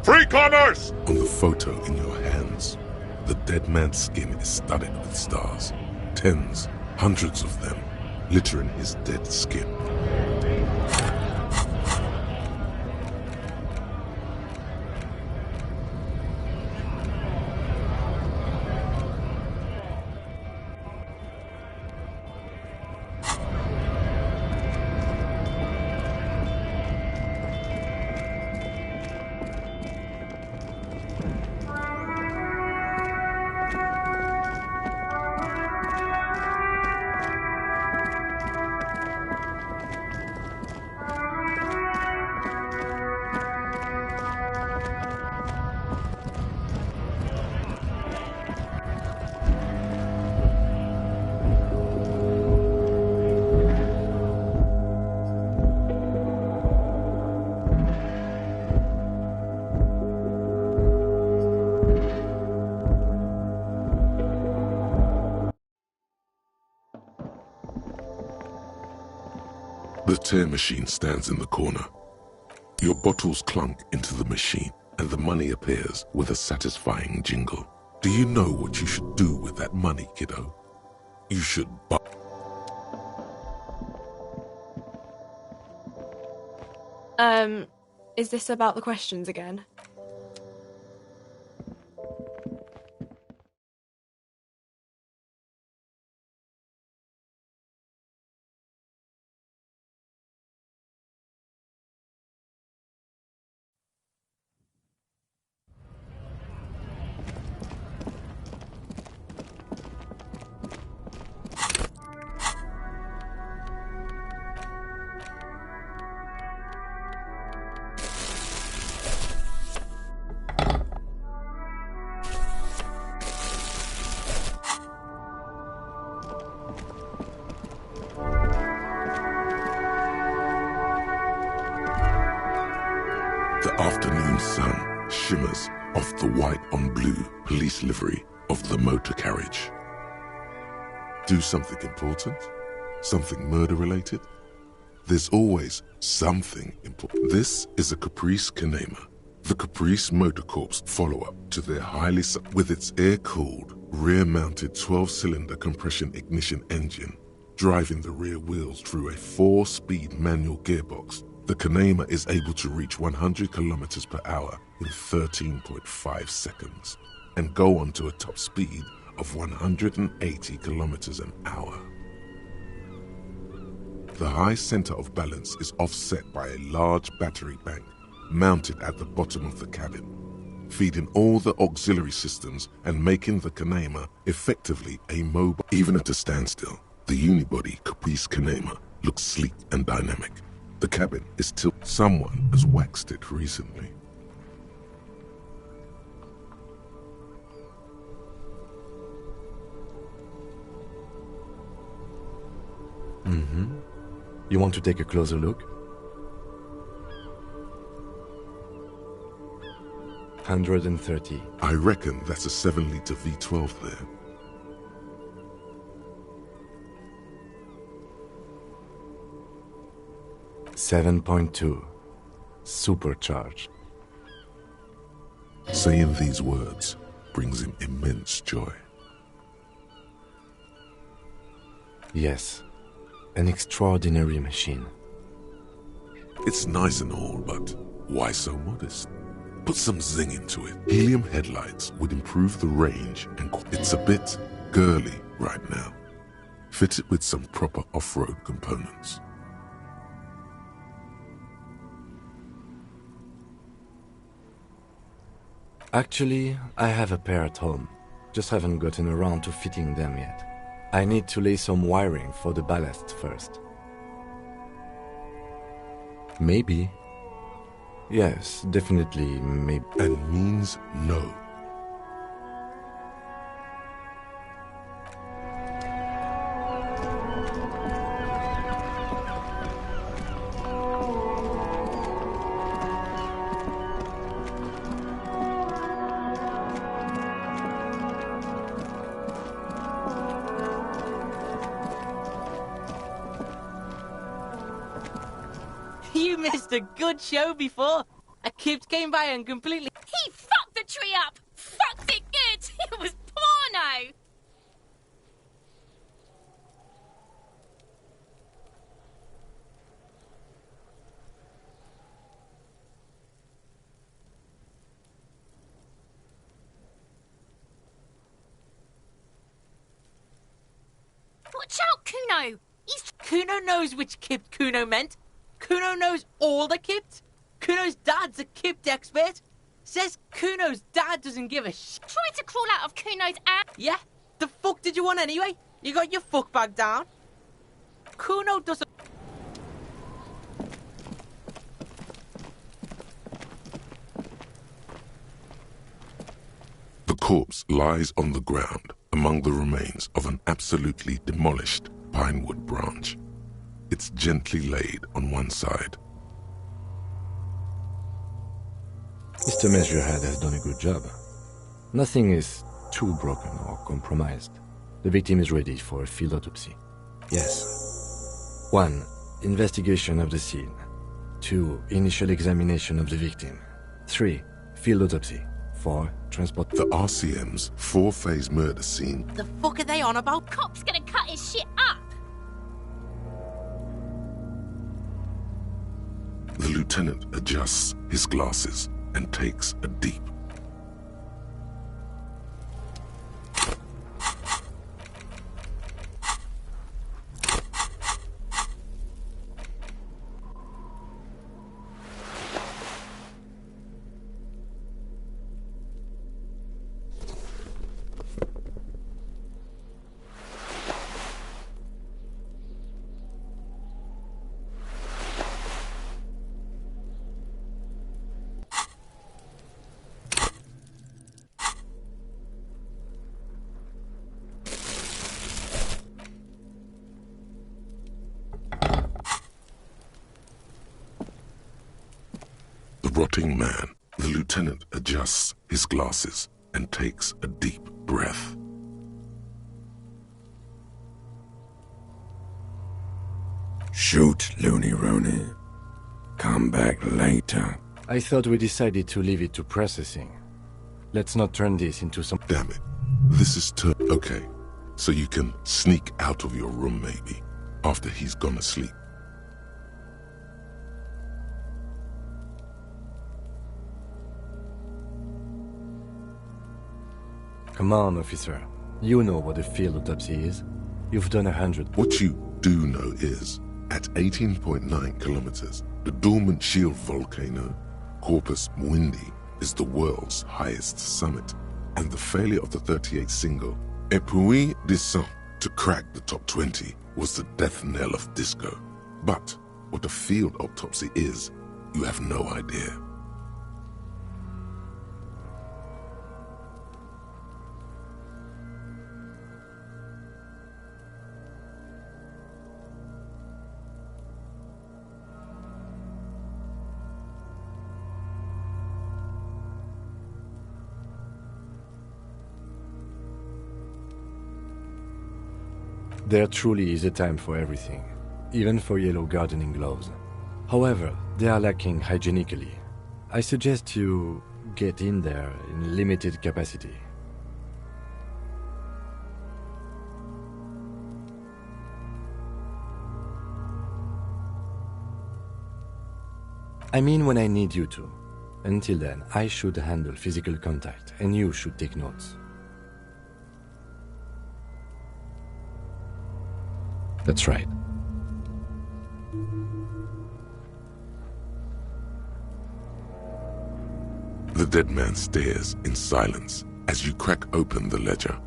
Free commerce! On the photo in your hands, the dead man's skin is studded with stars. Tens, hundreds of them, littering his dead skin. The tear machine stands in the corner. Your bottles clunk into the machine, and the money appears with a satisfying jingle. Do you know what you should do with that money, kiddo? You should buy... Is this about the questions again? The afternoon sun shimmers off the white on blue police livery of the motor carriage. Do something important? Something murder-related? There's always something important. This is a Caprice Canema, the Caprice Motor Corps follow-up to their highly... with its air-cooled, rear-mounted 12-cylinder compression ignition engine, driving the rear wheels through a 4-speed manual gearbox. The Canema is able to reach 100 kilometers per hour in 13.5 seconds and go on to a top speed of 180 kilometers an hour. The high center of balance is offset by a large battery bank mounted at the bottom of the cabin, feeding all the auxiliary systems and making the Kanema effectively a mobile. Even at a standstill, the unibody Caprice Kanema looks sleek and dynamic. The cabin is still. Someone has waxed it recently. You want to take a closer look? 130. I reckon that's a 7-liter V12 there. $7.2. Supercharged. Saying these words brings him immense joy. Yes, an extraordinary machine. It's nice and all, but why so modest? Put some zing into it. Helium headlights would improve the range and it's a bit girly right now. Fit it with some proper off-road components. Actually, I have a pair at home. Just haven't gotten around to fitting them yet. I need to lay some wiring for the ballast first. Maybe. Yes, definitely, maybe. And means no. You missed a good show before. A kid came by and completely... He fucked the tree up! Fucked it good! It was porno! Watch out, Kuno! Kuno knows which Kipt Kuno meant. Kuno knows all the Kipt. Kuno's dad's a Kipt expert. Says Kuno's dad doesn't give a Trying to crawl out of Kuno's ass. Yeah? The fuck did you want anyway? You got your fuck bag down? Kuno doesn't... The corpse lies on the ground among the remains of an absolutely demolished pinewood branch. It's gently laid on one side. Mr. Measurehead has done a good job. Nothing is too broken or compromised. The victim is ready for a field autopsy. Yes. 1. Investigation of the scene. 2. Initial examination of the victim. 3. Field autopsy. 4. Transport. The RCM's 4-phase murder scene. The fuck are they on about? Cop's gonna cut his shit up. The lieutenant adjusts his glasses and takes a deep. Rotting man, the lieutenant adjusts his glasses and takes a deep breath. Shoot, Looney Rooney. Come back later. I thought we decided to leave it to processing. Let's not turn this into some... Damn it. This is okay. So you can sneak out of your room maybe, after he's gone to sleep. Come on, officer. You know what a field autopsy is. You've done 100. What you do know is, At 18.9 kilometers, the dormant shield volcano, Corpus Muindi, is the world's highest summit, and the failure of the 38 single, Et puis descend, to crack the top 20 was the death knell of disco. But what a field autopsy is, you have no idea. There truly is a time for everything, even for yellow gardening gloves. However, they are lacking hygienically. I suggest you get in there in limited capacity. I mean when I need you to. Until then, I should handle physical contact, and you should take notes. That's right. The dead man stares in silence as you crack open the ledger.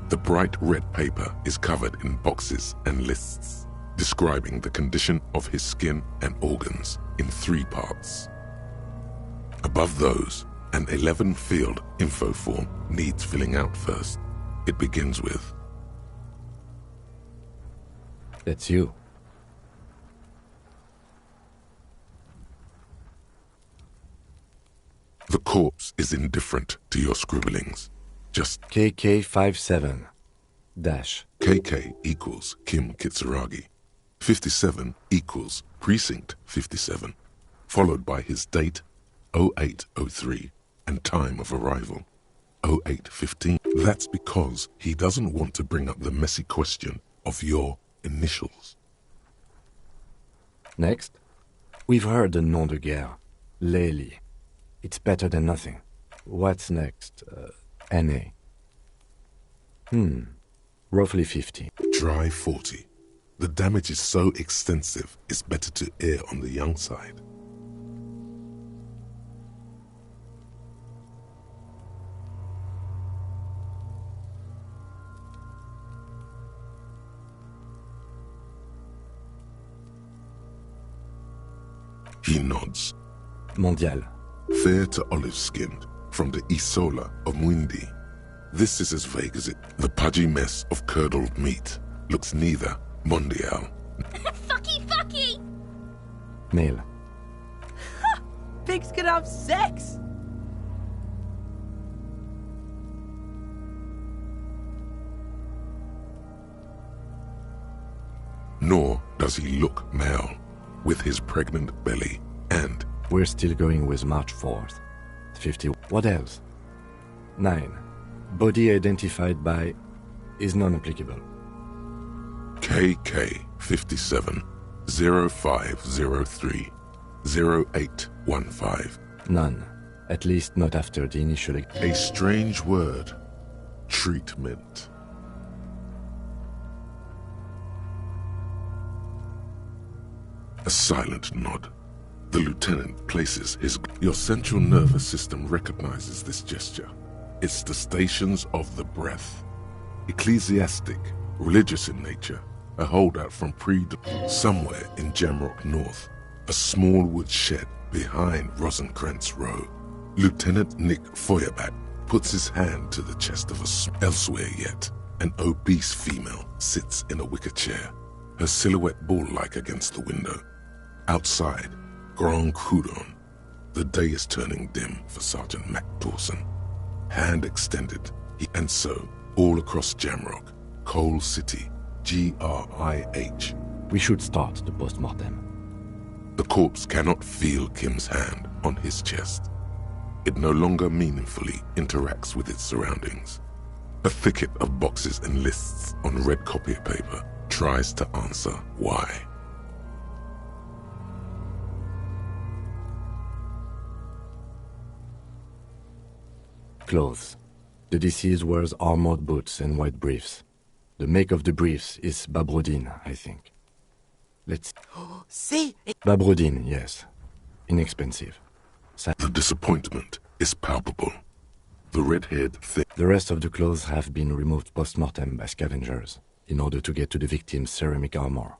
The bright red paper is covered in boxes and lists, describing the condition of his skin and organs in 3 parts. Above those, an 11-field info form needs filling out first. It begins with, "That's you." The corpse is indifferent to your scribblings. Just KK57 dash. KK equals Kim Kitsuragi. 57 equals Precinct 57, followed by his date 0803 and time of arrival 0815. That's because he doesn't want to bring up the messy question of your initials. Next, we've heard the nom de guerre, Lely. It's better than nothing. What's next? NA. Roughly 50. Try 40. The damage is so extensive, it's better to err on the young side. He nods. Mondial. Fair to olive-skinned, from the Isola of Muindi. This is as vague as it. The pudgy mess of curdled meat looks neither mondial. Fucky! Male. Pigs can have sex! Nor does he look male, with his pregnant belly and... We're still going with March 4th. 50. What else? 9. Body identified by is non-applicable. KK57 0503 0815. None. At least not after the initial... A strange word. Treatment. A silent nod. The lieutenant places his... Your central nervous system recognizes this gesture. It's the stations of the breath. Ecclesiastic, religious in nature, a holdout from somewhere in Jamrock North, a small wood shed behind Rosencrantz Row. Lieutenant Nick Feuerbach puts his hand to the chest of elsewhere yet. An obese female sits in a wicker chair, her silhouette bull-like against the window. Outside, Grand Coudon. The day is turning dim for Sergeant Mac Dawson. Hand extended, and so, all across Jamrock, Coal City, GRIH. We should start the post-mortem. The corpse cannot feel Kim's hand on his chest. It no longer meaningfully interacts with its surroundings. A thicket of boxes and lists on red copy paper tries to answer why. Clothes. The deceased wears armored boots and white briefs. The make of the briefs is Babrodine, I think. Let's See? Babrodine, yes. Inexpensive. The disappointment is palpable. The red-haired thing. The rest of the clothes have been removed post-mortem by scavengers in order to get to the victim's ceramic armor.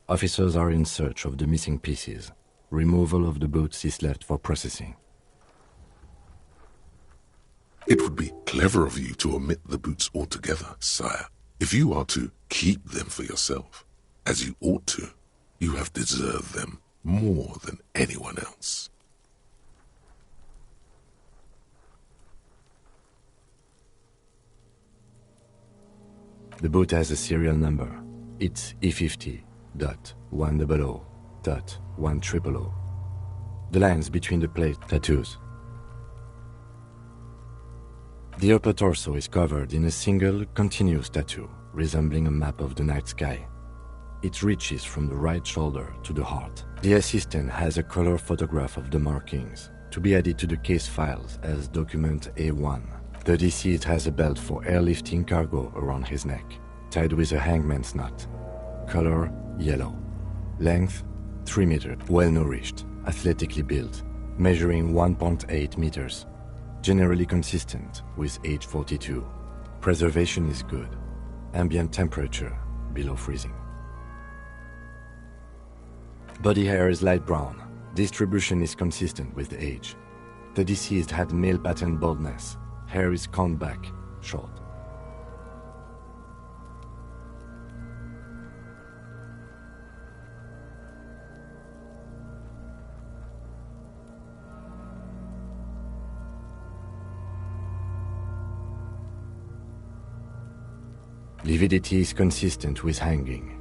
Officers are in search of the missing pieces. Removal of the boots is left for processing. It would be clever of you to omit the boots altogether, sire. If you are to keep them for yourself, as you ought to, you have deserved them more than anyone else. The boot has a serial number. It's E50.100.100. The lines between the plate tattoos. The upper torso is covered in a single, continuous tattoo, resembling a map of the night sky. It reaches from the right shoulder to the heart. The assistant has a color photograph of the markings, to be added to the case files as document A1. The deceased has a belt for airlifting cargo around his neck, tied with a hangman's knot. Color, yellow. Length, 3 meters. Well-nourished, athletically built, measuring 1.8 meters. Generally consistent with age 42. Preservation is good. Ambient temperature, below freezing. Body hair is light brown. Distribution is consistent with the age. The deceased had male pattern baldness. Hair is combed back, short. Lividity is consistent with hanging.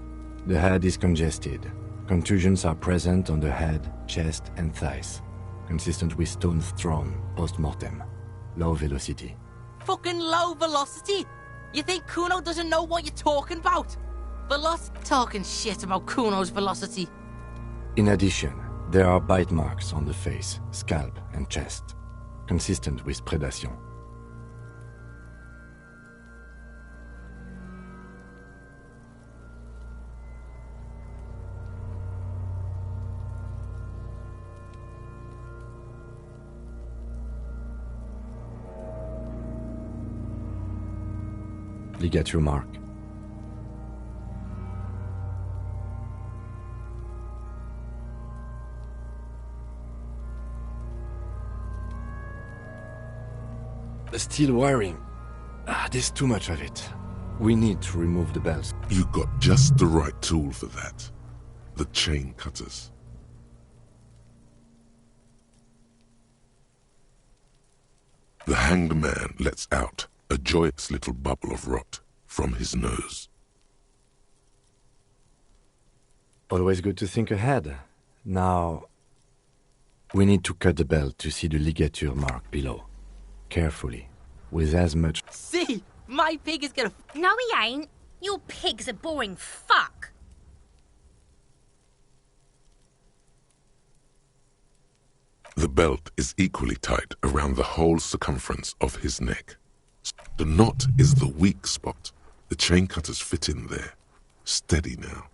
The head is congested. Contusions are present on the head, chest, and thighs, consistent with stones thrown post-mortem. Low velocity. Fucking low velocity? You think Kuno doesn't know what you're talking about? Talking shit about Kuno's velocity. In addition, there are bite marks on the face, scalp, and chest, consistent with predation. Ligature mark. The steel wiring. There's too much of it. We need to remove the bells. You got just the right tool for that. The chain cutters. The hanged man lets out a joyous little bubble of rot from his nose. Always good to think ahead. Now, we need to cut the belt to see the ligature mark below. Carefully, with as much... See? My pig is gonna... No, he ain't. Your pig's a boring fuck. The belt is equally tight around the whole circumference of his neck. The knot is the weak spot. The chain cutters fit in there. Steady now.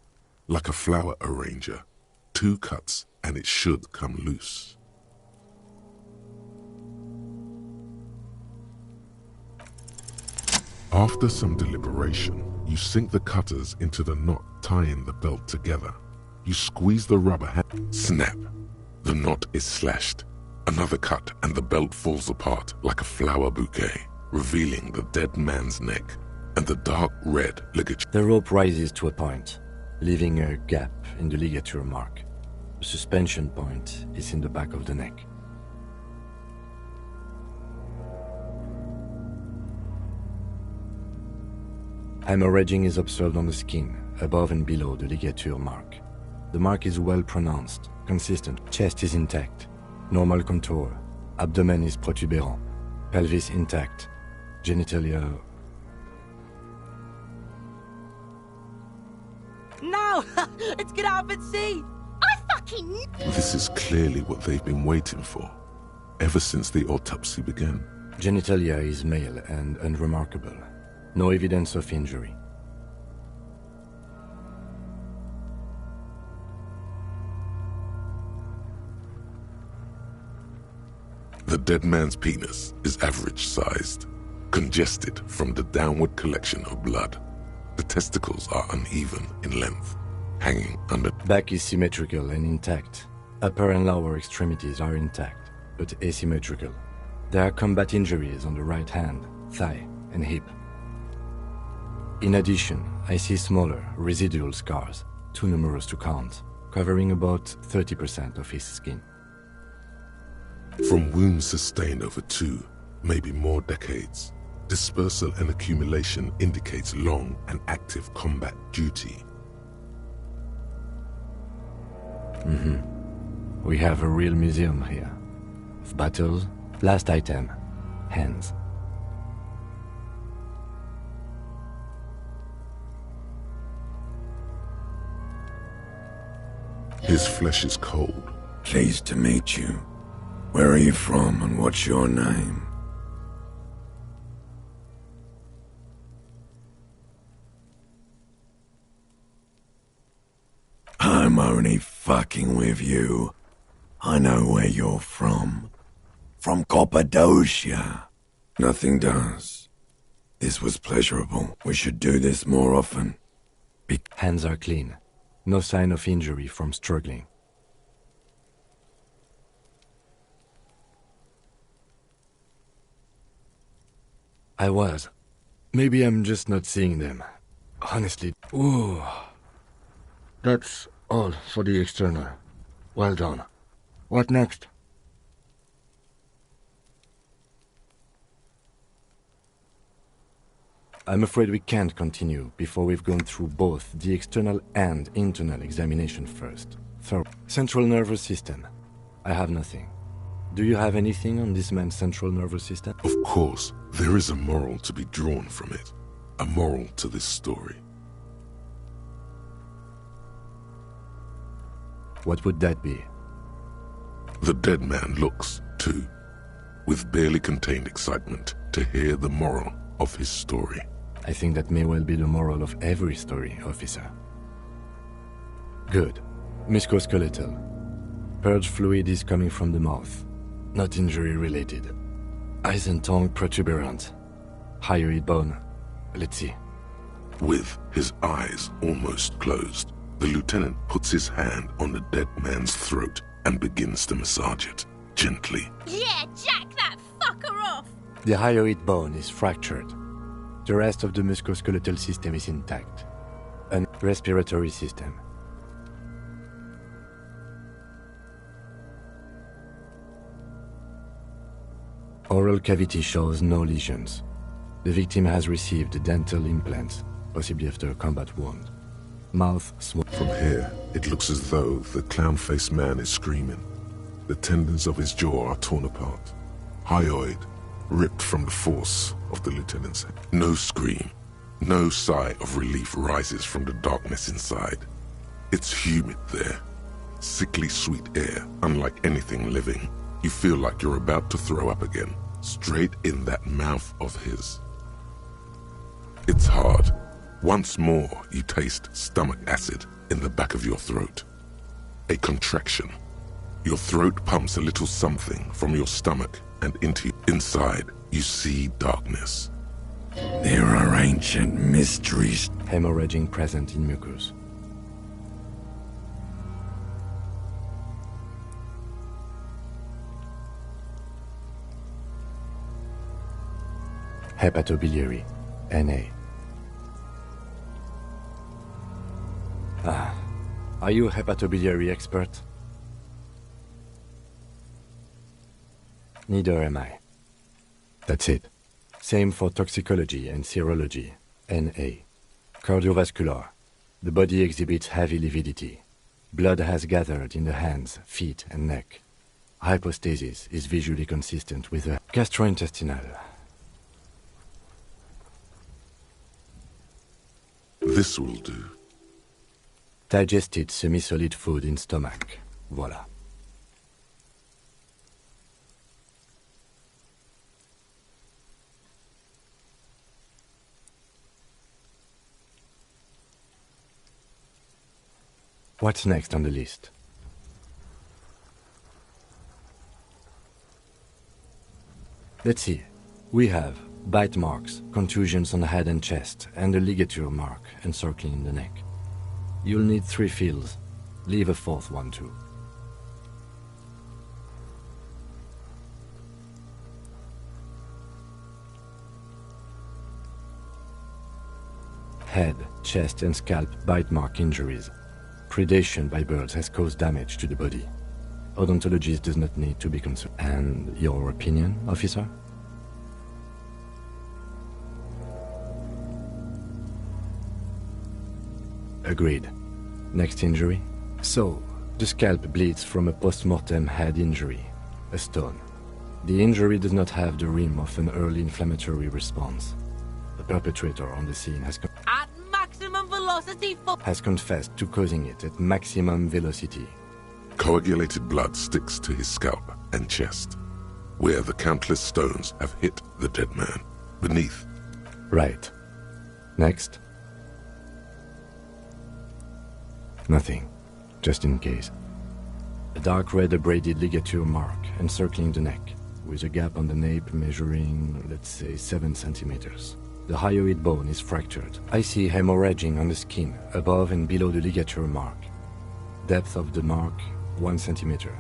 Like a flower arranger. 2 cuts and it should come loose. After some deliberation, you sink the cutters into the knot tying the belt together. You squeeze the rubber hand. Snap. The knot is slashed. Another cut and the belt falls apart like a flower bouquet, revealing the dead man's neck and the dark red ligature. The rope rises to a point, leaving a gap in the ligature mark. The suspension point is in the back of the neck. Hemorrhaging is observed on the skin, above and below the ligature mark. The mark is well pronounced, consistent. Chest is intact, normal contour. Abdomen is protuberant, pelvis intact, genitalia... No! Let's get out and see! I fucking... This is clearly what they've been waiting for, ever since the autopsy began. Genitalia is male and unremarkable. No evidence of injury. dead man's penis is average-sized, congested from the downward collection of blood. The testicles are uneven in length, hanging under. Back is symmetrical and intact. Upper and lower extremities are intact, but asymmetrical. There are combat injuries on the right hand, thigh, and hip. In addition, I see smaller, residual scars, too numerous to count, covering about 30% of his skin. From wounds sustained over 2, maybe more decades, dispersal and accumulation indicates long and active combat duty. We have a real museum here. Of battles, last item, hands. His flesh is cold. Pleased to meet you. Where are you from and what's your name? I'm only fucking with you. I know where you're from. From Cappadocia. Nothing does. This was pleasurable. We should do this more often. Hands are clean. No sign of injury from struggling. I was. Maybe I'm just not seeing them. Honestly. Ooh. That's all for the external. Well done. What next? I'm afraid we can't continue before we've gone through both the external and internal examination first. Central nervous system. I have nothing. Do you have anything on this man's central nervous system? Of course, there is a moral to be drawn from it. A moral to this story. What would that be? The dead man looks, too, with barely contained excitement to hear the moral of his story. I think that may well be the moral of every story, officer. Good. Musculoskeletal. Purge fluid is coming from the mouth. Not injury-related. Eyes and tongue protuberant. Hyoid bone. Let's see. With his eyes almost closed, the lieutenant puts his hand on the dead man's throat and begins to massage it, gently. Yeah, jack that fucker off! The hyoid bone is fractured. The rest of the musculoskeletal system is intact. And respiratory system. Oral cavity shows no lesions. The victim has received dental implants, possibly after a combat wound. Mouth small. From here, it looks as though the clown-faced man is screaming. The tendons of his jaw are torn apart. Hyoid ripped from the force of the lieutenant's head. No scream, no sigh of relief rises from the darkness inside. It's humid there. Sickly sweet air, unlike anything living. You feel like you're about to throw up again, straight in that mouth of his. It's hard. Once more, you taste stomach acid in the back of your throat. A contraction. Your throat pumps a little something from your stomach and into inside, you see darkness. There are ancient mysteries. Hemorrhaging present in mucus. Hepatobiliary, NA. Are you a hepatobiliary expert? Neither am I. That's it. Same for toxicology and serology, NA. Cardiovascular. The body exhibits heavy lividity. Blood has gathered in the hands, feet, and neck. Hypostasis is visually consistent with a gastrointestinal. This will do. Digested semi-solid food in stomach. Voila. What's next on the list? Let's see. We have bite marks, contusions on the head and chest, and a ligature mark encircling the neck. You'll need 3 fields. Leave a 4th one too. Head, chest and scalp bite mark injuries. Predation by birds has caused damage to the body. Odontologist does not need to be concerned. And your opinion, officer? Agreed. Next injury? So, the scalp bleeds from a post-mortem head injury, a stone. The injury does not have the rim of an early inflammatory response. The perpetrator on the scene has At maximum velocity for... has confessed to causing it at maximum velocity. Coagulated blood sticks to his scalp and chest, where the countless stones have hit the dead man. Beneath. Right. Next. Nothing. Just in case. A dark red abraded ligature mark encircling the neck, with a gap on the nape measuring, let's say, 7 centimeters. The hyoid bone is fractured. I see hemorrhaging on the skin, above and below the ligature mark. Depth of the mark, 1 centimeter.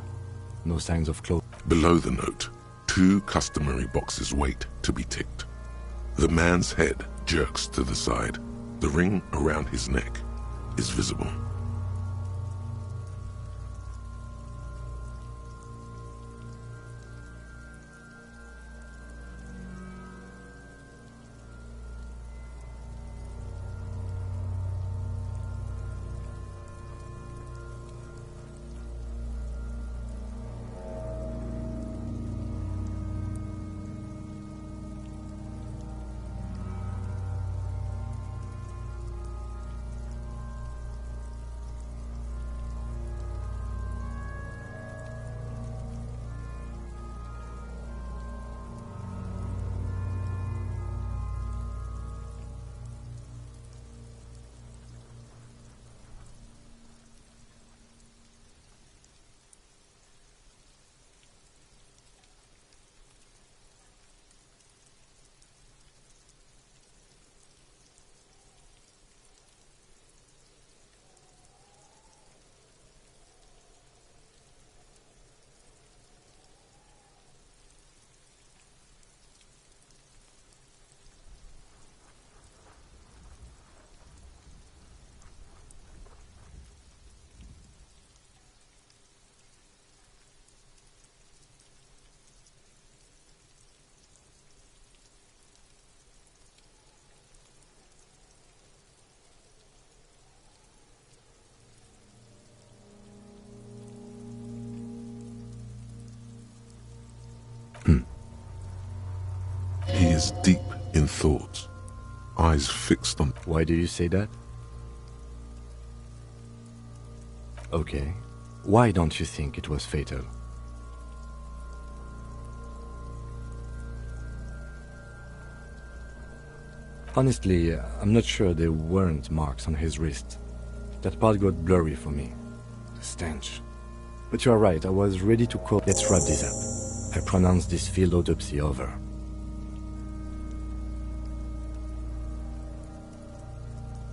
No signs of close. Below the note, 2 customary boxes wait to be ticked. The man's head jerks to the side. The ring around his neck is visible. He is deep in thought, eyes fixed on... Why do you say that? Okay. Why don't you think it was fatal? Honestly, I'm not sure there weren't marks on his wrist. That part got blurry for me. The stench. But you are right, I was ready to call... Let's wrap this up. I pronounce this field autopsy over.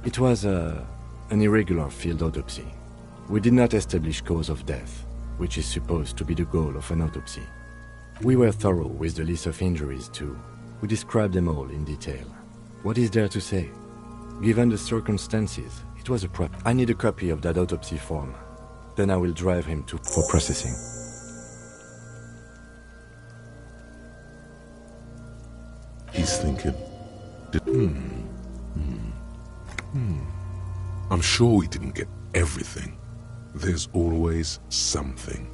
It was an irregular field autopsy. We did not establish cause of death, which is supposed to be the goal of an autopsy. We were thorough with the list of injuries too. We described them all in detail. What is there to say? Given the circumstances, it was a prep. I need a copy of that autopsy form. Then I will drive him for processing. He's thinking. I'm sure we didn't get everything. There's always something.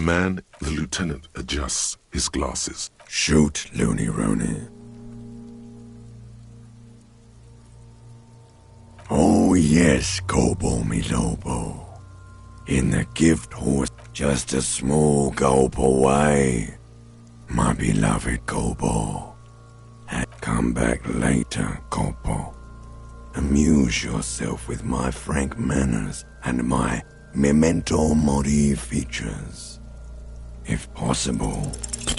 The lieutenant adjusts his glasses. Shoot, Looney Rooney. Oh yes, Kobo mi Lobo. In the gift horse, just a small gulp away. My beloved Kobo. Come back later, Kobo. Amuse yourself with my frank manners and my memento mori features. If possible.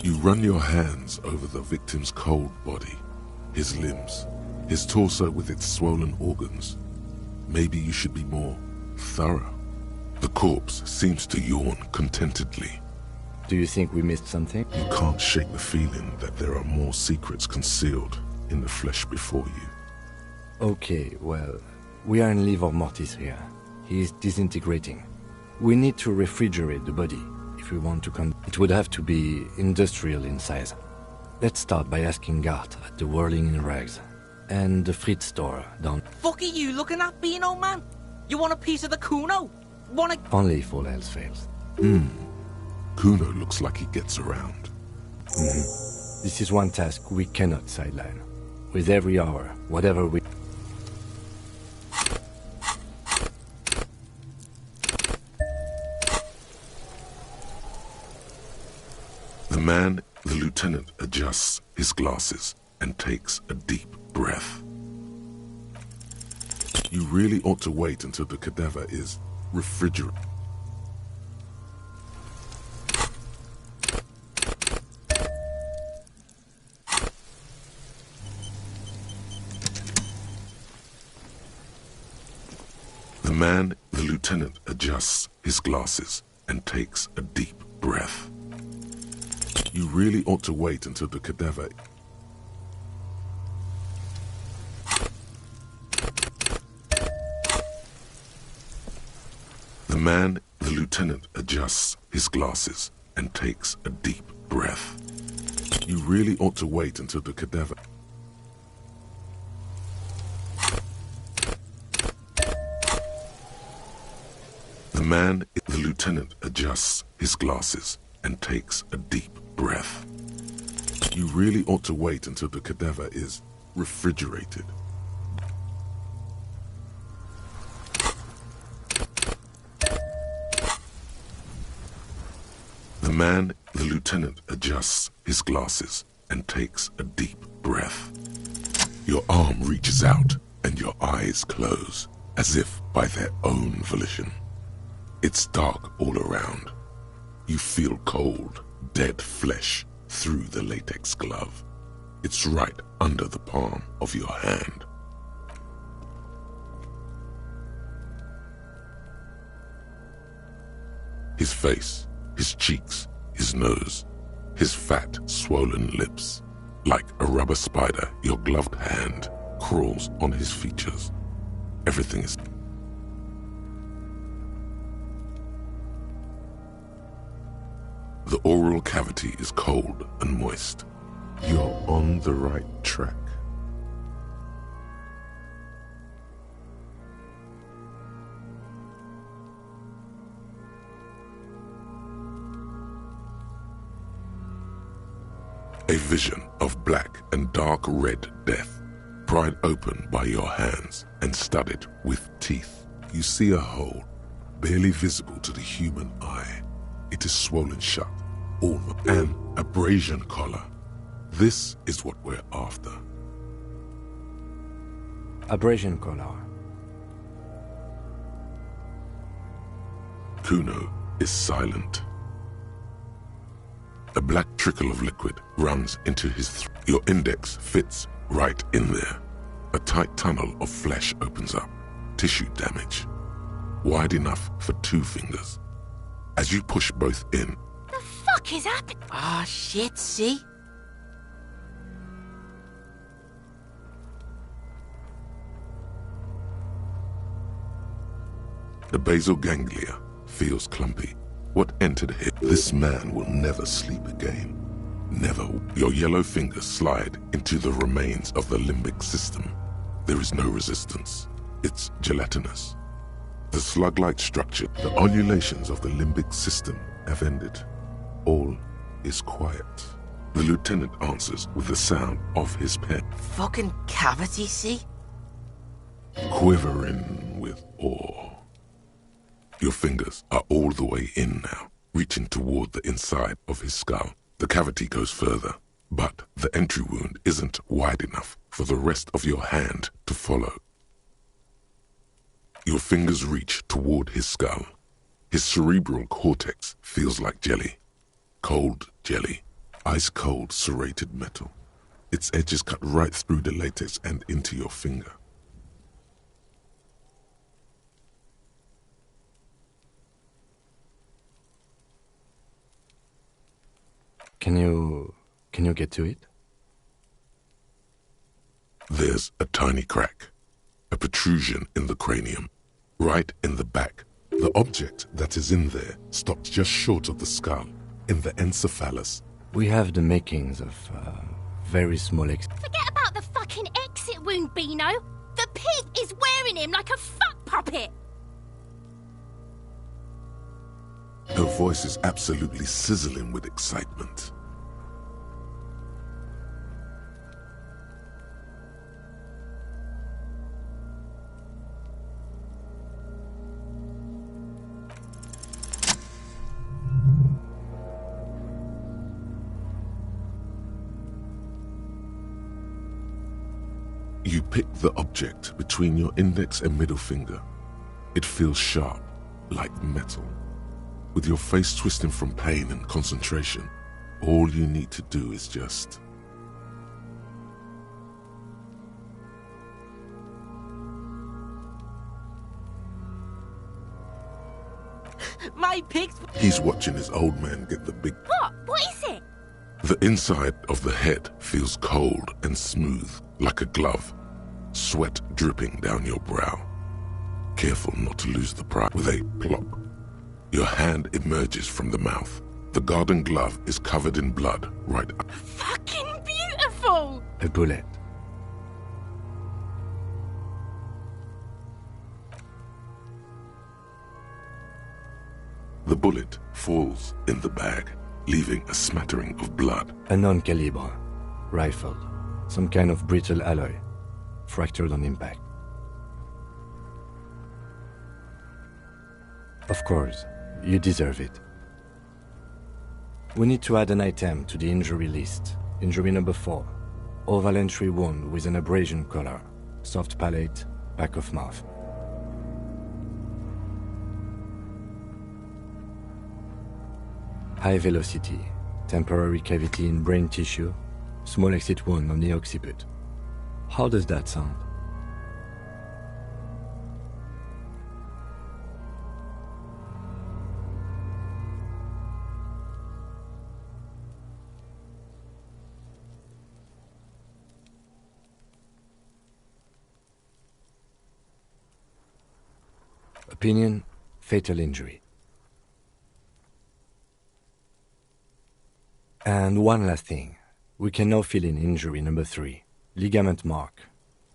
You run your hands over the victim's cold body, his limbs, his torso with its swollen organs. Maybe you should be more thorough. The corpse seems to yawn contentedly. Do you think we missed something? You can't shake the feeling that there are more secrets concealed in the flesh before you. Okay, well, we are in livor mortis here. He is disintegrating. We need to refrigerate the body. If we want to it would have to be industrial in size. Let's start by asking Gart at the Whirling in Rags and the Fritz store down. Fuck are you looking at, being old man? You want a piece of the Kuno? Only if all else fails. Kuno looks like he gets around. This is one task we cannot sideline. With every hour, whatever we... The lieutenant adjusts his glasses and takes a deep breath. You really ought to wait until the cadaver is refrigerated. The lieutenant adjusts his glasses and takes a deep breath. You really ought to wait until the cadaver... The lieutenant adjusts his glasses and takes a deep breath. You really ought to wait until the cadaver... The lieutenant adjusts his glasses and takes a deep breath. You really ought to wait until the cadaver is refrigerated. The lieutenant adjusts his glasses and takes a deep breath. Your arm reaches out and your eyes close, as if by their own volition. It's dark all around. You feel cold, dead flesh through the latex glove. It's right under the palm of your hand. His face, his cheeks, his nose, his fat, swollen lips. Like a rubber spider, your gloved hand crawls on his features. Everything is... The oral cavity is cold and moist. You're on the right track. A vision of black and dark red death, pried open by your hands and studded with teeth. You see a hole, barely visible to the human eye. It is swollen shut, almost an abrasion collar. This is what we're after. Abrasion collar. Kuno is silent. A black trickle of liquid runs into his throat. Your index fits right in there. A tight tunnel of flesh opens up. Tissue damage. Wide enough for 2 fingers. As you push both in... The fuck is happening? Ah, shit, see? The basal ganglia feels clumpy. What entered him? This man will never sleep again. Never. Your yellow fingers slide into the remains of the limbic system. There is no resistance. It's gelatinous. The slug-like structure, the ululations of the limbic system have ended. all is quiet. The lieutenant answers with the sound of his pen, Fucking cavity, see? quivering with awe. Your fingers are all the way in now, reaching toward the inside of his skull. The cavity goes further, but the entry wound isn't wide enough for the rest of your hand to follow. Your fingers reach toward his skull. His cerebral cortex feels like jelly. Cold jelly. Ice-cold serrated metal. Its edges cut right through the latex and into your finger. Can you get to it? There's a tiny crack, a protrusion in the cranium, right in the back. The object that is in there stops just short of the skull, in the encephalus. We have the makings of very small Forget about the fucking exit wound, Beano. The pig is wearing him like a fuck puppet. Her voice is absolutely sizzling with excitement. You pick the object between your index and middle finger. It feels sharp, like metal. With your face twisting from pain and concentration, all you need to do is just... My pig's... He's watching his old man get the big... What? What is it? The inside of the head feels cold and smooth, like a glove. Sweat dripping down your brow. Careful not to lose the pride. With a plop, your hand emerges from the mouth. The garden glove is covered in blood right up. Fucking beautiful! A bullet. The bullet falls in the bag, leaving a smattering of blood. A non-calibre. Rifled. Some kind of brittle alloy. Fractured on impact. Of course, you deserve it. We need to add an item to the injury list. Injury number 4. Oval entry wound with an abrasion collar. Soft palate, back of mouth. High velocity. Temporary cavity in brain tissue. Small exit wound on the occiput. How does that sound? Opinion, fatal injury. And one last thing. We can now fill in injury number 3. Ligament mark.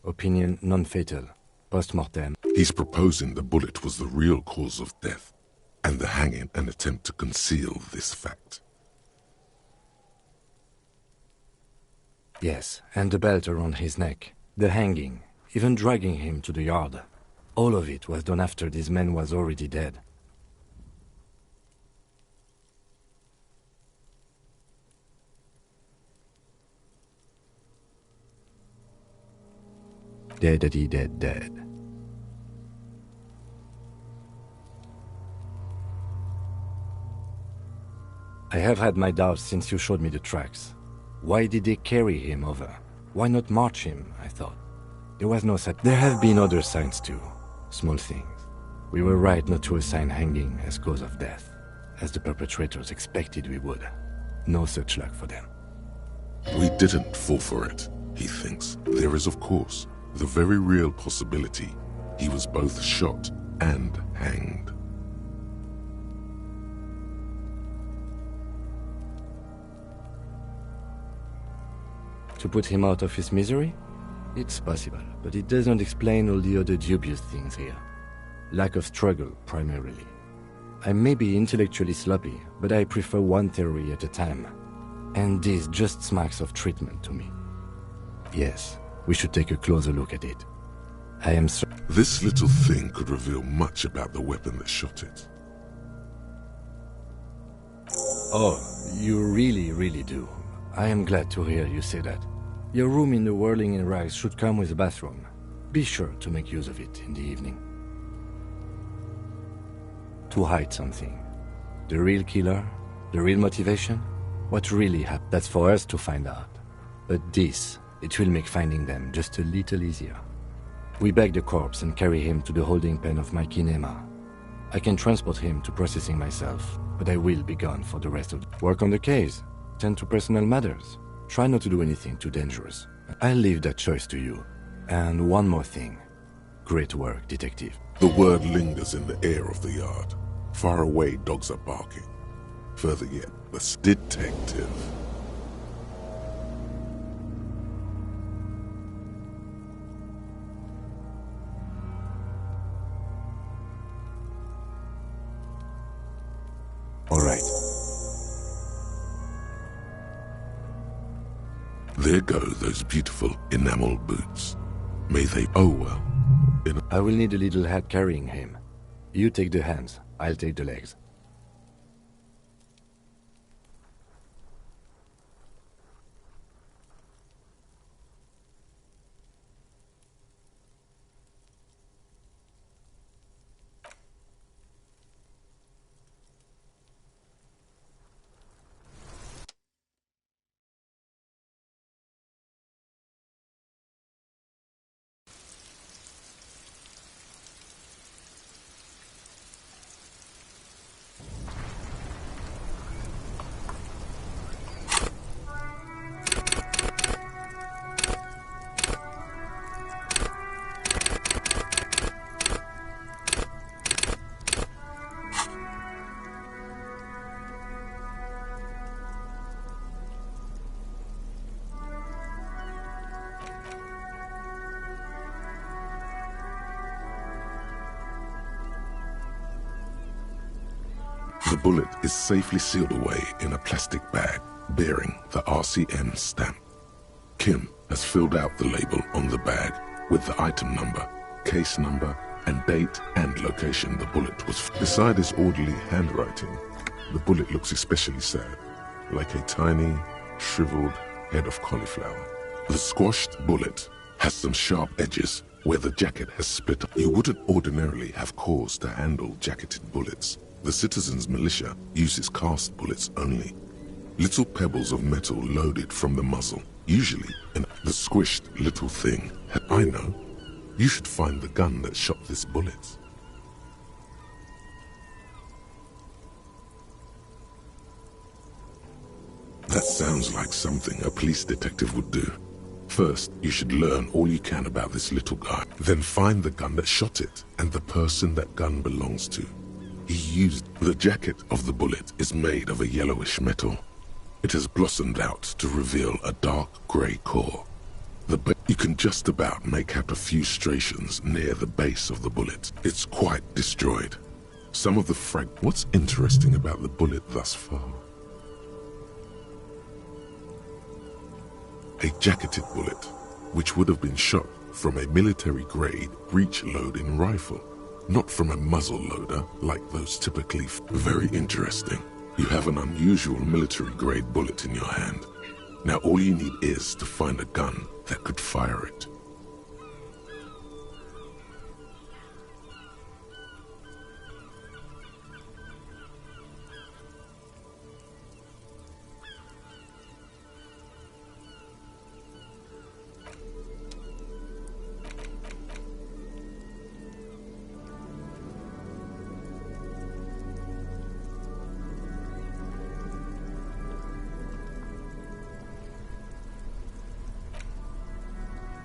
Opinion non-fatal. Post-mortem. He's proposing the bullet was the real cause of death, and the hanging an attempt to conceal this fact. Yes, and the belt around his neck. The hanging. Even dragging him to the yard. All of it was done after this man was already dead. Deadity dead. I have had my doubts since you showed me the tracks. Why did they carry him over? Why not march him, I thought. There was no such... There have been other signs too. Small things. We were right not to assign hanging as cause of death, as the perpetrators expected we would. No such luck for them. We didn't fall for it, he thinks. There is, of course, the very real possibility he was both shot and hanged. To put him out of his misery? It's possible, but it doesn't explain all the other dubious things here. Lack of struggle, primarily. I may be intellectually sloppy, but I prefer one theory at a time. And this just smacks of treatment to me. Yes, we should take a closer look at it. I am so... This little thing could reveal much about the weapon that shot it. Oh, you really do. I am glad to hear you say that. Your room in the Whirling in Rags should come with a bathroom. Be sure to make use of it in the evening. To hide something. The real killer? The real motivation? What really happened? That's for us to find out. But this, it will make finding them just a little easier. We bag the corpse and carry him to the holding pen of my kinema. I can transport him to processing myself, but I will be gone for the rest of the... Work on the case. Tend to personal matters. Try not to do anything too dangerous. I'll leave that choice to you. And one more thing. Great work, detective. The word lingers in the air of the yard. Far away, dogs are barking. Further yet, the detective. All right. There go those beautiful enamel boots. May they... Oh well. I will need a little help carrying him. You take the hands, I'll take the legs. The bullet is safely sealed away in a plastic bag bearing the RCM stamp. Kim has filled out the label on the bag with the item number, case number, and date and location the bullet was. Beside his orderly handwriting, the bullet looks especially sad, like a tiny, shriveled head of cauliflower. The squashed bullet has some sharp edges where the jacket has split up. You wouldn't ordinarily have cause to handle jacketed bullets. The citizens' militia uses cast bullets only. Little pebbles of metal loaded from the muzzle, usually in the squished little thing. I know. You should find the gun that shot this bullet. That sounds like something a police detective would do. First, you should learn all you can about this little guy. Then find the gun that shot it and the person that gun belongs to. He used the jacket of the bullet is made of a yellowish metal. It has blossomed out to reveal a dark grey core. You can just about make out a few striations near the base of the bullet. It's quite destroyed. Some of the What's interesting about the bullet thus far? A jacketed bullet, which would have been shot from a military-grade breech-loading rifle. Not from a muzzle loader like those typically. Very interesting. You have an unusual military-grade bullet in your hand. Now all you need is to find a gun that could fire it.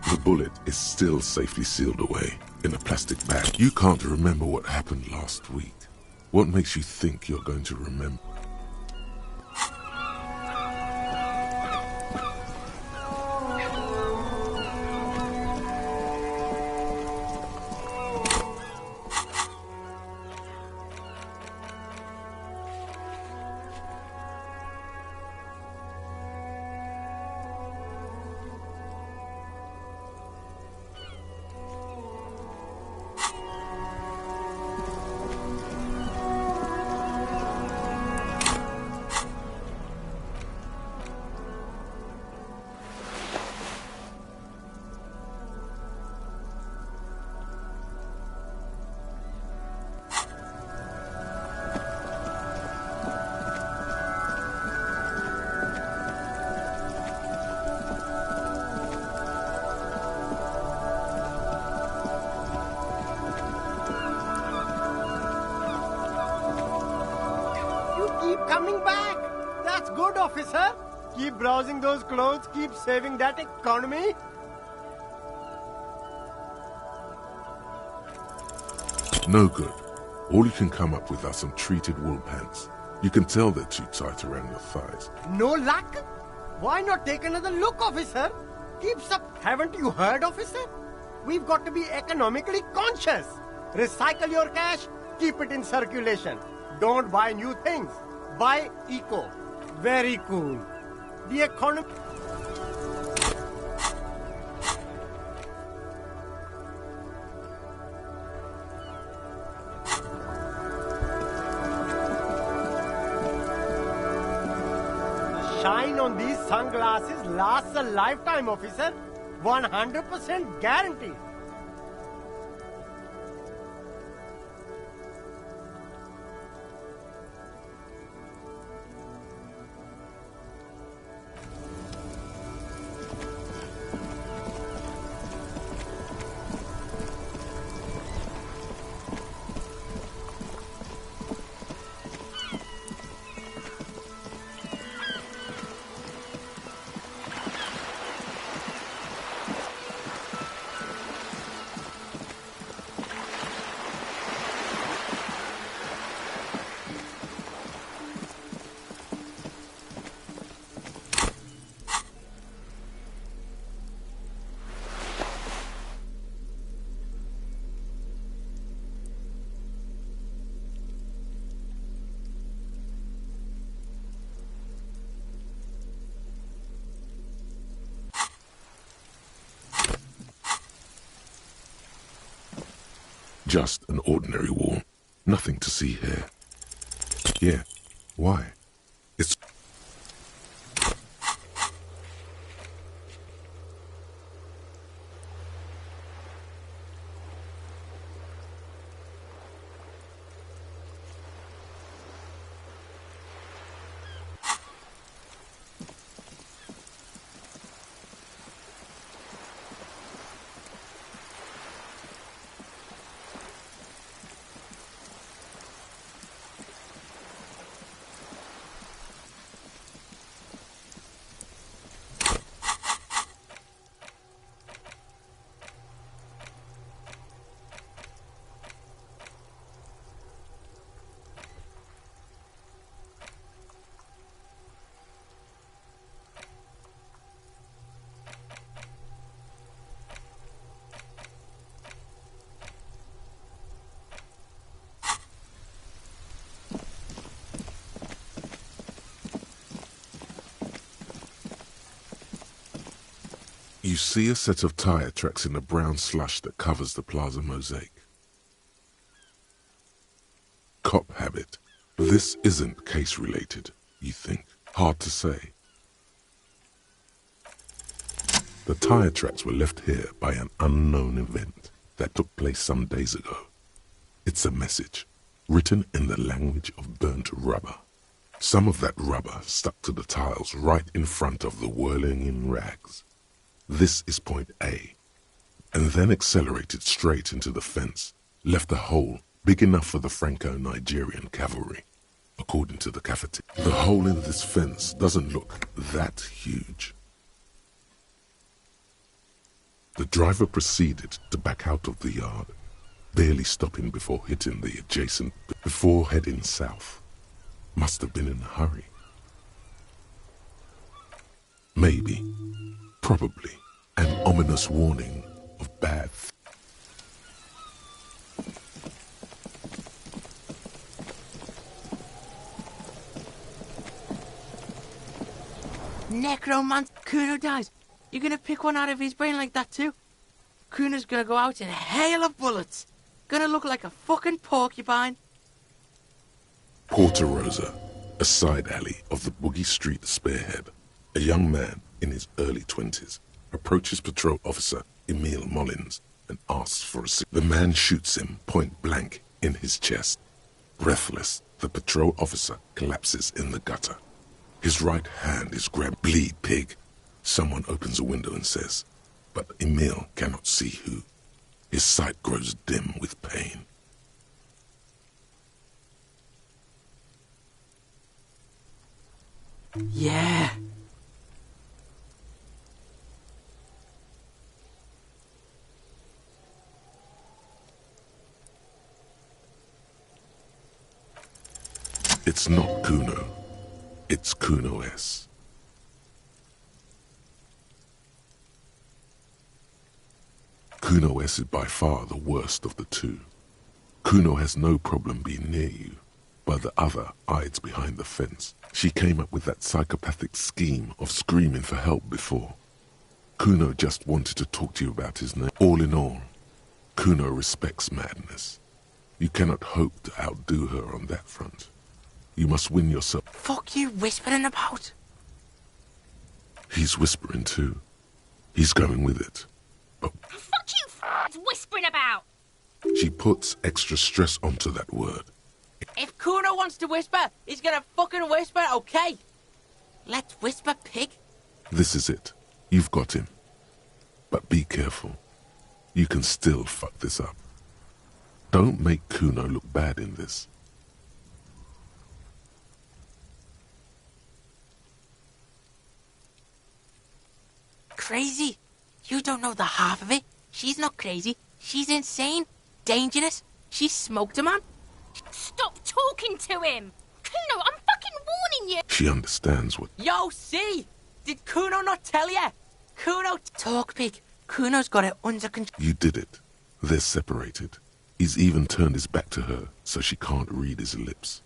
The bullet is still safely sealed away in a plastic bag. You can't remember what happened last week. What makes you think you're going to remember? coming back. That's good, officer. Keep browsing those clothes, keep saving that economy. No good. All you can come up with are some treated wool pants. You can tell they're too tight around your thighs. No luck? Why not take another look, officer? Keeps up. Haven't you heard, officer? We've got to be economically conscious. Recycle your cash, keep it in circulation. Don't buy new things. Buy eco. Very cool. The economy... The shine on these sunglasses lasts a lifetime, officer. 100% guaranteed. Just an ordinary wall. Nothing to see here. Yeah, why? It's... You see a set of tire tracks in the brown slush that covers the plaza mosaic. Cop habit. This isn't case-related, you think. Hard to say. The tire tracks were left here by an unknown event that took place some days ago. It's a message, written in the language of burnt rubber. Some of that rubber stuck to the tiles right in front of the whirling-in rags. This is point A, and then accelerated straight into the fence, left a hole big enough for the Franco-Nigerian cavalry, according to the cafeteria. The hole in this fence doesn't look that huge. The driver proceeded to back out of the yard, barely stopping before hitting the adjacent, before heading south. Must have been in a hurry. Maybe. Probably an ominous warning of bad. Necromant, Kuno dies. You're gonna pick one out of his brain like that too? Kuno's gonna go out in a hail of bullets. Gonna look like a fucking porcupine. Porta Rosa, a side alley of the Boogie Street spearhead. A young man in his early 20s approaches patrol officer Emile Mullins and asks for a cigarette. The man shoots him point blank in his chest. Breathless, the patrol officer collapses in the gutter. His right hand is grabbed. Bleed, pig. Someone opens a window and says, but Emile cannot see who. His sight grows dim with pain. Yeah. It's not Kuno. It's Kuno S. Kuno S is by far the worst of the two. Kuno has no problem being near you, while the other hides behind the fence. She came up with that psychopathic scheme of screaming for help before. Kuno just wanted to talk to you about his name. All in all, Kuno respects madness. You cannot hope to outdo her on that front. You must win yourself. Fuck you whispering about? He's whispering too. He's going with it. Fuck you whispering about! She puts extra stress onto that word. If Kuno wants to whisper, he's gonna fucking whisper, okay? Let's whisper, pig. This is it. You've got him. But be careful. You can still fuck this up. Don't make Kuno look bad in this. Crazy? You don't know the half of it. She's not crazy. She's insane. Dangerous. She smoked a man. Stop talking to him! Kuno, I'm fucking warning you! She understands what... Yo, see? Did Kuno not tell ya? Kuno, talk, pig. Kuno's got it under control. You did it. They're separated. He's even turned his back to her, so she can't read his lips.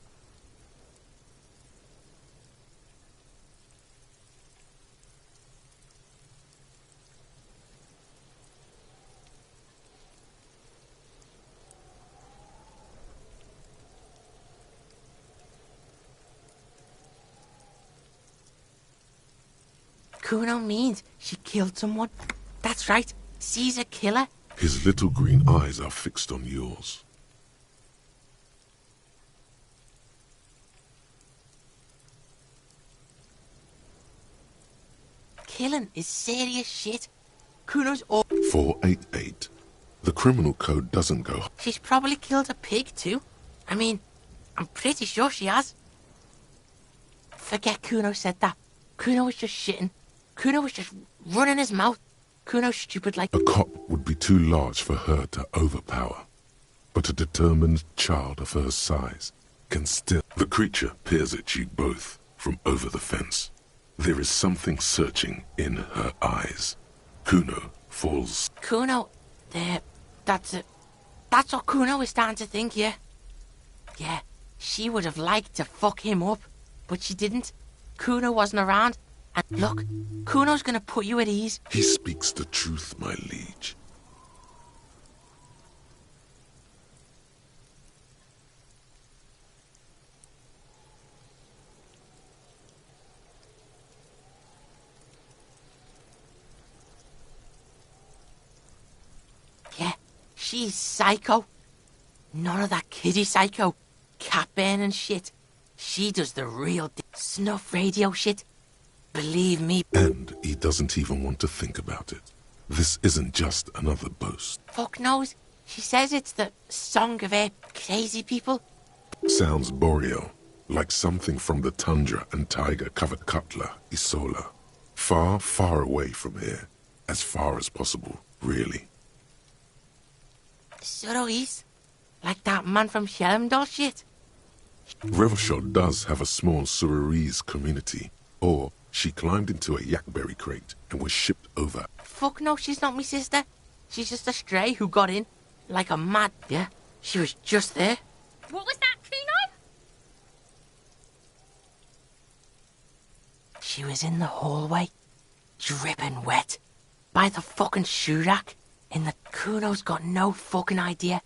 Kuno means she killed someone. That's right. She's a killer. His little green eyes are fixed on yours. Killing is serious shit. Kuno's all... 488. The criminal code doesn't go... She's probably killed a pig too. I mean, I'm pretty sure she has. Forget Kuno said that. Kuno was just shitting. Kuno was just running his mouth. Kuno's stupid like... A cop would be too large for her to overpower. But a determined child of her size can still... The creature peers at you both from over the fence. There is something searching in her eyes. Kuno falls... Kuno, there... That's it. That's what Kuno is starting to think, yeah? Yeah, she would have liked to fuck him up, but she didn't. Kuno wasn't around. And look, Kuno's gonna put you at ease. He speaks the truth, my liege. Yeah, she's psycho. None of that kiddie psycho. Cat burning shit. She does the real snuff radio shit. Believe me. And he doesn't even want to think about it. This isn't just another boast. Fuck knows. She says it's the song of her crazy people. Sounds boreal, like something from the tundra and tiger-covered Cutler, Isola. Far, far away from here. As far as possible, really. Surois? Like that man from Shelmdall shit? Revelshot does have a small Suroese community, or she climbed into a yakberry crate and was shipped over. Fuck no, she's not me sister. She's just a stray who got in. Like a mad... Yeah, she was just there. What was that, Kuno? She was in the hallway, dripping wet, by the fucking shoe rack. In the... Kuno's got no fucking idea.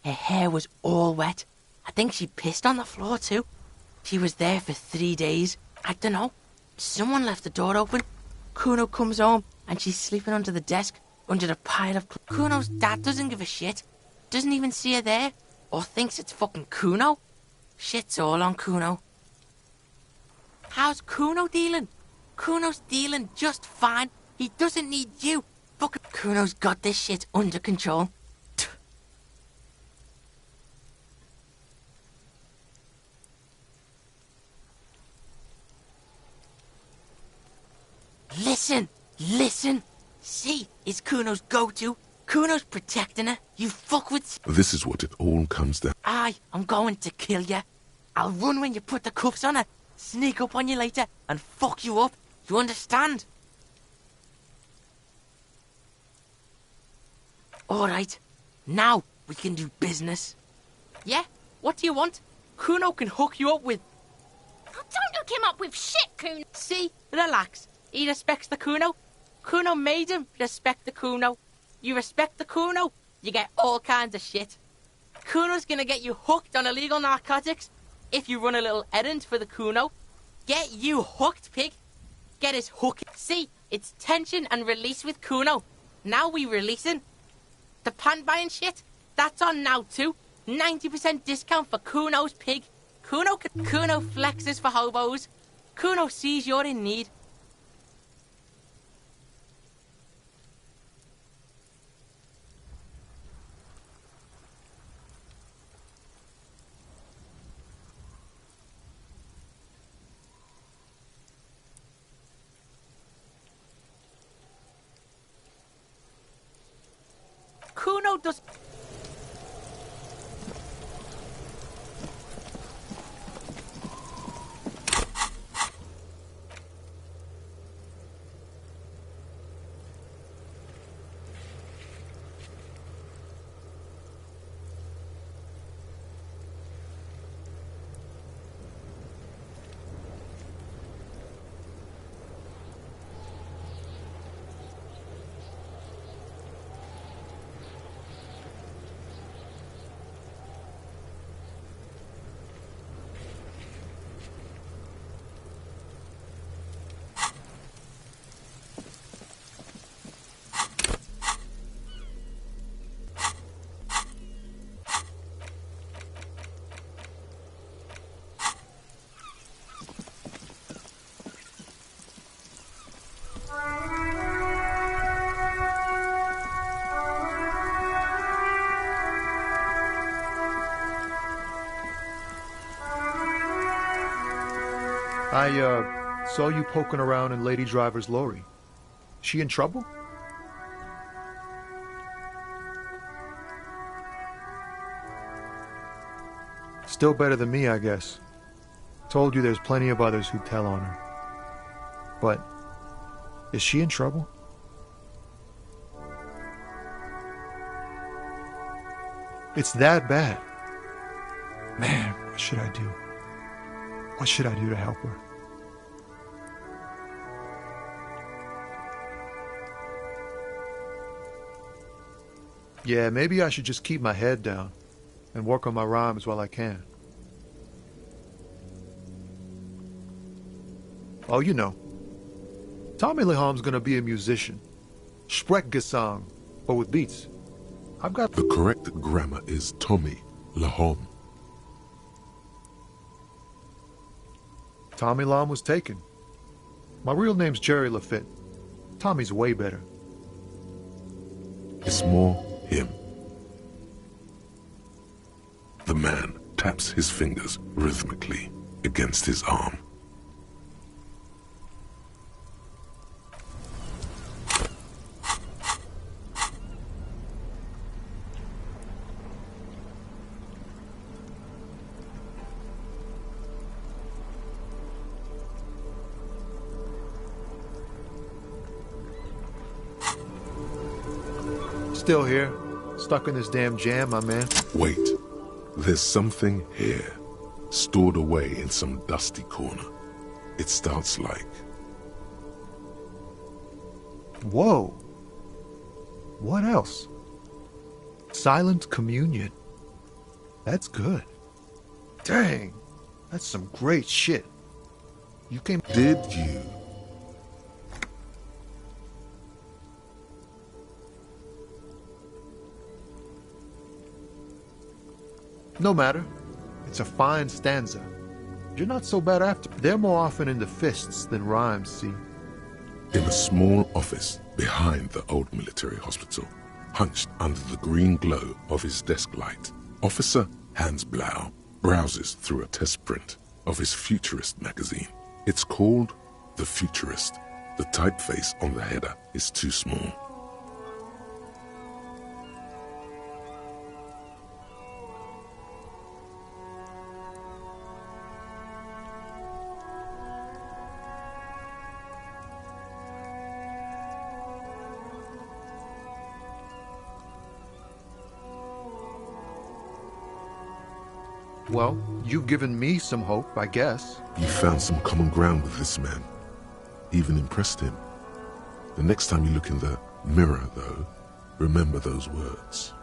Her hair was all wet. I think she pissed on the floor too. She was there for 3 days. I don't know. Someone left the door open. Kuno comes home and she's sleeping under the desk, under the pile of... Kuno's dad doesn't give a shit. Doesn't even see her there. Or thinks it's fucking Kuno. Shit's all on Kuno. How's Kuno dealing? Kuno's dealing just fine. He doesn't need you. Fucking Kuno's got this shit under control. Listen. See, it's Kuno's go-to. Kuno's protecting her. You fuck with... This is what it all comes down. I'm going to kill you. I'll run when you put the cuffs on her, sneak up on you later, and fuck you up. You understand? Alright, now we can do business. Yeah? What do you want? Kuno can hook you up with... Oh, don't hook him up with shit, Kuno. See? Relax. He respects the Kuno. Kuno made him respect the Kuno. You respect the Kuno, you get all kinds of shit. Kuno's gonna get you hooked on illegal narcotics if you run a little errand for the Kuno. Get you hooked, pig. Get his hook. See, it's tension and release with Kuno. Now we releasing. The pan buying shit, that's on now too. 90% discount for Kuno's pig. Kuno flexes for hobos. Kuno sees you're in need. Kuno does... I saw you poking around in Lady Driver's lorry. She in trouble? Still better than me, I guess. Told you there's plenty of others who tell on her. But, is she in trouble? It's that bad. Man, what should I do? What should I do to help her? Yeah, maybe I should just keep my head down and work on my rhymes while I can. Oh, you know, Tommy Leham's gonna be a musician. Sprechgesang, but with beats. I've got... The correct grammar is Tommy Lahom. Tommy Lahm was taken. My real name's Jerry Lafitte. Tommy's way better. It's more him. The man taps his fingers rhythmically against his arm. Still here, stuck in this damn jam, my man. Wait, there's something here, stored away in some dusty corner. It starts like... Whoa. What else? Silent Communion. That's good. Dang, that's some great shit. You came... Did you? No matter. It's a fine stanza. You're not so bad after. They're more often in the fists than rhymes, see? In a small office behind the old military hospital, hunched under the green glow of his desk light, Officer Hans Blau browses through a test print of his Futurist magazine. It's called The Futurist. The typeface on the header is too small. Well, you've given me some hope, I guess. You found some common ground with this man. Even impressed him. The next time you look in the mirror, though, remember those words.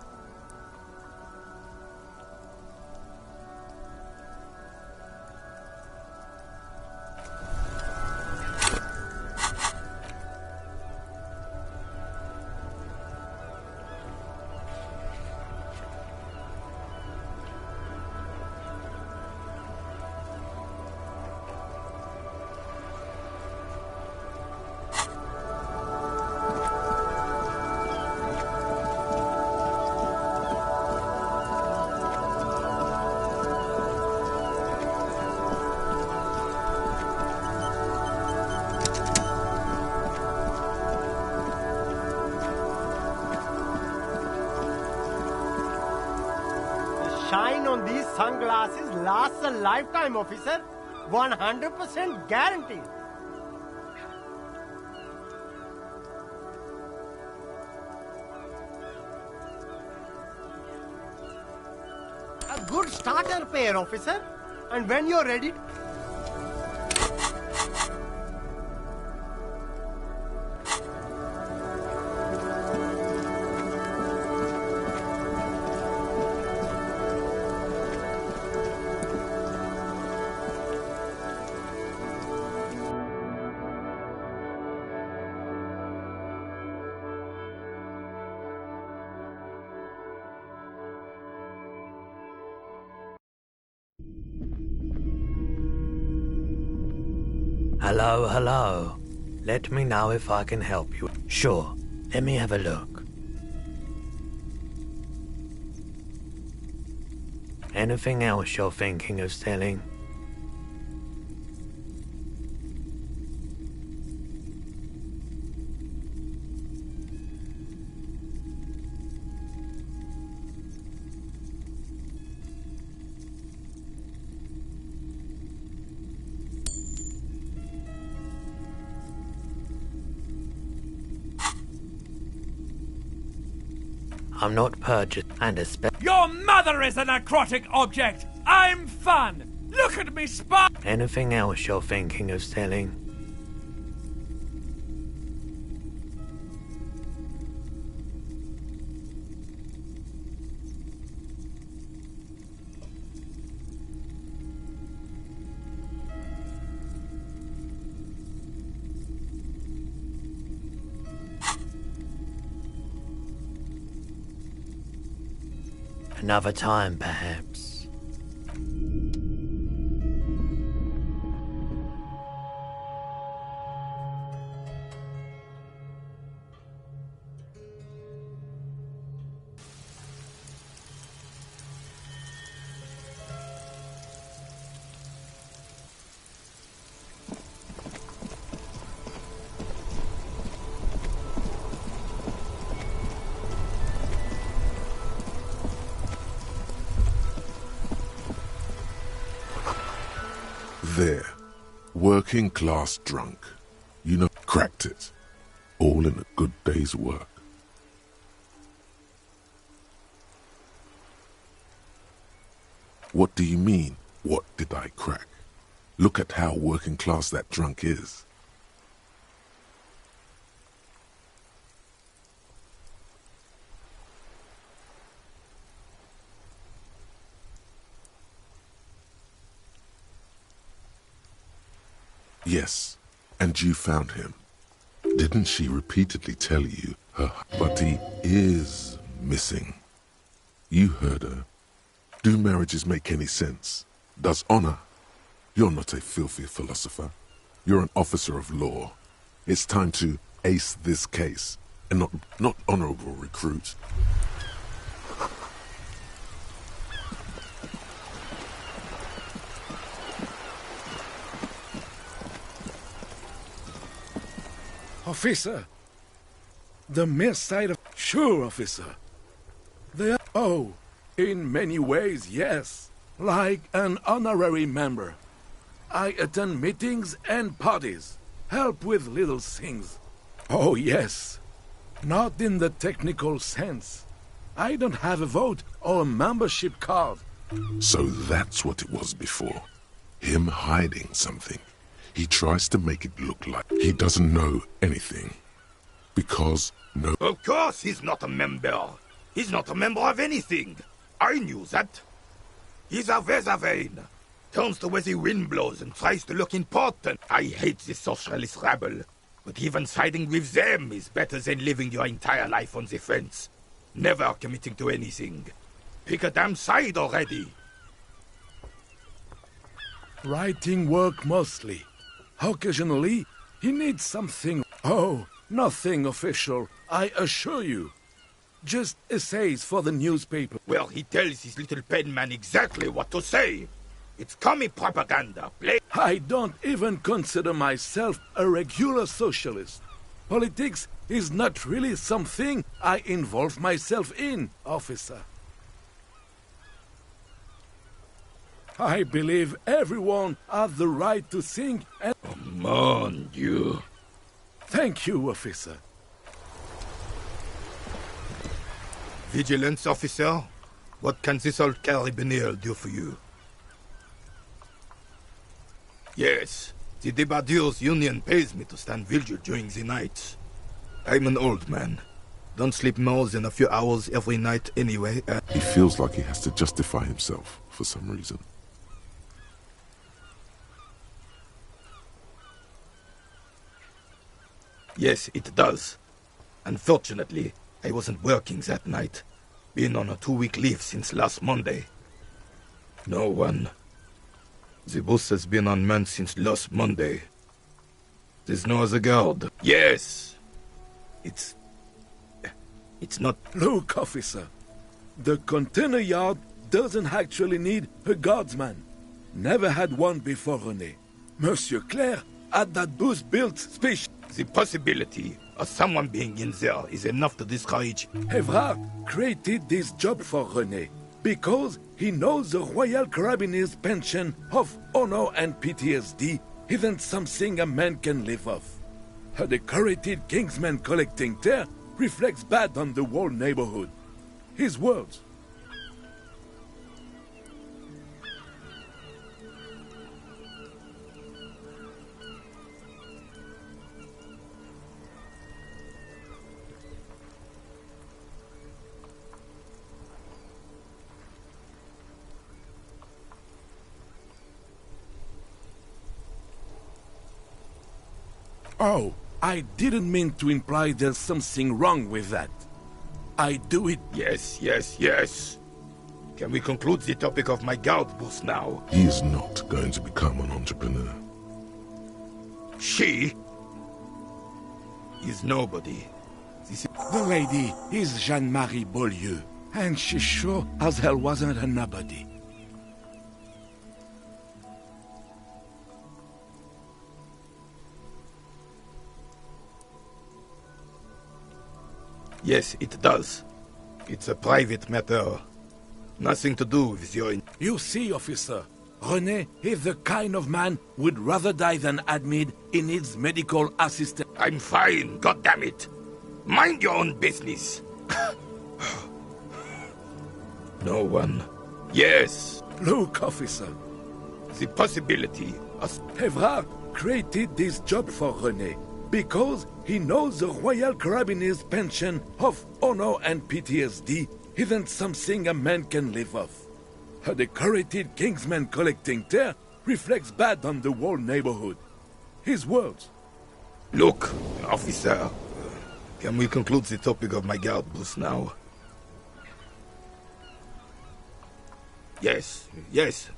Shine on these sunglasses lasts a lifetime, officer. 100% guaranteed. A good starter pair, officer. And when you're ready... Hello, hello. Let me know if I can help you. Sure, let me have a look. Anything else you're thinking of selling? I'm not purchased and Your mother is a necrotic object! I'm fun! Look at me spy! Anything else you're thinking of selling? Another time, perhaps. There. Working class drunk. You know, cracked it. All in a good day's work. What do you mean, what did I crack? Look at how working class that drunk is. Yes, and you found him. Didn't she repeatedly tell you her... But he is missing. You heard her. Do marriages make any sense? Does honor? You're not a filthy philosopher. You're an officer of law. It's time to ace this case, and not honorable recruit. Officer, the mere sight of... Sure, officer. They are... Oh, in many ways, yes. Like an honorary member. I attend meetings and parties. Help with little things. Oh, yes. Not in the technical sense. I don't have a vote or a membership card. So that's what it was before. Him hiding something. He tries to make it look like he doesn't know anything. Because no... Of course he's not a member. He's not a member of anything. I knew that. He's a Weservein. Turns the way the wind blows and tries to look important. I hate this socialist rabble. But even siding with them is better than living your entire life on the fence. Never committing to anything. Pick a damn side already. Writing work mostly. Occasionally, he needs something. Oh, nothing official, I assure you. Just essays for the newspaper. Well, he tells his little pen man exactly what to say. It's commie propaganda. I don't even consider myself a regular socialist. Politics is not really something I involve myself in, officer. I believe everyone has the right to think and... Mon Dieu. Thank you, officer. Vigilance officer, what can this old carabinier do for you? Yes, the Debardeurs Union pays me to stand vigil during the night. I'm an old man. Don't sleep more than a few hours every night anyway. He feels like he has to justify himself for some reason. Yes, it does. Unfortunately, I wasn't working that night. Been on a 2-week leave since last Monday. No one. The bus has been unmanned since last Monday. There's no other guard. Yes! It's not... Look, officer. The container yard doesn't actually need a guardsman. Never had one before, René. Monsieur Claire had that bus built special. The possibility of someone being in there is enough to discourage... Evrard created this job for René because he knows the Royal Carabiniers' pension of honor and PTSD isn't something a man can live off. A decorated kingsman collecting tear reflects bad on the whole neighborhood. His words. Oh, I didn't mean to imply there's something wrong with that. I do it... Yes, yes, yes. Can we conclude the topic of my guard boost now? He is not going to become an entrepreneur. She is nobody. The lady is Jeanne-Marie Beaulieu, and she sure as hell wasn't a nobody. Yes, it does. It's a private matter. Nothing to do with your... You see, officer, René is the kind of man who'd rather die than admit he needs medical assistance. I'm fine, goddammit. Mind your own business. No one. Yes. Look, officer. The possibility of... Evrard created this job for René because he knows the Royal Carabiniers' pension of honor and PTSD isn't something a man can live off. A decorated kingsman collecting tear reflects bad on the whole neighborhood. His words. Look, officer, can we conclude the topic of my guard boost now? Yes, yes.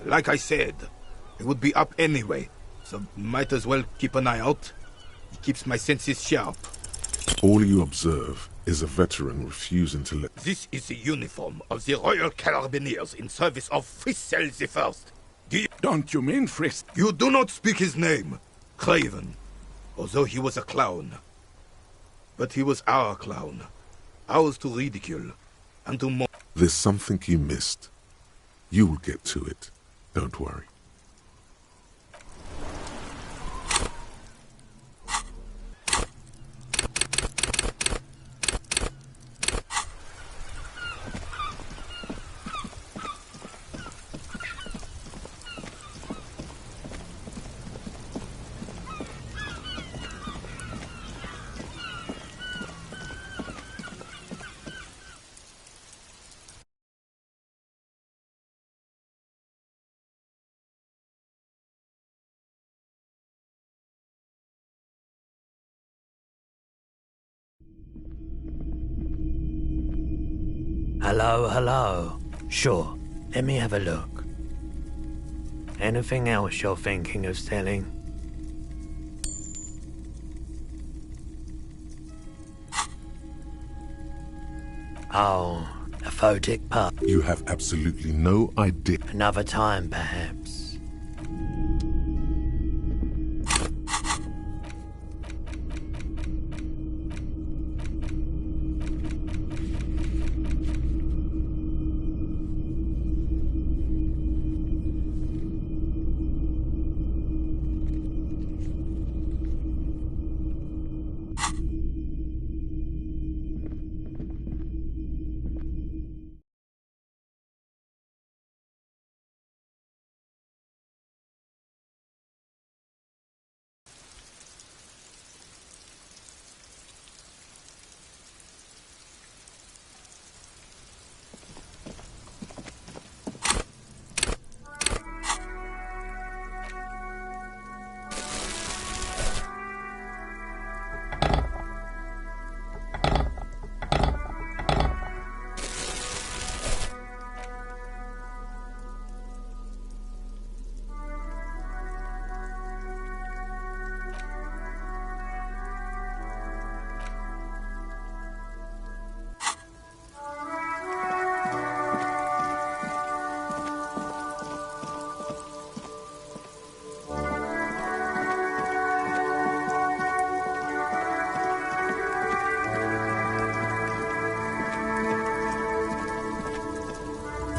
Like I said, it would be up anyway, so might as well keep an eye out. It keeps my senses sharp. All you observe is a veteran refusing to let... This is the uniform of the Royal Carabiniers in service of Frissel the First. Don't you mean Frisk? You do not speak his name, Craven. although he was a clown. But he was our clown. Ours to ridicule, and to mock. There's something you missed. You will get to it. Don't worry. Hello, hello. Sure, let me have a look. Anything else you're thinking of selling? Oh, a photic pup. You have absolutely no idea. Another time, perhaps.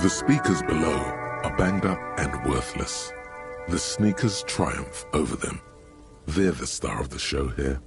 The speakers below are banged up and worthless. The sneakers triumph over them. They're the star of the show here.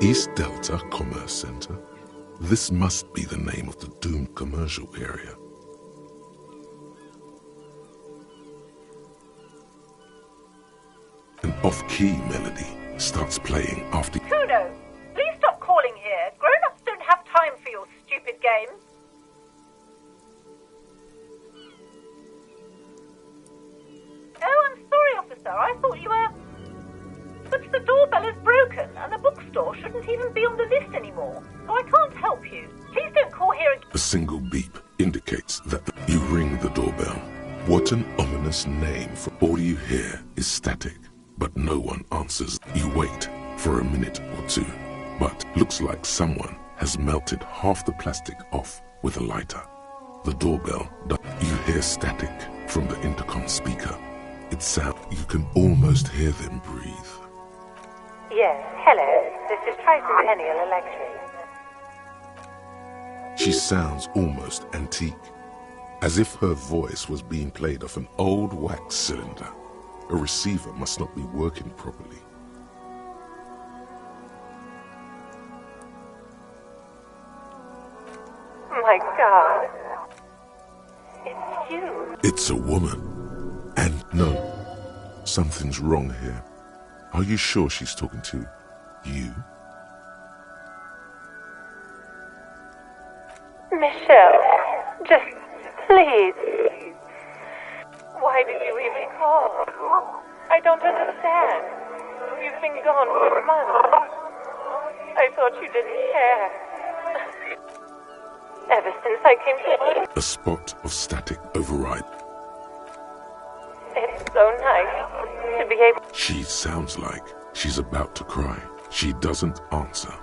East Delta Commerce Center. This must be the name of the doomed commercial area. An off-key melody starts playing after... Kuno, please stop calling here. Grown-ups don't have time for your stupid games. Oh, I'm sorry, officer. I thought you were... But the doorbell is broken, and the bookstore shouldn't even be on the list anymore, so I can't help you. Please don't call here again. A single beep indicates that you ring the doorbell. What an ominous name for all you hear is static, but no one answers. You wait for a minute or two, but looks like someone has melted half the plastic off with a lighter. The doorbell, you hear static from the intercom speaker. It sounds, you can almost hear them breathe. Yes, hello. This is Tracy Peniel Electric. She sounds almost antique. as if her voice was being played off an old wax cylinder. A receiver must not be working properly. My God. It's you. It's a woman. And no, something's wrong here. Are you sure she's talking to you? Michelle, just please. Why did you even call? I don't understand. You've been gone for months. I thought you didn't care. Ever since I came to work. A spot of static override. It's so nice to be able. She sounds like she's about to cry. She doesn't answer.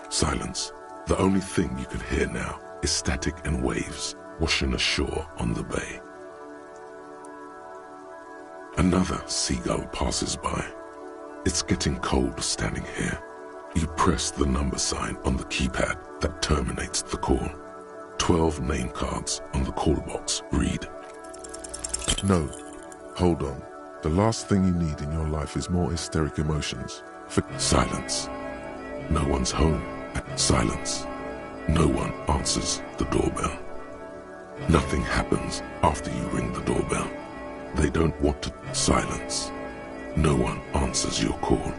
Silence. The only thing you can hear now is static and waves washing ashore on the bay. Another seagull passes by. It's getting cold standing here. You press the number sign on the keypad that terminates the call. 12 name cards on the call box read. No, hold on. The last thing you need in your life is more hysteric emotions. Silence. No one's home. Silence. No one answers the doorbell. Nothing happens after you ring the doorbell. They don't want to. Silence. No one answers your call.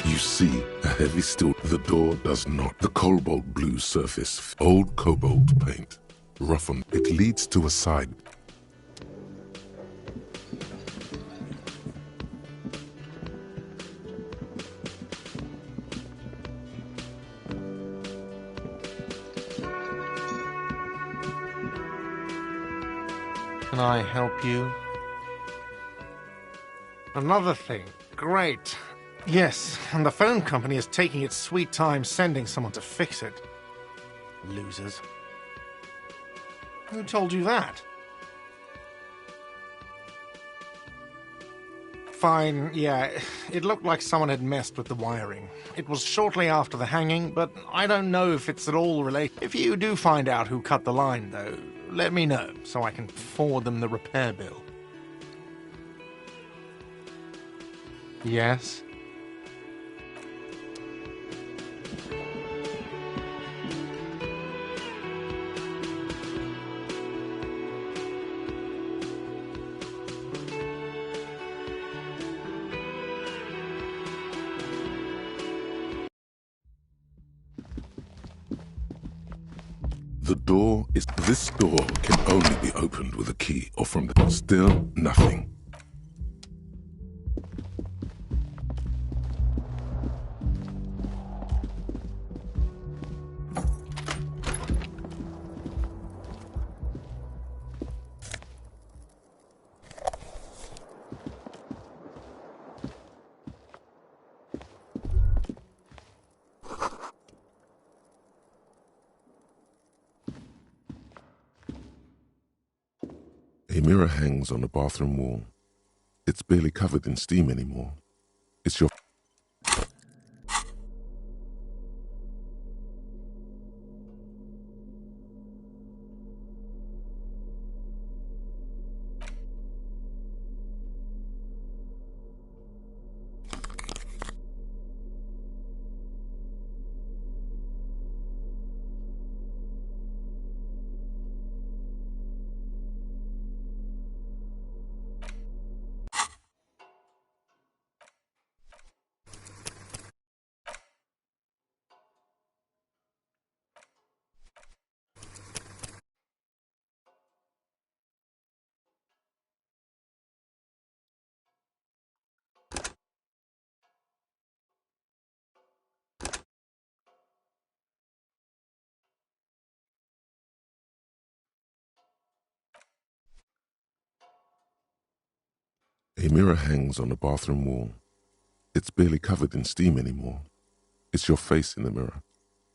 You see a heavy steel. The door does not. The cobalt blue surface. Old cobalt paint. Roughened. It leads to a side. Can I help you? Another thing. Great. Yes, and the phone company is taking its sweet time sending someone to fix it. Losers. Who told you that? Fine, yeah, it looked like someone had messed with the wiring. It was shortly after the hanging, but I don't know if it's at all related. If you do find out who cut the line, though, let me know so I can forward them the repair bill. Yes? The door is... This door can only be opened with a key or from the... Still nothing. A mirror hangs on the bathroom wall. It's barely covered in steam anymore. It's your... A mirror hangs on the bathroom wall. It's barely covered in steam anymore. It's your face in the mirror,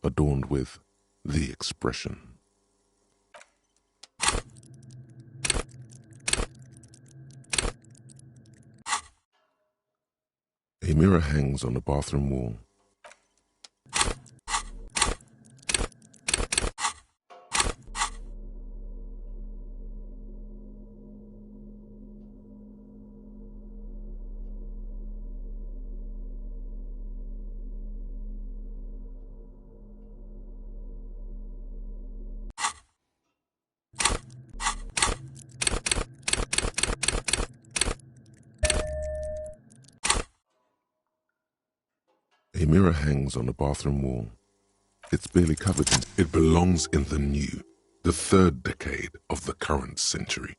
adorned with the expression. A mirror hangs on the bathroom wall. A mirror hangs on the bathroom wall. It's barely covered in. It belongs in the new, the third decade of the current century.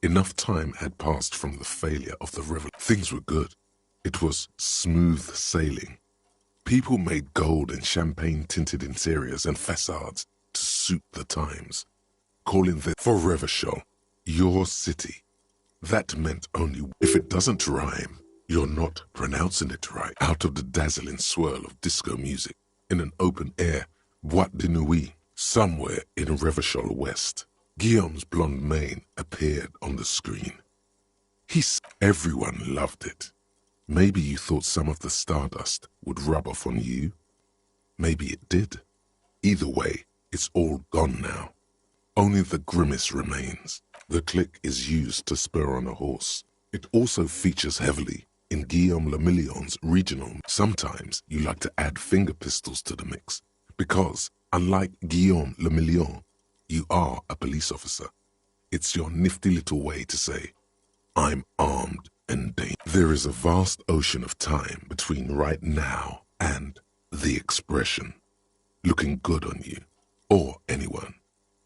Enough time had passed from the failure of the revolution. Things were good. It was smooth sailing. People made gold and champagne-tinted interiors and facades to suit the times, calling the Forever Show your city. That meant only if it doesn't rhyme, you're not pronouncing it right. Out of the dazzling swirl of disco music, in an open-air boîte de nuit, somewhere in Revachol West, Guillaume's blonde mane appeared on the screen. Everyone loved it. Maybe you thought some of the stardust would rub off on you. Maybe it did. Either way, it's all gone now. Only the grimace remains. The click is used to spur on a horse. It also features heavily in Guillaume Le Million's regional. Sometimes you like to add finger pistols to the mix, because, unlike Guillaume Le Million, you are a police officer. It's your nifty little way to say, I'm armed and dangerous. There is a vast ocean of time between right now and the expression, looking good on you, or anyone.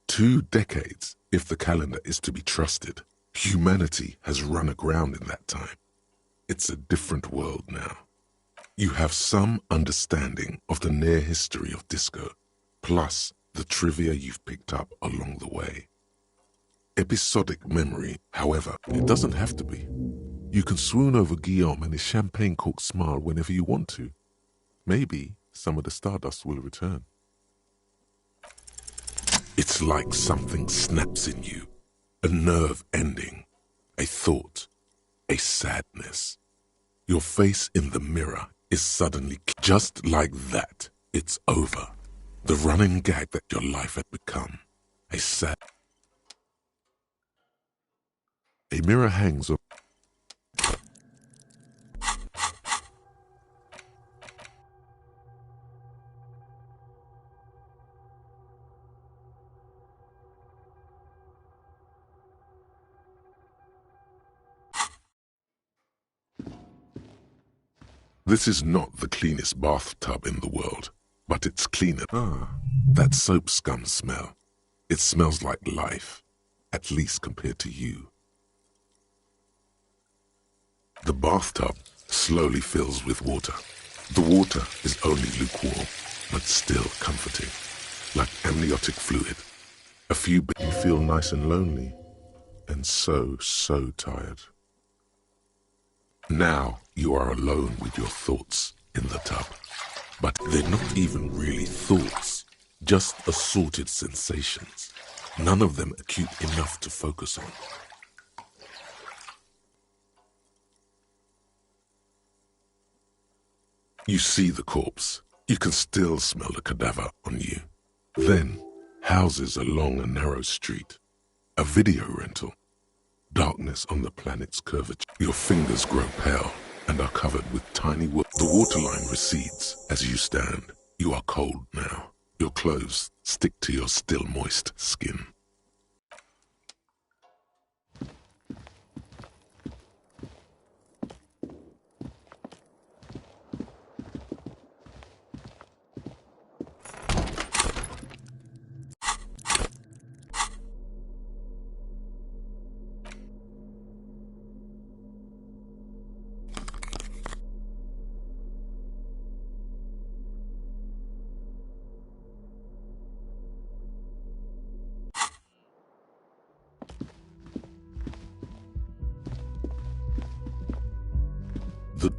2 decades, if the calendar is to be trusted. Humanity has run aground in that time. It's a different world now. You have some understanding of the near history of disco, plus the trivia you've picked up along the way. Episodic memory, however, it doesn't have to be. You can swoon over Guillaume and his champagne-corked smile whenever you want to. Maybe some of the stardust will return. It's like something snaps in you, a nerve ending, a thought, a sadness. Your face in the mirror is suddenly just like that. It's over. The running gag that your life had become. A sad. A mirror hangs on. This is not the cleanest bathtub in the world, but it's cleaner. That soap scum smell. It smells like life, at least compared to you. The bathtub slowly fills with water. The water is only lukewarm, but still comforting, like amniotic fluid. A few bits you feel nice and lonely, and so tired. Now you are alone with your thoughts in the tub. But they're not even really thoughts, just assorted sensations. None of them acute enough to focus on. You see the corpse. You can still smell the cadaver on you. Then, houses along a narrow street. A video rental. Darkness on the planet's curvature. Your fingers grow pale and are covered with tiny wood. The waterline recedes as you stand. You are cold now. Your clothes stick to your still moist skin.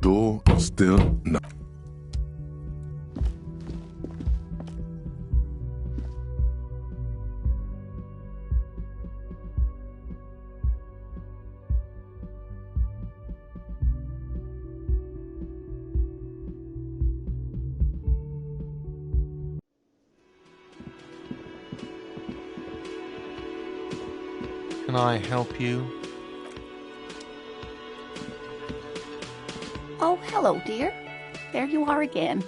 door still no. Can I help you? Oh, hello, dear. There you are again.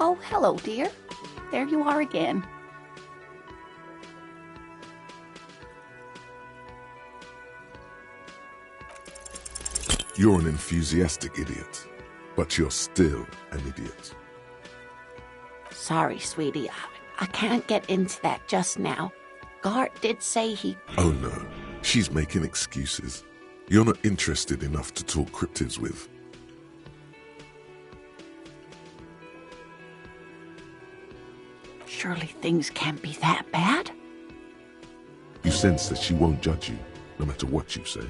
Oh, hello, dear. There you are again. You're an enthusiastic idiot, but you're still an idiot. Sorry, sweetie. I can't get into that just now. Gart did say he... Oh no, she's making excuses. You're not interested enough to talk cryptids with. Surely things can't be that bad? You sense that she won't judge you, no matter what you say.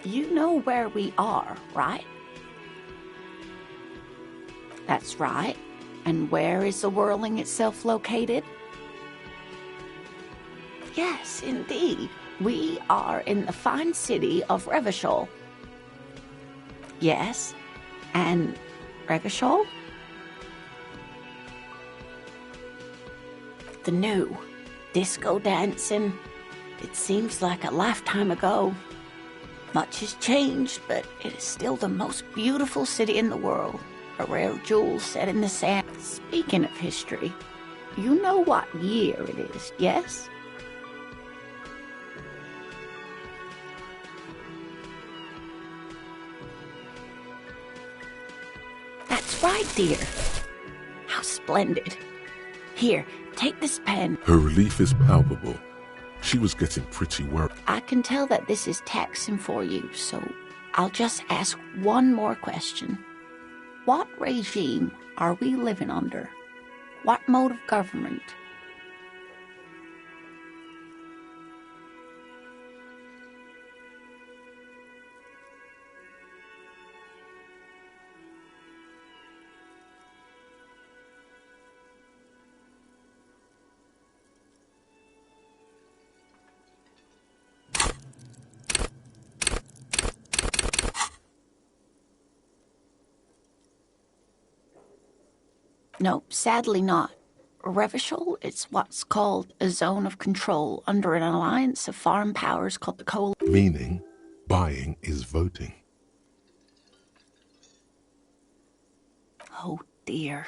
You know where we are, right? That's right. And where is the whirling itself located? Yes, indeed. We are in the fine city of Revachol. Yes. And Revachol? The new disco dancing. It seems like a lifetime ago. Much has changed, but it is still the most beautiful city in the world. A rare jewel set in the sand. Speaking of history, you know what year it is, yes? That's right, dear. How splendid. Here, take this pen. Her relief is palpable. She was getting pretty worried. I can tell that this is taxing for you, so I'll just ask one more question. What regime are we living under? What mode of government? No, sadly not. Revachol is what's called a zone of control under an alliance of foreign powers called the Coalition. Meaning, buying is voting. Oh dear.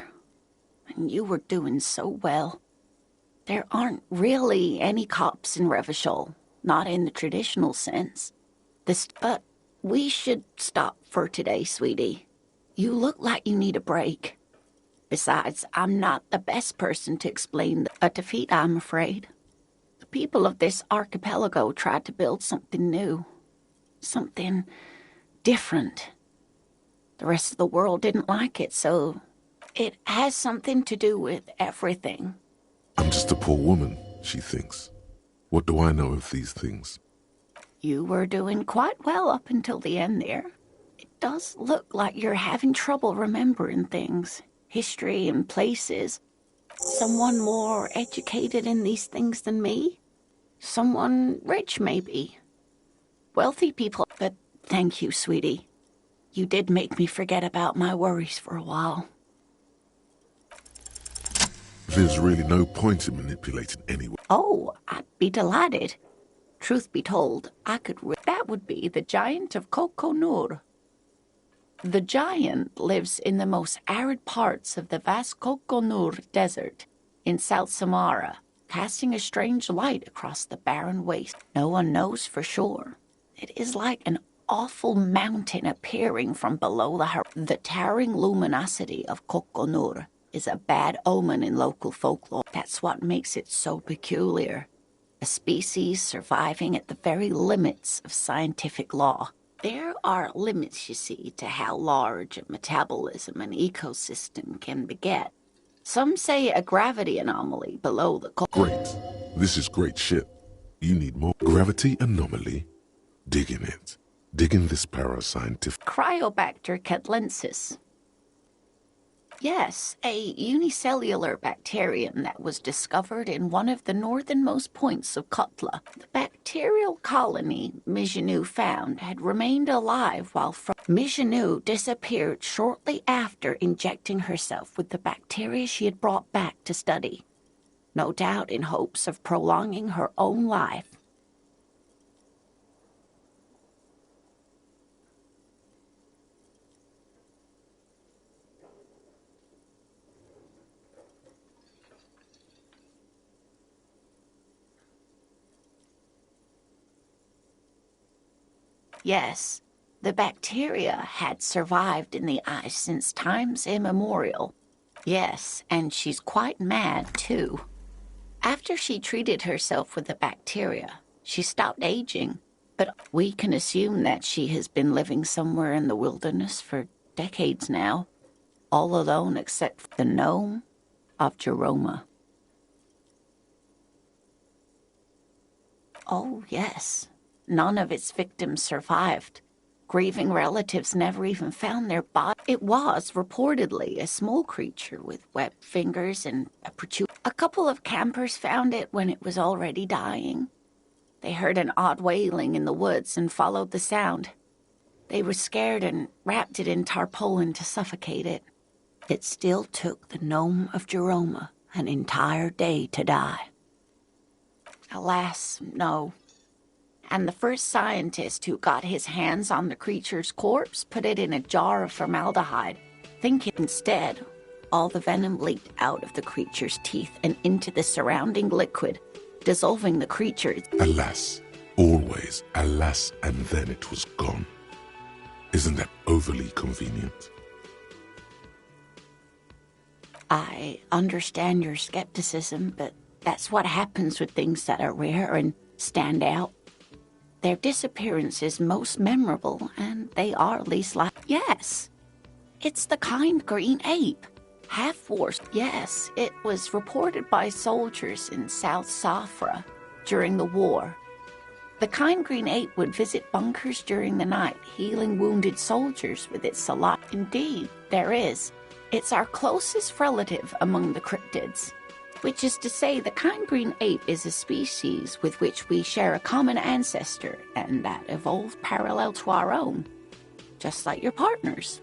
And you were doing so well. There aren't really any cops in Revachol, not in the traditional sense. But we should stop for today, sweetie. You look like you need a break. Besides, I'm not the best person to explain a defeat, I'm afraid. The people of this archipelago tried to build something new. Something different. The rest of the world didn't like it, so it has something to do with everything. I'm just a poor woman, she thinks. What do I know of these things? You were doing quite well up until the end there. It does look like you're having trouble remembering things. History and places. Someone more educated in these things than me? Someone rich, maybe? Wealthy people. But thank you, sweetie. You did make me forget about my worries for a while. There's really no point in manipulating anyone. Oh, I'd be delighted. Truth be told, I could... That would be the giant of Kokonur. The giant lives in the most arid parts of the vast Kokonur Desert in South Samara. casting a strange light across the barren waste. No one knows for sure. It is like an awful mountain appearing from below the towering luminosity of Kokonur is a bad omen in local folklore. That's what makes it so peculiar. A species surviving at the very limits of scientific law. There are limits, you see, to how large a metabolism an ecosystem can beget. Some say a gravity anomaly below the Great. This is great shit. You need more gravity anomaly. Dig in it. Dig in this parascientific Cryobacter catlensis. Yes, a unicellular bacterium that was discovered in one of the northernmost points of Kotla. The bacterial colony Mijanu found had remained alive while Mijanu disappeared shortly after injecting herself with the bacteria she had brought back to study, no doubt in hopes of prolonging her own life. Yes, the bacteria had survived in the ice since times immemorial. Yes, and she's quite mad, too. After she treated herself with the bacteria, she stopped aging, but we can assume that she has been living somewhere in the wilderness for decades now, all alone except for the gnome of Jeroma. Oh, yes. None of its victims survived. Grieving relatives never even found their body. It was, reportedly, a small creature with webbed fingers and a protrusion. A couple of campers found it when it was already dying. They heard an odd wailing in the woods and followed the sound. They were scared and wrapped it in tarpaulin to suffocate it. It still took the gnome of Jeroma an entire day to die. Alas, no. And the first scientist who got his hands on the creature's corpse put it in a jar of formaldehyde, thinking instead all the venom leaked out of the creature's teeth and into the surrounding liquid, dissolving the creature. Alas, always alas, and then it was gone. Isn't that overly convenient? I understand your skepticism, but that's what happens with things that are rare and stand out. Their disappearance is most memorable, and they are least likely. Yes, it's the kind green ape. Half-forced, yes, it was reported by soldiers in South Safra during the war. The kind green ape would visit bunkers during the night, healing wounded soldiers with its saliva. Indeed, there is. It's our closest relative among the cryptids. Which is to say, the kind green ape is a species with which we share a common ancestor, and that evolved parallel to our own, just like your partners.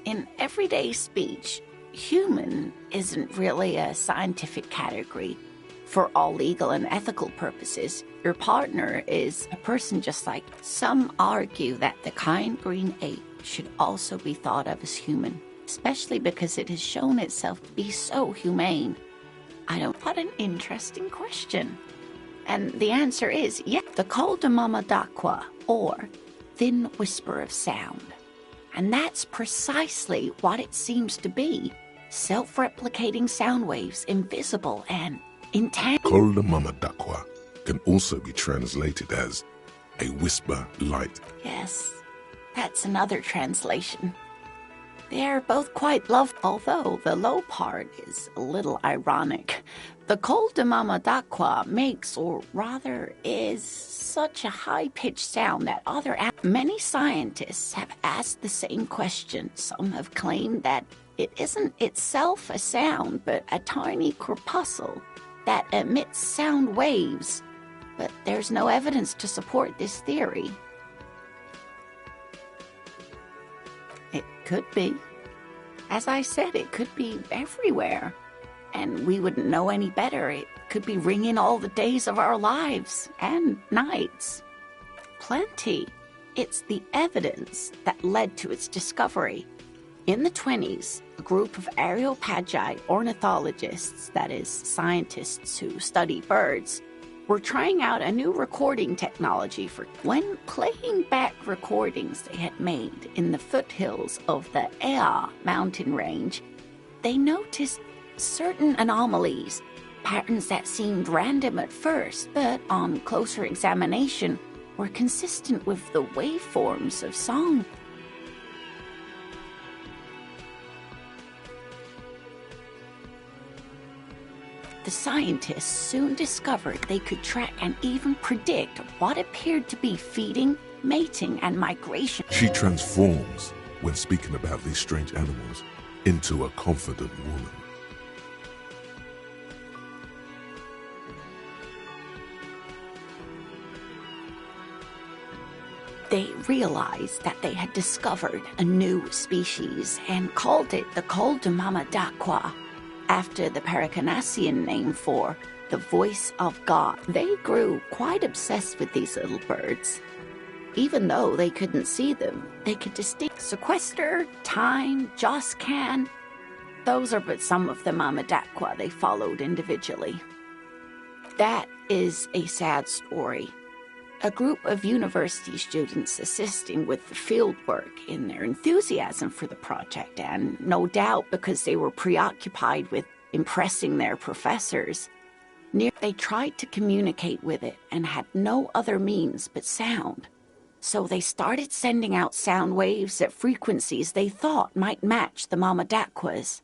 In everyday speech, human isn't really a scientific category. For all legal and ethical purposes, your partner is a person just like. Some argue that the kind green ape should also be thought of as human, especially because it has shown itself to be so humane. What an interesting question. And the answer is yes, the Col de Mama d'Aqua, or thin whisper of sound. And that's precisely what it seems to be. Self-replicating sound waves, invisible and intangible. Col de Mama d'Aqua can also be translated as a whisper light. Yes, that's another translation. They're both quite lovely, although the low part is a little ironic. The Col de Mama d'Aqua makes, or rather is, such a high-pitched sound that many scientists have asked the same question. Some have claimed that it isn't itself a sound, but a tiny corpuscle that emits sound waves. But there's no evidence to support this theory. It could be. As I said, it could be everywhere. And we wouldn't know any better. It could be ringing all the days of our lives and nights. Plenty. It's the evidence that led to its discovery. In the 20s, a group of Areopagi ornithologists, that is, scientists who study birds, were trying out a new recording technology for when playing back recordings they had made in the foothills of the Ea mountain range. They noticed certain anomalies, patterns that seemed random at first, but on closer examination were consistent with the waveforms of song. The scientists soon discovered they could track and even predict what appeared to be feeding, mating, and migration. She transforms, when speaking about these strange animals, into a confident woman. They realized that they had discovered a new species and called it the Coldemamadaqua, after the Paracanassian name for the voice of God. They grew quite obsessed with these little birds. Even though they couldn't see them, they could distinguish Sequester, Time, Joscan. Those are but some of the Mamadaqua they followed individually. That is a sad story. A group of university students assisting with the field work in their enthusiasm for the project, and no doubt because they were preoccupied with impressing their professors, they tried to communicate with it and had no other means but sound. So they started sending out sound waves at frequencies they thought might match the Mamadaqwas.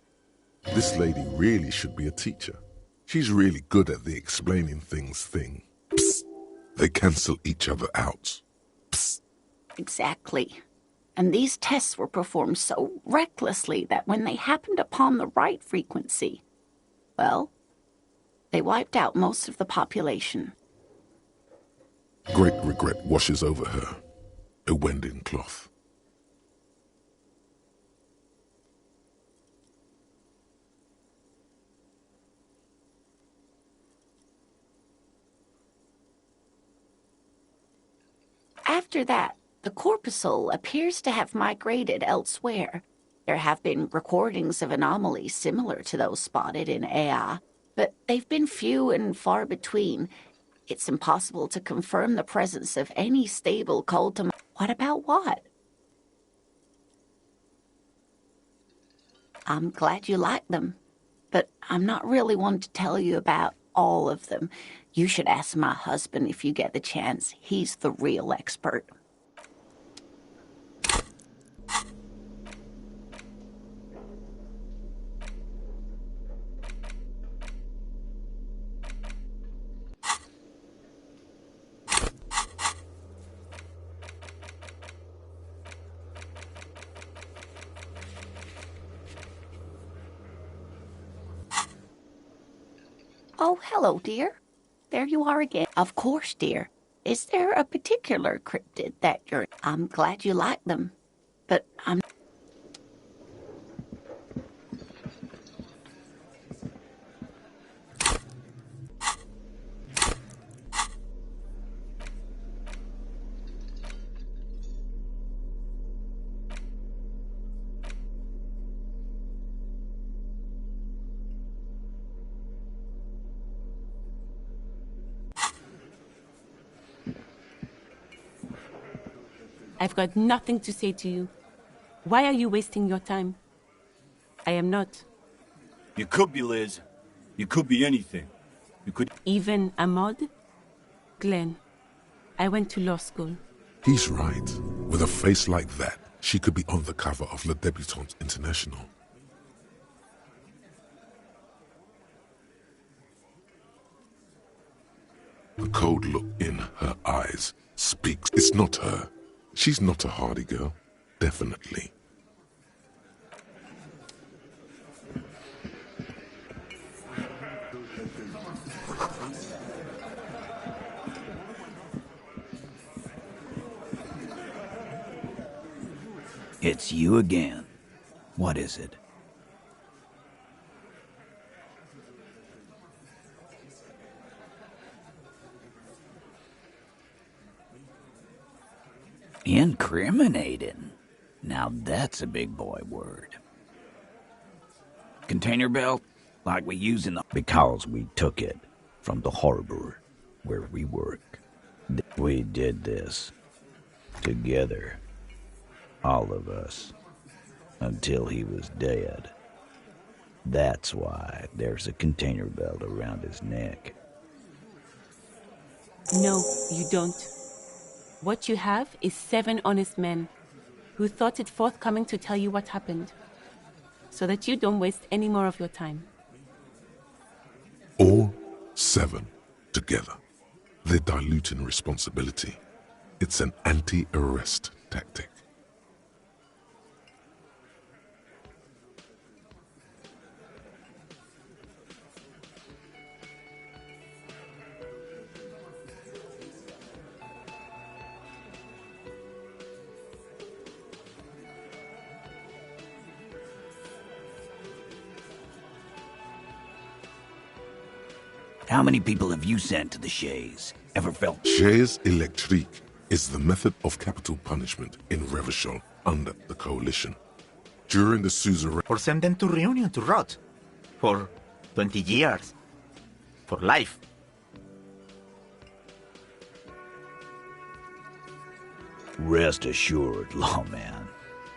This lady really should be a teacher. She's really good at the explaining things thing. Psst. They cancel each other out. Psst. Exactly. And these tests were performed so recklessly that when they happened upon the right frequency, well, they wiped out most of the population. Great regret washes over her, a wending cloth. After that, the corpuscle appears to have migrated elsewhere. There have been recordings of anomalies similar to those spotted in Ea, but they've been few and far between. It's impossible to confirm the presence of any stable cultum. What about what? I'm glad you like them, but I'm not really one to tell you about all of them. You should ask my husband if you get the chance. He's the real expert. Oh, hello, dear. There you are again. Of course, dear. Is there a particular cryptid that you're... I'm glad you like them, but I'm... I've got nothing to say to you. Why are you wasting your time? I am not. You could be, Liz. You could be anything. You could... Even a mod? Glenn, I went to law school. He's right. With a face like that, she could be on the cover of Le Debutante International. The cold look in her eyes speaks. It's not her. She's not a hardy girl. Definitely. It's you again. What is it? Incriminating. Now that's a big boy word. Container belt, like we use in the... Because we took it from the harbor where we work. We did this together, all of us, until he was dead. That's why there's a container belt around his neck. No, you don't. What you have is 7 honest men who thought it forthcoming to tell you what happened, so that you don't waste any more of your time. All 7 together. They're diluting responsibility. It's an anti-arrest tactic. How many people have you sent to the Shays? Ever felt... Chaise électrique is the method of capital punishment in Revachol under the Coalition. During the suzerain... Or send them to Reunion to rot. For 20 years. For life. Rest assured, lawman.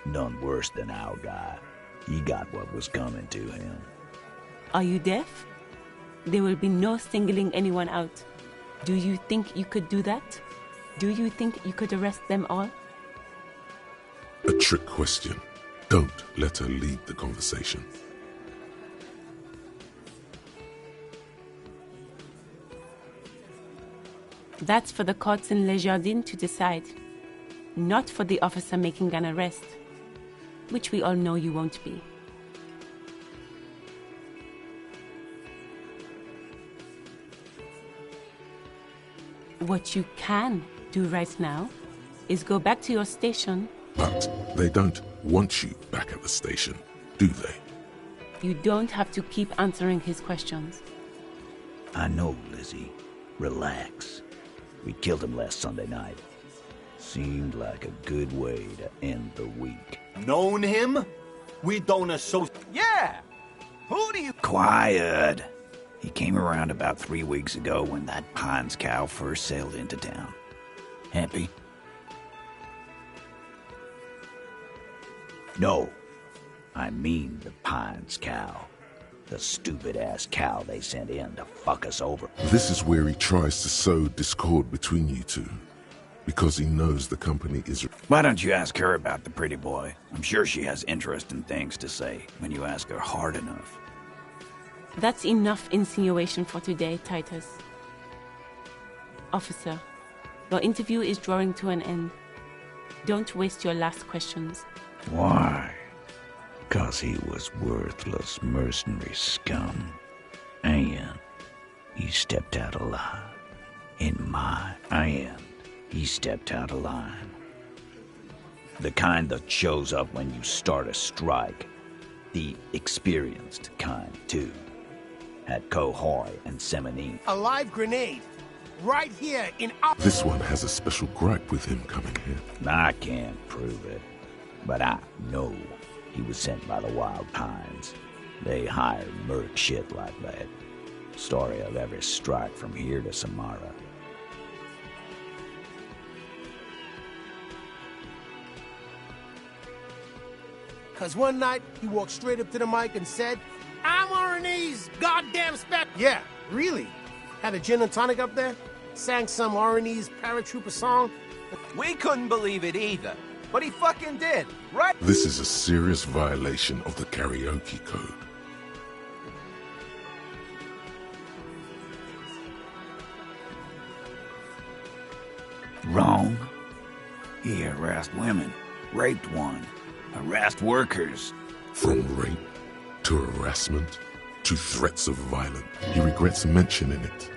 None worse than our guy. He got what was coming to him. Are you deaf? There will be no singling anyone out. Do you think you could do that? Do you think you could arrest them all? A trick question. Don't let her lead the conversation. That's for the courts in Les Jardins to decide, not for the officer making an arrest, which we all know you won't be. What you can do right now is go back to your station. But they don't want you back at the station, do they? You don't have to keep answering his questions. I know, Lizzie. Relax. We killed him last Sunday night. Seemed like a good way to end the week. Known him? We don't associate... Yeah! Who do you... Quiet! He came around about 3 weeks ago when that Pines cow first sailed into town. Happy? No. I mean the Pines cow. The stupid-ass cow they sent in to fuck us over. This is where he tries to sow discord between you two. Because he knows the company is... Why don't you ask her about the pretty boy? I'm sure she has interesting things to say when you ask her hard enough. That's enough insinuation for today, Titus. Officer, your interview is drawing to an end. Don't waste your last questions. Why? 'Cause he was worthless mercenary scum. And he stepped out of line. In my hand, he stepped out of line. The kind that shows up when you start a strike. The experienced kind, too. At Cohoy and Seminine. A live grenade. Right here in our... This one has a special gripe with him coming here. I can't prove it. But I know he was sent by the Wild Pines. They hired merc shit like that. Story of every strike from here to Samara. Cause one night, he walked straight up to the mic and said, I'm RNE's goddamn spec. Yeah, really. Had a gin and tonic up there, sang some RNE's paratrooper song. We couldn't believe it either, but he fucking did, right? This is a serious violation of the karaoke code. Wrong. He harassed women, raped one, harassed workers. From rape to harassment to threats of violence. He regrets mentioning it.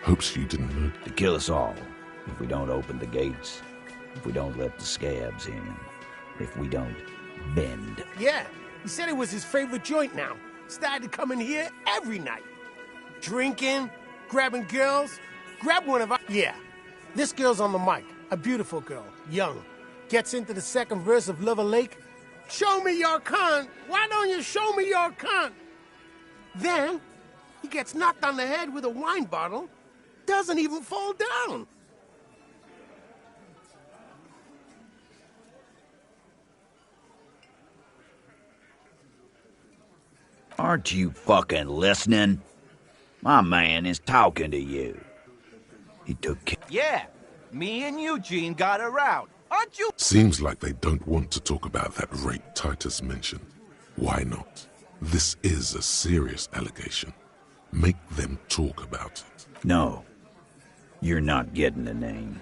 Hopes you didn't know. To kill us all, if we don't open the gates, if we don't let the scabs in, if we don't bend. Yeah, he said it was his favorite joint now. Started coming here every night. Drinking, grabbing girls. Grab one of our... Yeah, this girl's on the mic. A beautiful girl, young. gets into the second verse of Lover Lake, "Show me your cunt! Why don't you show me your cunt?" Then, he gets knocked on the head with a wine bottle, doesn't even fall down. Aren't you fucking listening? My man is talking to you. He took care. Yeah, me and Eugene got around. Aren't you? Seems like they don't want to talk about that rape Titus mentioned. Why not? This is a serious allegation. Make them talk about it. No. You're not getting the name.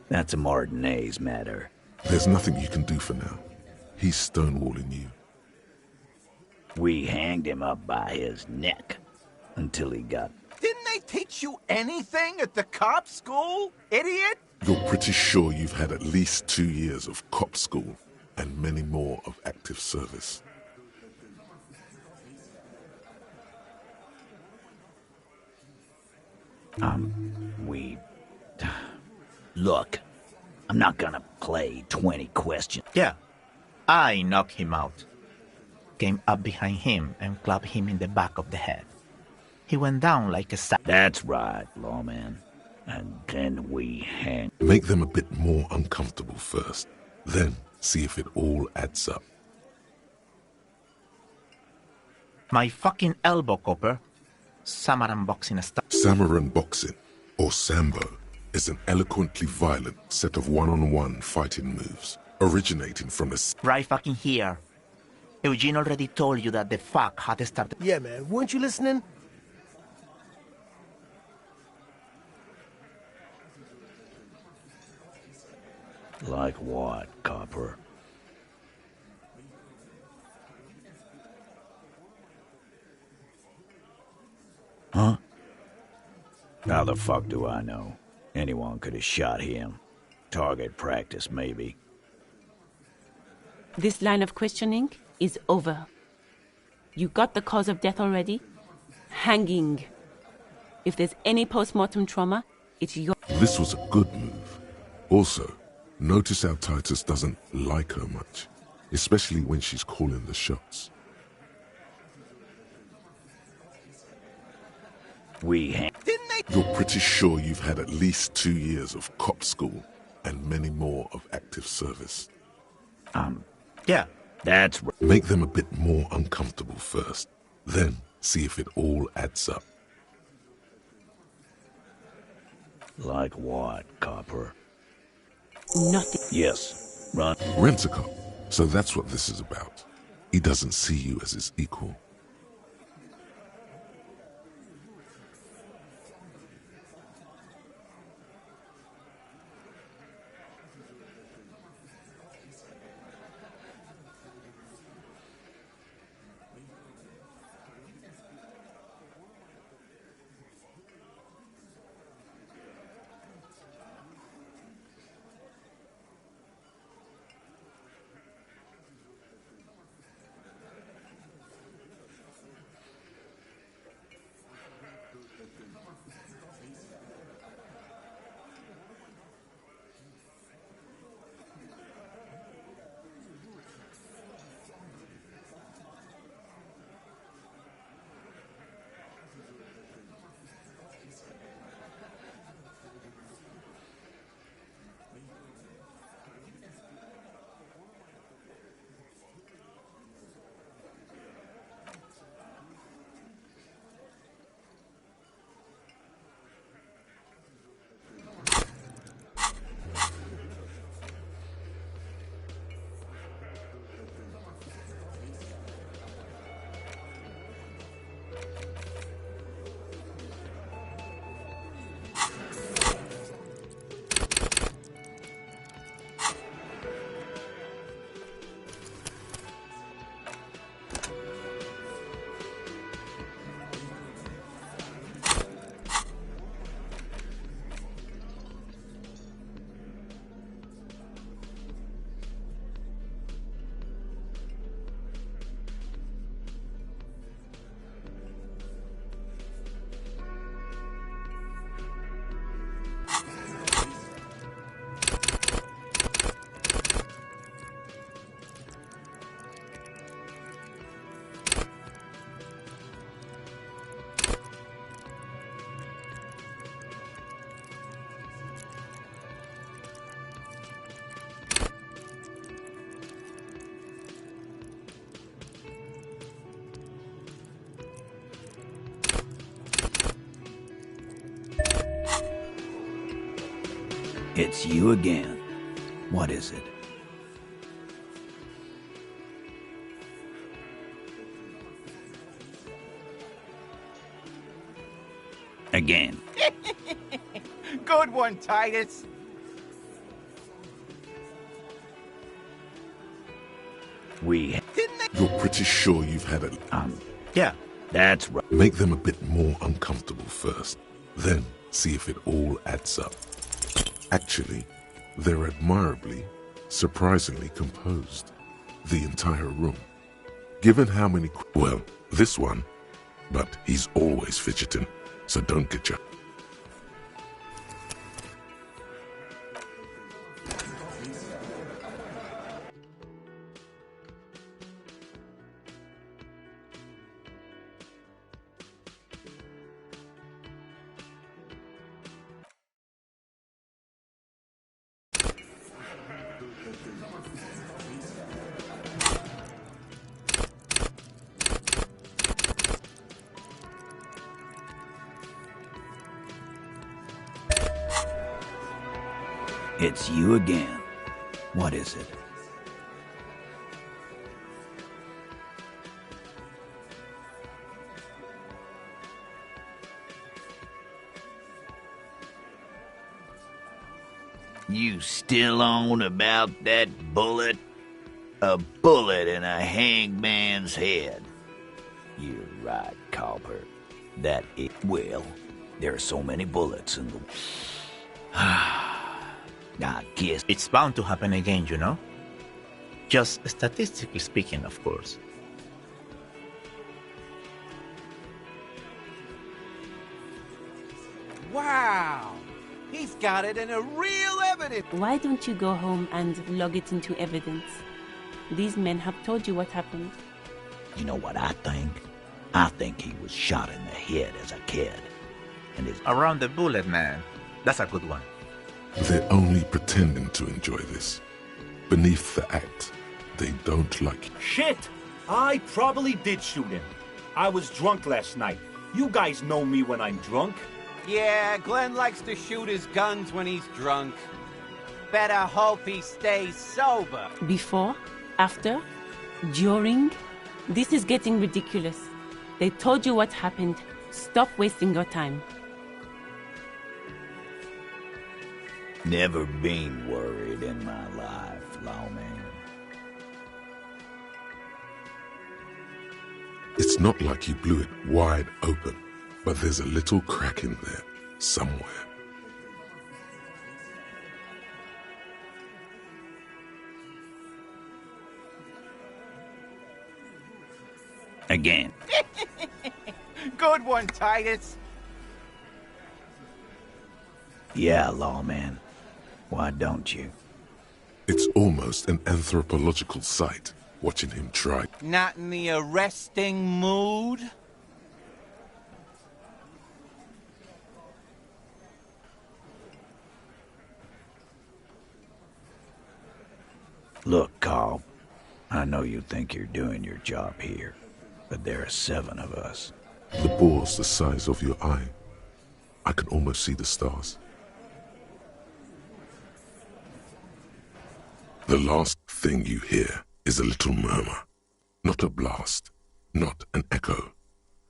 That's a Martinez matter. There's nothing you can do for now. He's stonewalling you. We hanged him up by his neck until he got... Didn't they teach you anything at the cop school, idiot? You're pretty sure you've had at least 2 years of cop school and many more of active service. Look, I'm not gonna play 20 questions. Yeah, I knocked him out. Came up behind him and clapped him in the back of the head. He went down like a sack. That's right, lawman. And then we hang... Make them a bit more uncomfortable first, then see if it all adds up. My fucking elbow, Copper. Samaran boxing style. Samaran boxing, or Sambo, is an eloquently violent set of one-on-one fighting moves, originating from the... Right fucking here. Eugene already told you that the fuck had started. Yeah, man, weren't you listening? Like what, Copper? Huh? How the fuck do I know? Anyone could have shot him. Target practice, maybe. This line of questioning is over. You got the cause of death already? Hanging. If there's any post-mortem trauma, it's your... This was a good move. Also, notice how Titus doesn't like her much, especially when she's calling the shots. Didn't they? You're pretty sure you've had at least 2 years of cop school and many more of active service. Yeah. That's right. Make them a bit more uncomfortable first, then see if it all adds up. Like what, Copper? Nothing. Yes. Run. Rent-a-cop. So that's what this is about. He doesn't see you as his equal. It's you again. What is it? Again. Good one, Titus. You're pretty sure you've had it. Yeah, that's right. Make them a bit more uncomfortable first, then see if it all adds up. Actually, they're admirably, surprisingly composed. The entire room. Given how many... Well, this one. But he's always fidgeting, so don't get you... It's you again. What is it? You still on about that bullet? A bullet in a hangman's head. You're right, Copper. That it will. There are so many bullets in the... I guess it's bound to happen again, you know? Just statistically speaking, of course. Wow! He's got it in a real evidence! Why don't you go home and log it into evidence? These men have told you what happened. You know what I think? I think he was shot in the head as a kid. And his... Around the bullet, man. That's a good one. They're only pretending to enjoy this. Beneath the act, they don't like you. Shit! I probably did shoot him. I was drunk last night. You guys know me when I'm drunk. Yeah, Glenn likes to shoot his guns when he's drunk. Better hope he stays sober. Before? After? During? This is getting ridiculous. They told you what happened. Stop wasting your time. Never been worried in my life, lawman. It's not like you blew it wide open, but there's a little crack in there, somewhere. Again. Good one, Titus. Yeah, lawman. Why don't you? It's almost an anthropological sight, watching him try. Not in the arresting mood? Look, Carl. I know you think you're doing your job here, but there are 7 of us. The bore's the size of your eye. I can almost see the stars. The last thing you hear is a little murmur. Not a blast, not an echo.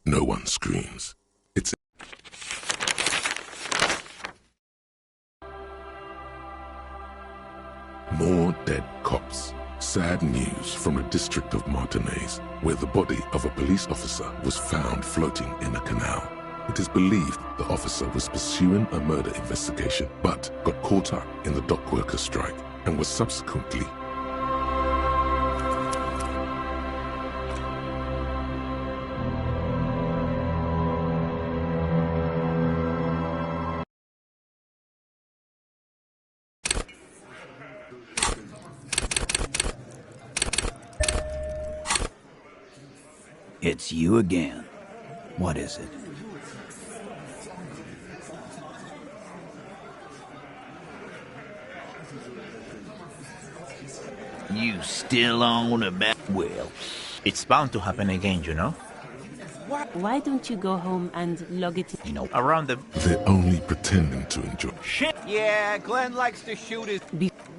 No one screams. It's... More dead cops. Sad news from the district of Martinez, where the body of a police officer was found floating in a canal. It is believed the officer was pursuing a murder investigation, but got caught up in the dock worker strike and was subsequently It's you again. What is it? You still on about... Well, it's bound to happen again, you know? What? Why don't you go home and log it? You know, around the... They're only pretending to enjoy. Shit! Yeah, Glenn likes to shoot his...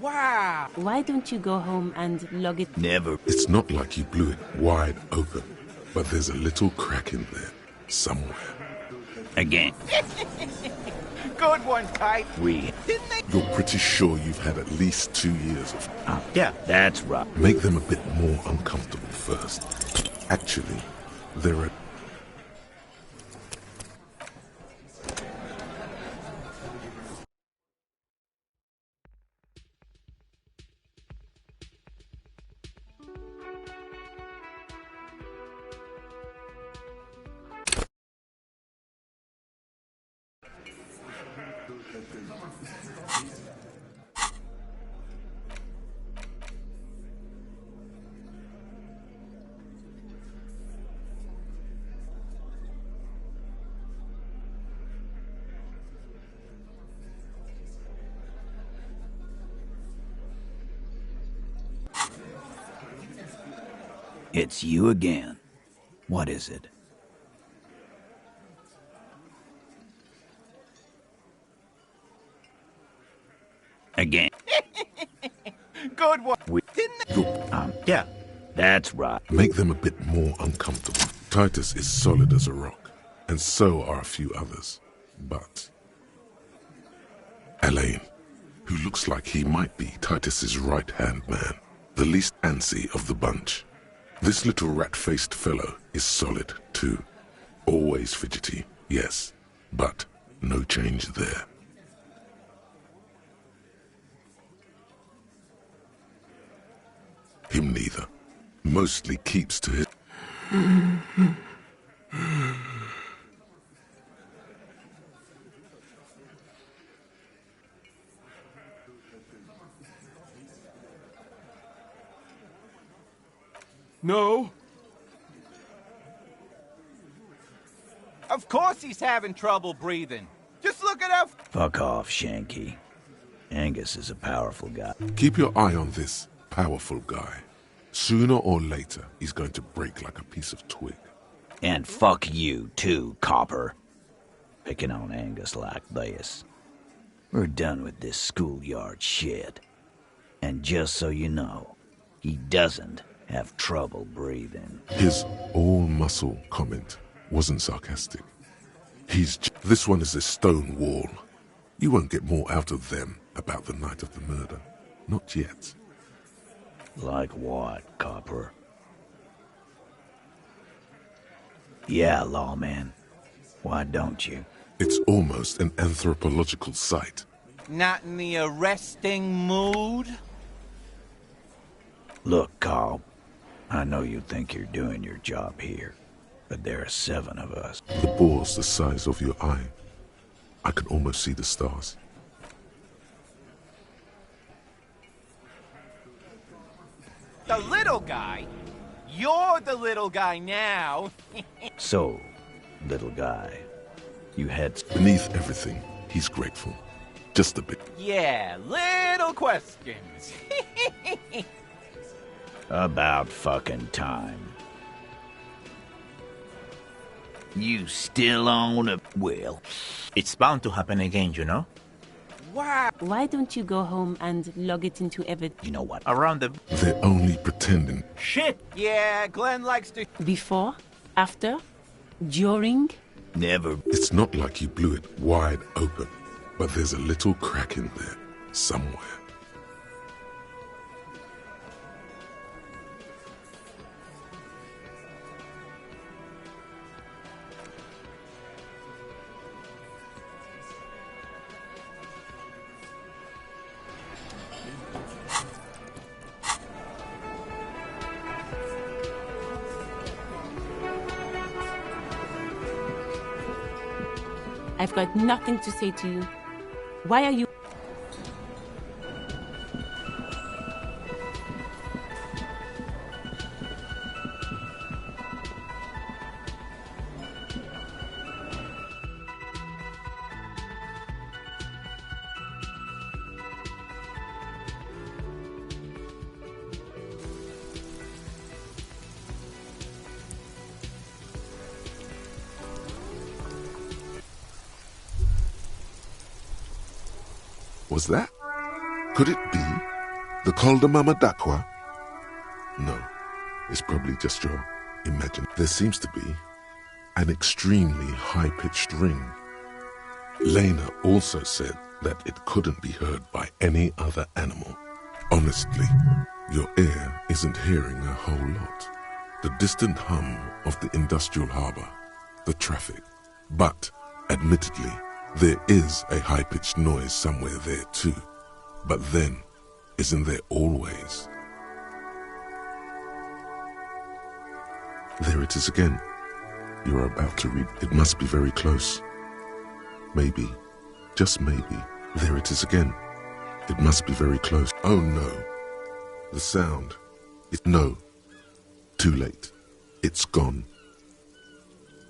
Wow! Why don't you go home and log it? Never. It's not like you blew it wide open, but there's a little crack in there, somewhere. Again. Good one, Type. You're pretty sure you've had at least 2 years of... Yeah, that's right. Make them a bit more uncomfortable first. Actually, there are... It's you again. What is it? Again. Good one. Yeah, that's right. Make them a bit more uncomfortable. Titus is solid as a rock, and so are a few others. But... Elaine, who looks like he might be Titus's right-hand man, the least antsy of the bunch. This little rat-faced fellow is solid, too. Always fidgety, yes, but no change there. Him neither. Mostly keeps to his... No. Of course he's having trouble breathing. Just look at how... Fuck off, Shanky. Angus is a powerful guy. Keep your eye on this powerful guy. Sooner or later, he's going to break like a piece of twig. And fuck you, too, copper. Picking on Angus like this. We're done with this schoolyard shit. And just so you know, he doesn't have trouble breathing. His all-muscle comment wasn't sarcastic. This one is a stone wall. You won't get more out of them about the night of the murder. Not yet. Like what, copper? Yeah, lawman. Why don't you? It's almost an anthropological site. Not in the arresting mood? Look, Carl. I know you think you're doing your job here, but there are 7 of us. The bore's the size of your eye. I can almost see the stars. The little guy? You're the little guy now. So, little guy, you had... Beneath everything, he's grateful. Just a bit. Yeah, little questions. About fucking time. You still on a... Well, it's bound to happen again, you know? Wow. Why don't you go home and log it into evidence? You know what? Around the... They're only pretending. Shit! Yeah, Glenn likes to... Before? After? During? Never. It's not like you blew it wide open, but there's a little crack in there, somewhere. I've got nothing to say to you. Why are you... Was that? Could it be the Col de Mamadakwa? No, it's probably just your imagination. There seems to be an extremely high-pitched ring. Lena also said that it couldn't be heard by any other animal. Honestly, your ear isn't hearing a whole lot. The distant hum of the industrial harbour, the traffic. But, admittedly, there is a high-pitched noise somewhere there too. But then, isn't there always? There it is again. You're about to read. It must be very close. Maybe, just maybe, there it is again. It must be very close. Oh no. The sound. No. Too late. It's gone.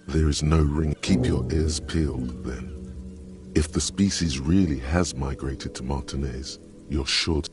There is no ring. Keep your ears peeled, then. If the species really has migrated to Martinez, you're sure to